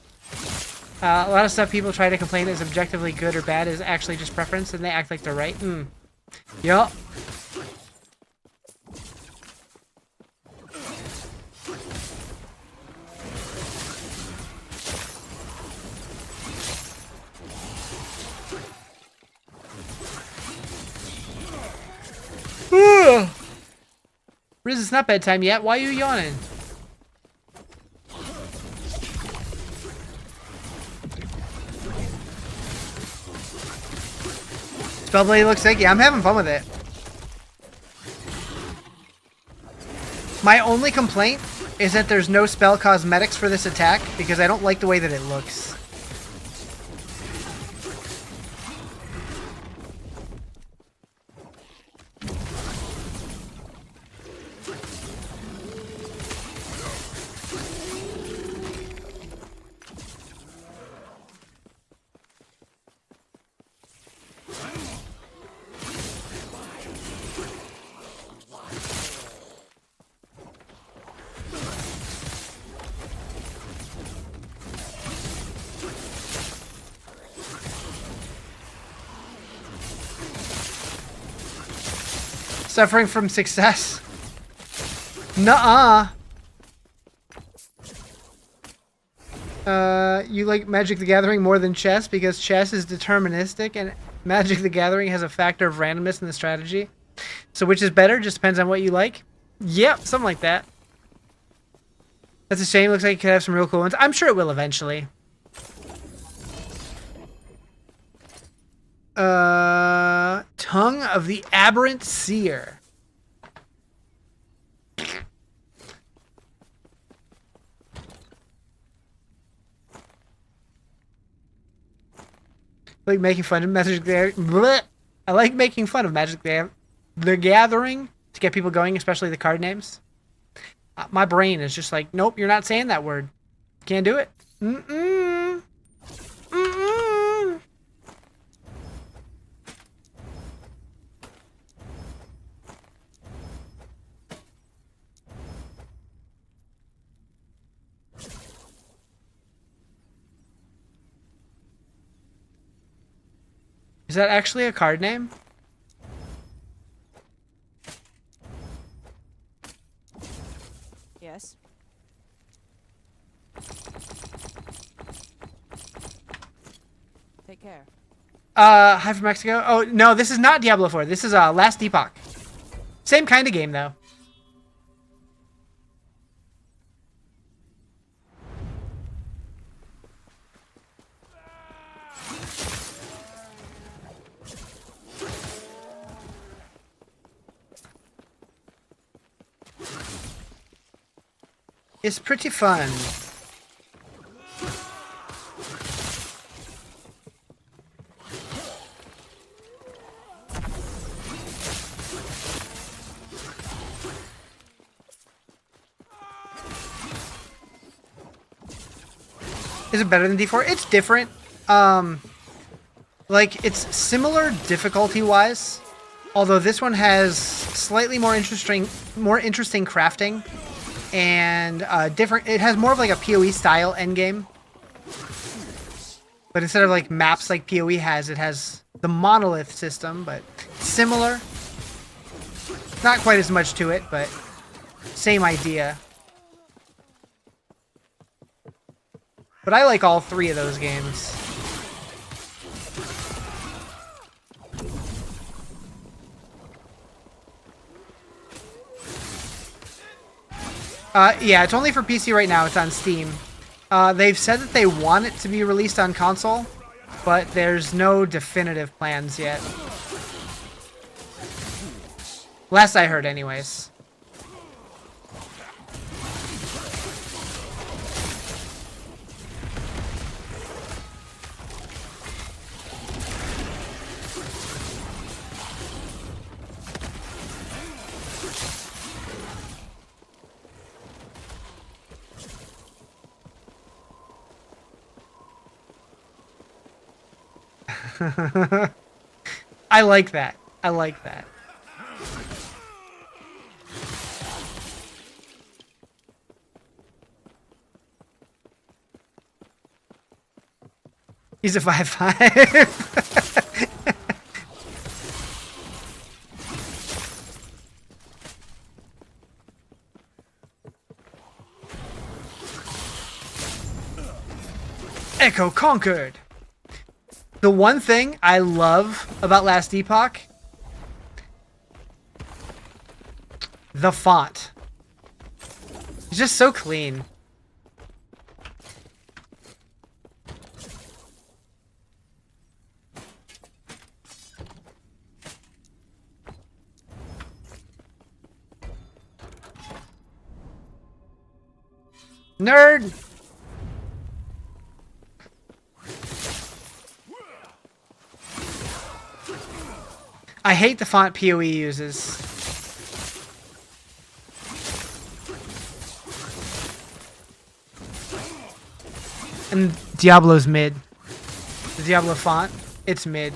A lot of stuff people try to complain is objectively good or bad is actually just preference and they act like they're right. Yup. Riz, it's not bedtime yet. Why are you yawning? Spellblade looks sick. Yeah, I'm having fun with it. My only complaint is that there's no spell cosmetics for this attack because I don't like the way that it looks. Suffering from success? Nuh-uh. You like Magic the Gathering more than chess because chess is deterministic and Magic the Gathering has a factor of randomness in the strategy. So which is better? Just depends on what you like. Yep, something like that. That's a shame. Looks like it could have some real cool ones. I'm sure it will eventually. Tongue of the Aberrant Seer. I like making fun of Magic the I like making fun of Magic the Gathering to get people going, especially the card names. My brain is just like, nope, you're not saying that word. Can't do it. Is that actually a card name? Yes. Take care. Hi from Mexico. Oh, no, this is not Diablo 4. This is Last Epoch. Same kind of game, though. It's pretty fun. Is it better than D4? It's different. Like, it's similar difficulty-wise, although this one has slightly more interesting crafting, and different. It has more of like a PoE style endgame, but instead of like maps like PoE has, it has the monolith system, but similar. Not quite as much to it, but same idea. But I like all three of those games. Yeah, it's only for PC right now. It's on Steam. They've said that they want it to be released on console, but there's no definitive plans yet. Last I heard, anyways. I like that. I like that. He's a 5'5". Echo conquered. The one thing I love about Last Epoch, the font. It's just so clean. Nerd! I hate the font PoE uses. And Diablo's mid. The Diablo font, it's mid.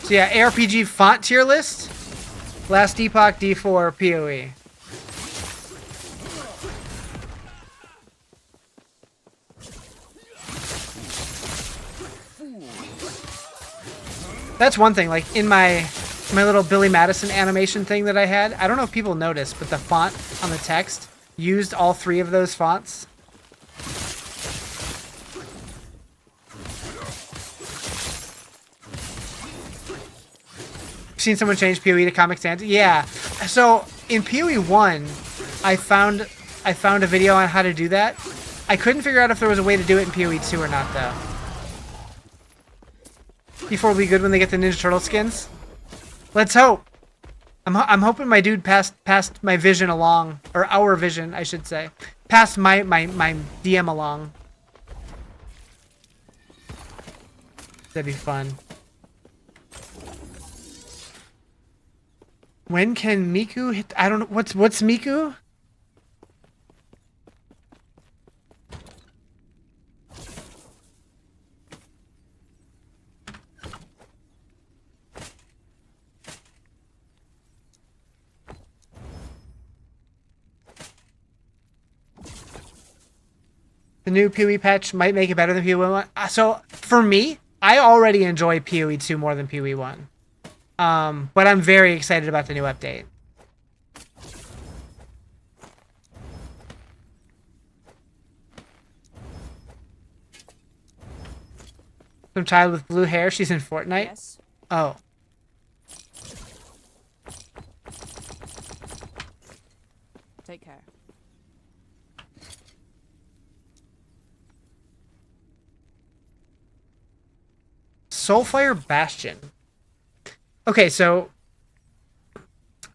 So yeah, ARPG font tier list. Last Epoch D4 PoE. That's one thing, like in my little Billy Madison animation thing that I had, I don't know if people noticed, but the font on the text used all three of those fonts. Seen someone change PoE to Comic Sans? Yeah. So in PoE 1, I found a video on how to do that. I couldn't figure out if there was a way to do it in PoE 2 or not, though. P4 will be good when they get the Ninja Turtle skins. Let's hope. I'm hoping my dude passed my vision along, or our vision, I should say. Passed my DM along. That'd be fun. When can Miku hit? I don't know. What's Miku? The new PoE patch might make it better than PoE 1. So for me, I already enjoy PoE 2 more than PoE 1. But I'm very excited about the new update. Some child with blue hair. She's in Fortnite. Yes. Oh. Take care. Soulfire Bastion. Okay, so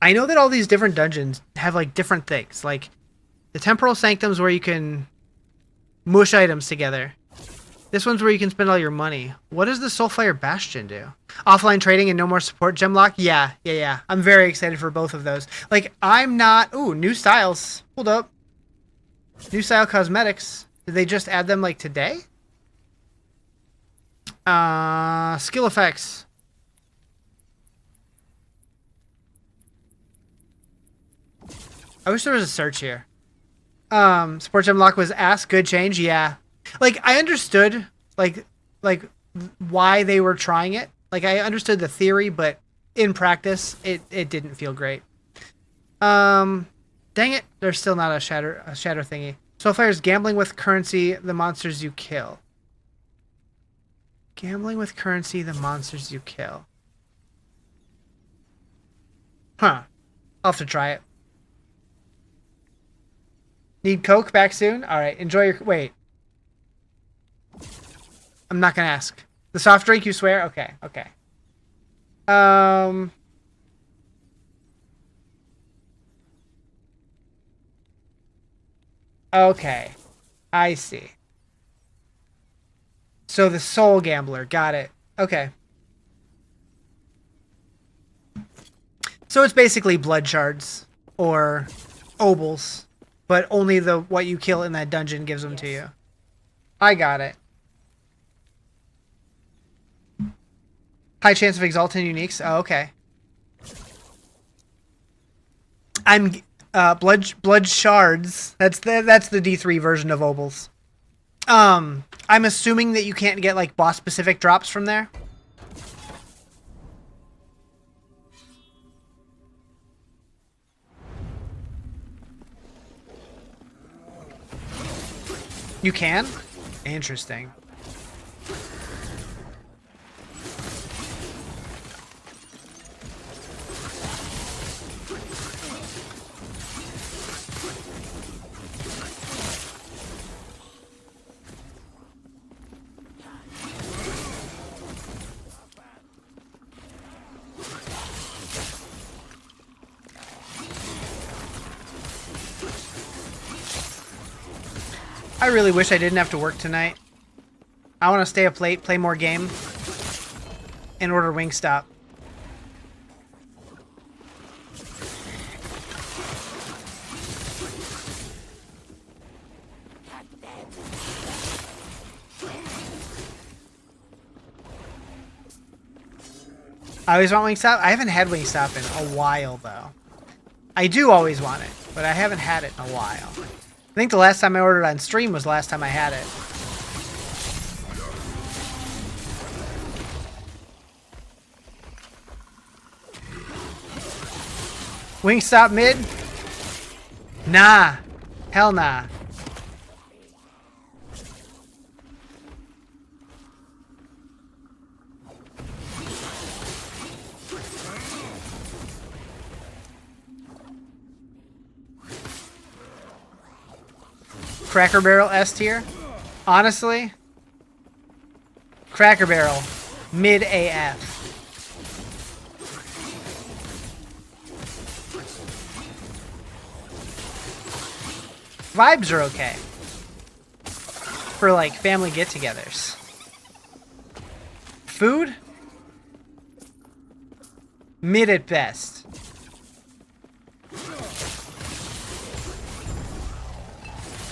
I know that all these different dungeons have like different things. Like the Temporal Sanctum's where you can mush items together. This one's where you can spend all your money. What does the Soulfire Bastion do? Offline trading and no more support gemlock? Yeah. I'm very excited for both of those. Like, I'm not... Ooh, new styles. Hold up. New style cosmetics. Did they just add them, like, today? Skill effects. I wish there was a search here. Support gemlock was asked. Good change. Yeah. Like, I understood, like why they were trying it. Like, I understood the theory, but in practice, it didn't feel great. Dang it. There's still not a shatter thingy. Soulfire's gambling with currency, the monsters you kill. Gambling with currency, the monsters you kill. Huh. I'll have to try it. Need Coke back soon? Alright, enjoy your... Wait. I'm not gonna ask. The soft drink, you swear? Okay. Okay. I see. So the soul gambler. Got it. Okay. So it's basically blood shards or obols, but only the what you kill in that dungeon gives them to you. I got it. High chance of exalted uniques. Oh, okay. I'm blood shards. That's the D3 version of obols. I'm assuming that you can't get like boss specific drops from there. You can? Interesting. I really wish I didn't have to work tonight. I want to stay up late, play more game, and order Wingstop. I always want Wingstop. I haven't had Wingstop in a while, though. I do always want it, but I haven't had it in a while. I think the last time I ordered on stream was the last time I had it. Wingstop mid? Nah. Hell nah. Cracker Barrel S tier? Honestly? Cracker Barrel. Mid AF. Vibes are okay. For like family get-togethers. Food? Mid at best.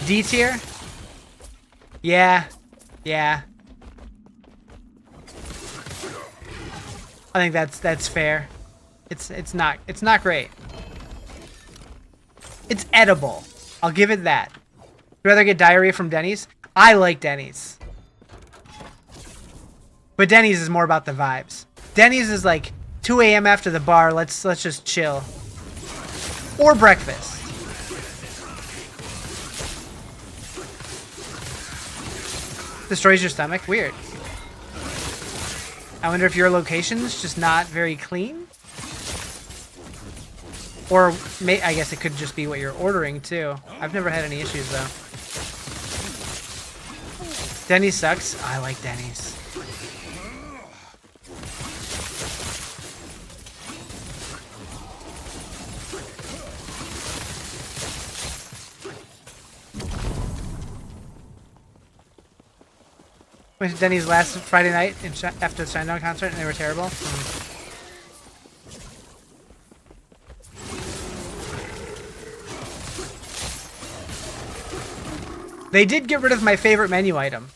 D tier? Yeah. I think that's fair. It's not great. It's edible. I'll give it that. Would you rather get diarrhea from Denny's? I like Denny's. But Denny's is more about the vibes. Denny's is like 2 a.m. after the bar, let's just chill. Or breakfast. Destroys your stomach? Weird. I wonder if your location's just not very clean? Or, I guess it could just be what you're ordering, too. I've never had any issues, though. Denny's sucks? I like Denny's. Went to Denny's last Friday night after the Shinedown concert, and they were terrible. They did get rid of my favorite menu item.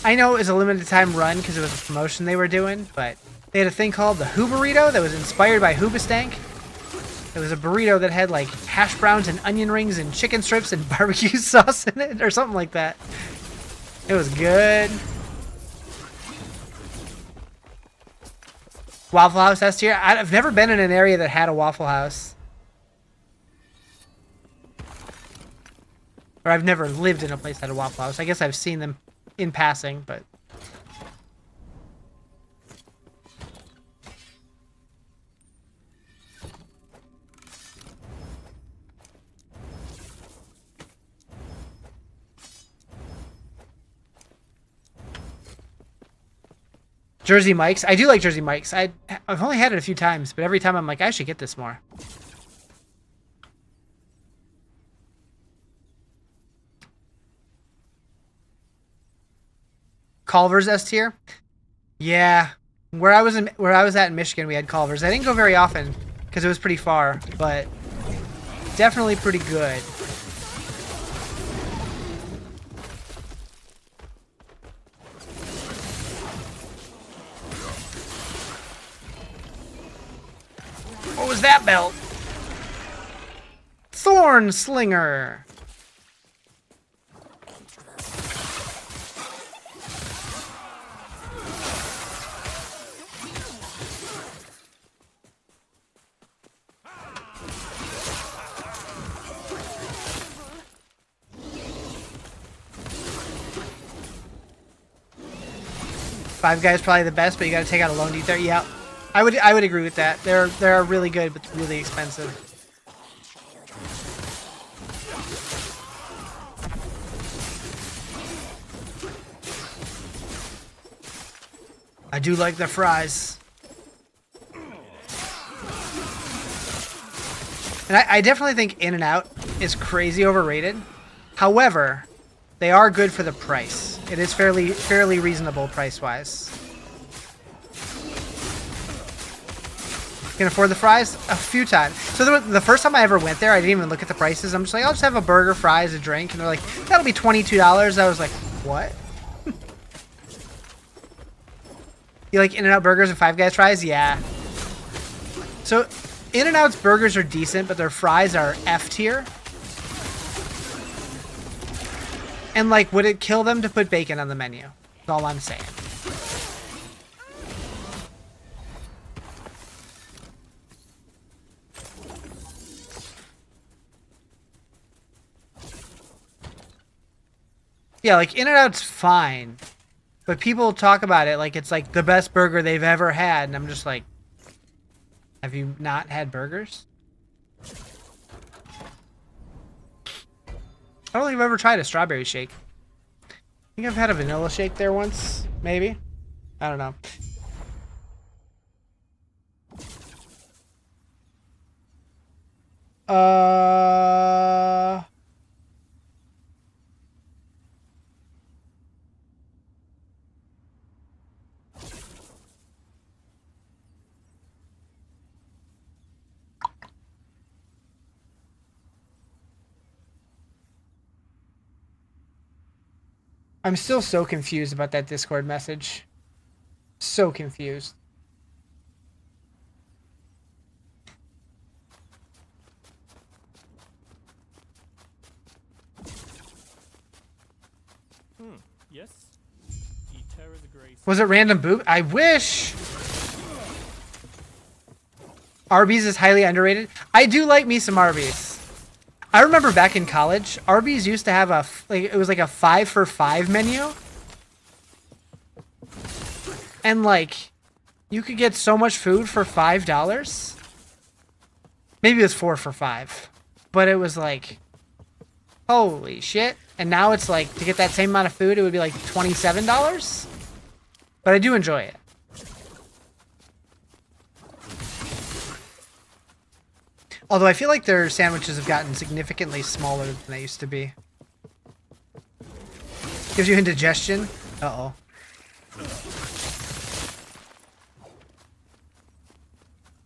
I know it was a limited time run because it was a promotion they were doing, but they had a thing called the Who Burrito that was inspired by Hoobastank. It was a burrito that had like hash browns and onion rings and chicken strips and barbecue sauce in it, or something like that. It was good. Waffle House S tier. I've never been in an area that had a Waffle House. Or I've never lived in a place that had a Waffle House. I guess I've seen them in passing, but... Jersey Mike's. I do like Jersey Mike's. I've only had it a few times, but every time I'm like, I should get this more. Culver's S tier. Yeah, where I was at in Michigan, we had Culver's. I didn't go very often because it was pretty far, but definitely pretty good. What was that belt? Thorn Slinger. Five Guys probably the best, but you got to take out a lone D there. Yeah, I would agree with that. They're really good, but really expensive. I do like the fries. And I definitely think In-N-Out is crazy overrated. However, they are good for the price. It is fairly reasonable price-wise. Can afford the fries? A few times. So the first time I ever went there, I didn't even look at the prices. I'm just like, I'll just have a burger, fries, a drink. And they're like, that'll be $22. I was like, what? You like In-N-Out burgers and Five Guys fries? Yeah. So In-N-Out's burgers are decent, but their fries are F tier. And like, would it kill them to put bacon on the menu? That's all I'm saying. Yeah, like In-N-Out's fine. But people talk about it like it's like the best burger they've ever had. And I'm just like, have you not had burgers? I don't think I've ever tried a strawberry shake. I think I've had a vanilla shake there once, maybe. I don't know. I'm still so confused about that Discord message. So confused. Yes? Eater is a grace. Was it random boob? I wish. Arby's is highly underrated. I do like me some Arby's. I remember back in college, Arby's used to have it was like a 5 for $5 menu. And like, you could get so much food for $5. Maybe it was 4 for $5. But it was like, holy shit. And now it's like, to get that same amount of food, it would be like $27. But I do enjoy it. Although I feel like their sandwiches have gotten significantly smaller than they used to be. Gives you indigestion. Uh-oh.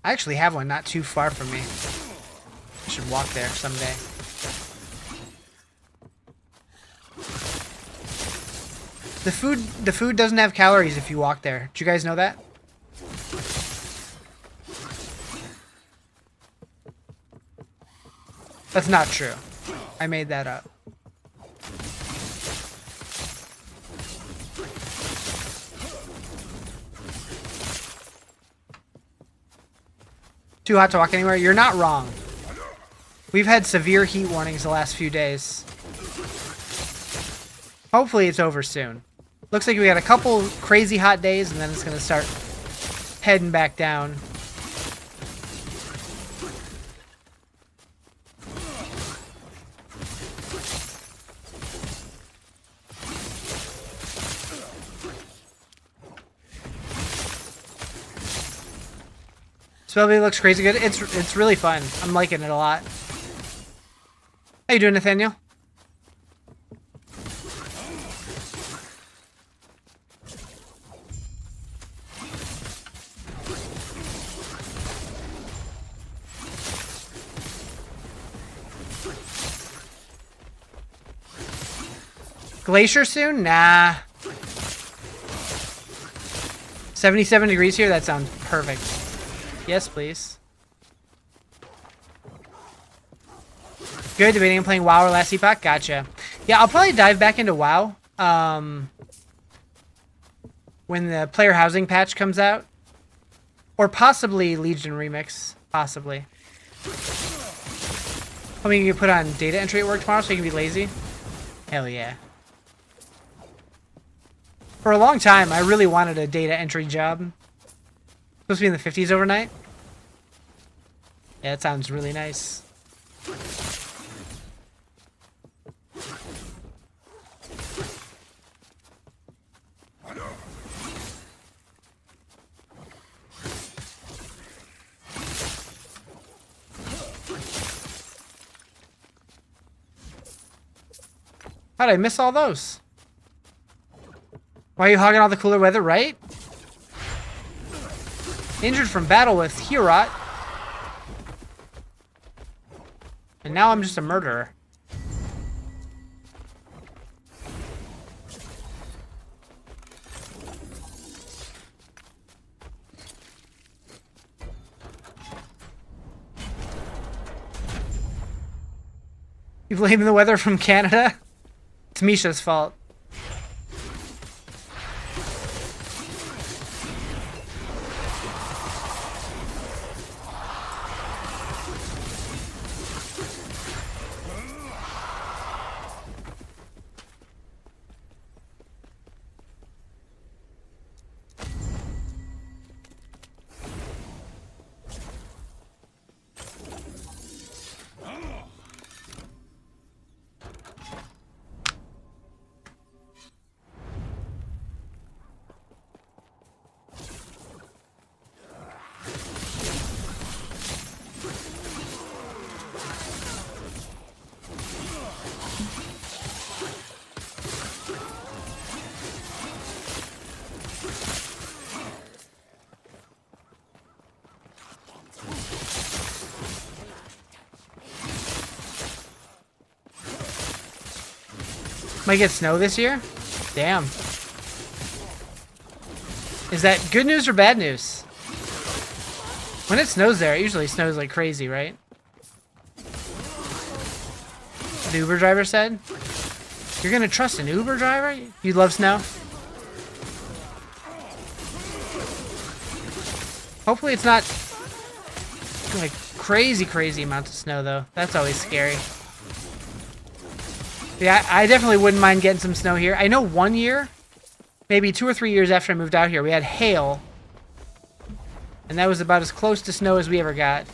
I actually have one not too far from me. I should walk there someday. The food doesn't have calories if you walk there. Did you guys know that? That's not true. I made that up. Too hot to walk anywhere? You're not wrong. We've had severe heat warnings the last few days. Hopefully it's over soon. Looks like we got a couple crazy hot days and then it's going to start heading back down. Spellblade looks crazy good. It's really fun. I'm liking it a lot. How you doing, Nathaniel? Glacier soon? Nah. 77 degrees here? That sounds perfect. Yes, please. Good, debating and playing WoW or Last Epoch? Gotcha. Yeah, I'll probably dive back into WoW when the player housing patch comes out. Or possibly Legion Remix. Possibly. Hoping you can put on data entry at work tomorrow so you can be lazy. Hell yeah. For a long time, I really wanted a data entry job. Supposed to be in the 50s overnight? Yeah, that sounds really nice. How'd I miss all those? Why are you hogging all the cooler weather, right? Injured from battle with Hirot. And now I'm just a murderer. You blaming the weather from Canada? It's Misha's fault. Might get snow this year? Damn. Is that good news or bad news? When it snows there, it usually snows like crazy, right? The Uber driver said. You're gonna trust an Uber driver? You love snow? Hopefully it's not like crazy amounts of snow though. That's always scary. Yeah, I definitely wouldn't mind getting some snow here. I know one year, maybe 2 or 3 years after I moved out here, we had hail. And that was about as close to snow as we ever got.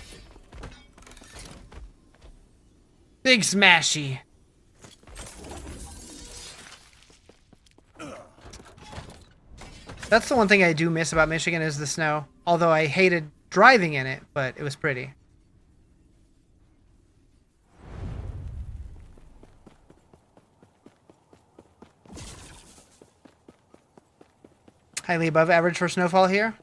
Big smashy. That's the one thing I do miss about Michigan is the snow. Although I hated driving in it, but it was pretty. Highly above average for snowfall here?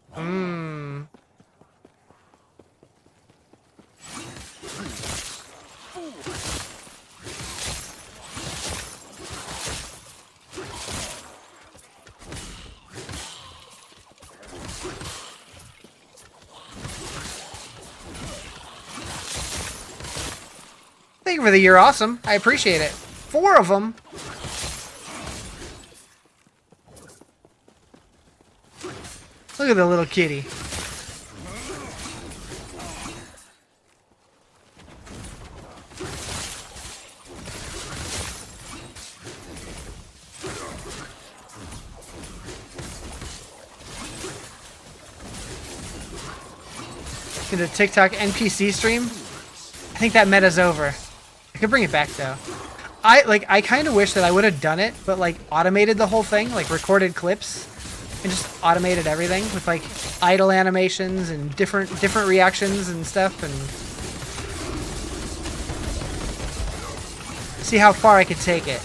Thank you for the year, awesome. I appreciate it. 4 of them. Look at the little kitty. Get a TikTok NPC stream. I think that meta's over. I could bring it back though. I kind of wish that I would have done it, but like automated the whole thing, like recorded clips, and just automated everything with like idle animations and different reactions and stuff, and see how far I could take it.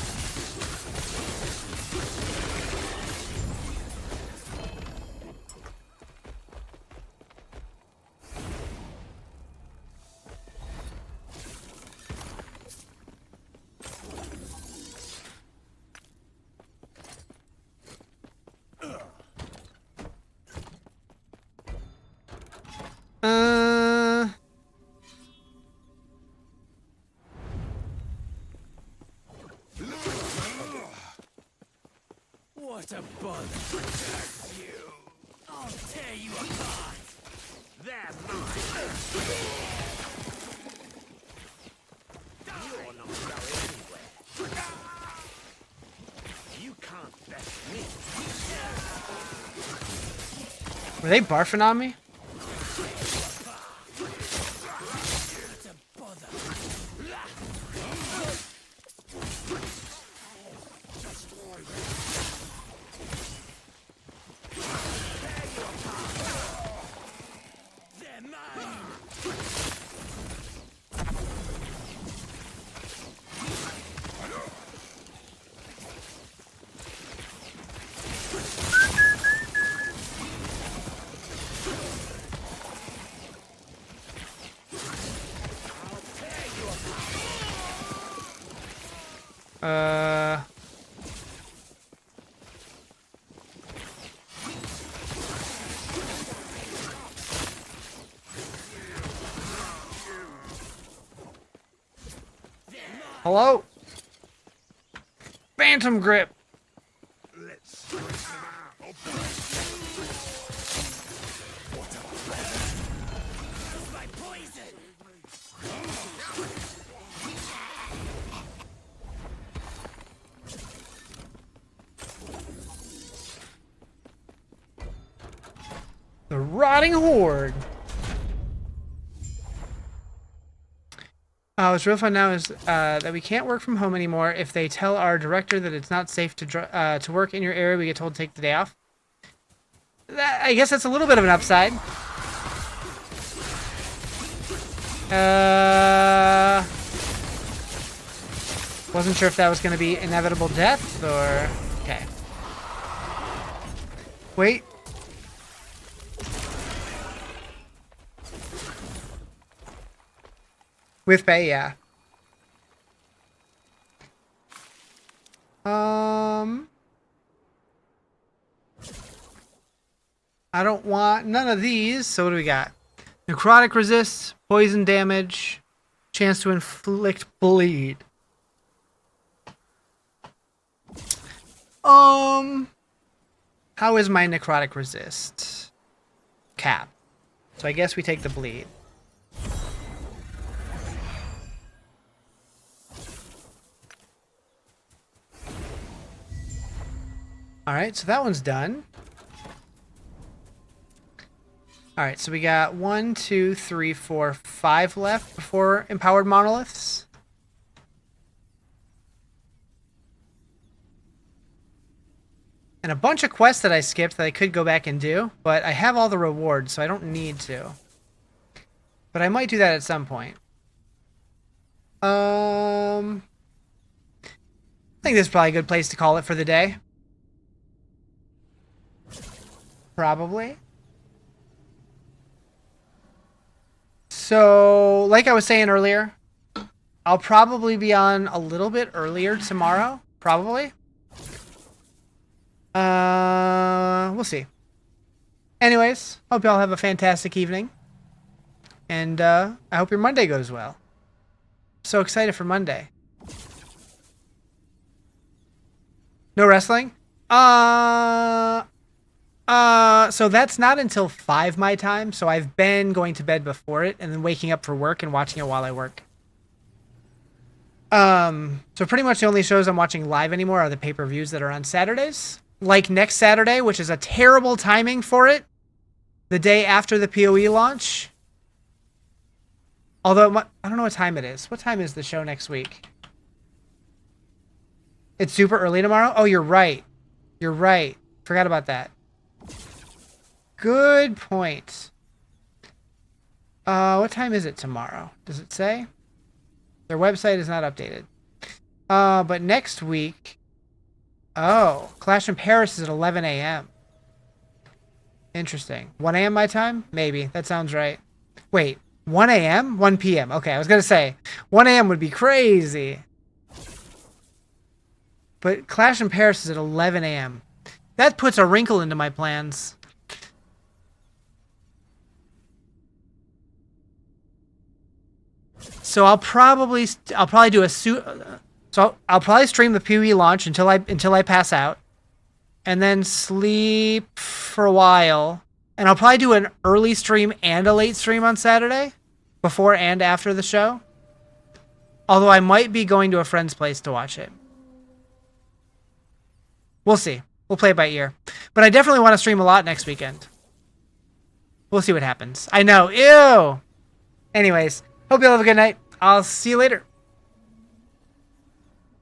What a bug! You! I'll tear you apart! They're mine! You're not going anywhere! You can't best me! Were they barfing on me? What a bother! They're mine! Hello? Phantom grip. Let's stretch them out! My poison! The rotting horde. What's real fun now is that we can't work from home anymore. If they tell our director that it's not safe to work in your area, we get told to take the day off. I guess that's a little bit of an upside. Wasn't sure if that was going to be inevitable death or... Okay. Wait. With pay, yeah. I don't want none of these, so what do we got? Necrotic resist, poison damage, chance to inflict bleed. How is my necrotic resist? Cap. So I guess we take the bleed. Alright, so that one's done. Alright, so we got 1, 2, 3, 4, 5 left before empowered monoliths. And a bunch of quests that I skipped that I could go back and do, but I have all the rewards, so I don't need to. But I might do that at some point. I think this is probably a good place to call it for the day. Probably. So, like I was saying earlier, I'll probably be on a little bit earlier tomorrow. Probably. We'll see. Anyways, hope y'all have a fantastic evening. And, I hope your Monday goes well. So excited for Monday. No wrestling? So that's not until 5 my time, so I've been going to bed before it and then waking up for work and watching it while I work. So pretty much the only shows I'm watching live anymore are the pay-per-views that are on Saturdays. Like next Saturday, which is a terrible timing for it. The day after the PoE launch. Although, I don't know what time it is. What time is the show next week? It's super early tomorrow? Oh, you're right. You're right. Forgot about that. Good point. What time is it tomorrow? Does it say? Their website is not updated. But next week... Oh, Clash in Paris is at 11 a.m. Interesting. 1 a.m. my time? Maybe. That sounds right. Wait, 1 a.m.? 1 p.m. Okay, I was going to say, 1 a.m. would be crazy. But Clash in Paris is at 11 a.m. That puts a wrinkle into my plans. So I'll probably do a So I'll probably stream the PoE launch until I pass out, and then sleep for a while. And I'll probably do an early stream and a late stream on Saturday, before and after the show. Although I might be going to a friend's place to watch it. We'll see. We'll play it by ear. But I definitely want to stream a lot next weekend. We'll see what happens. I know. Ew! Anyways, hope you all have a good night. I'll see you later.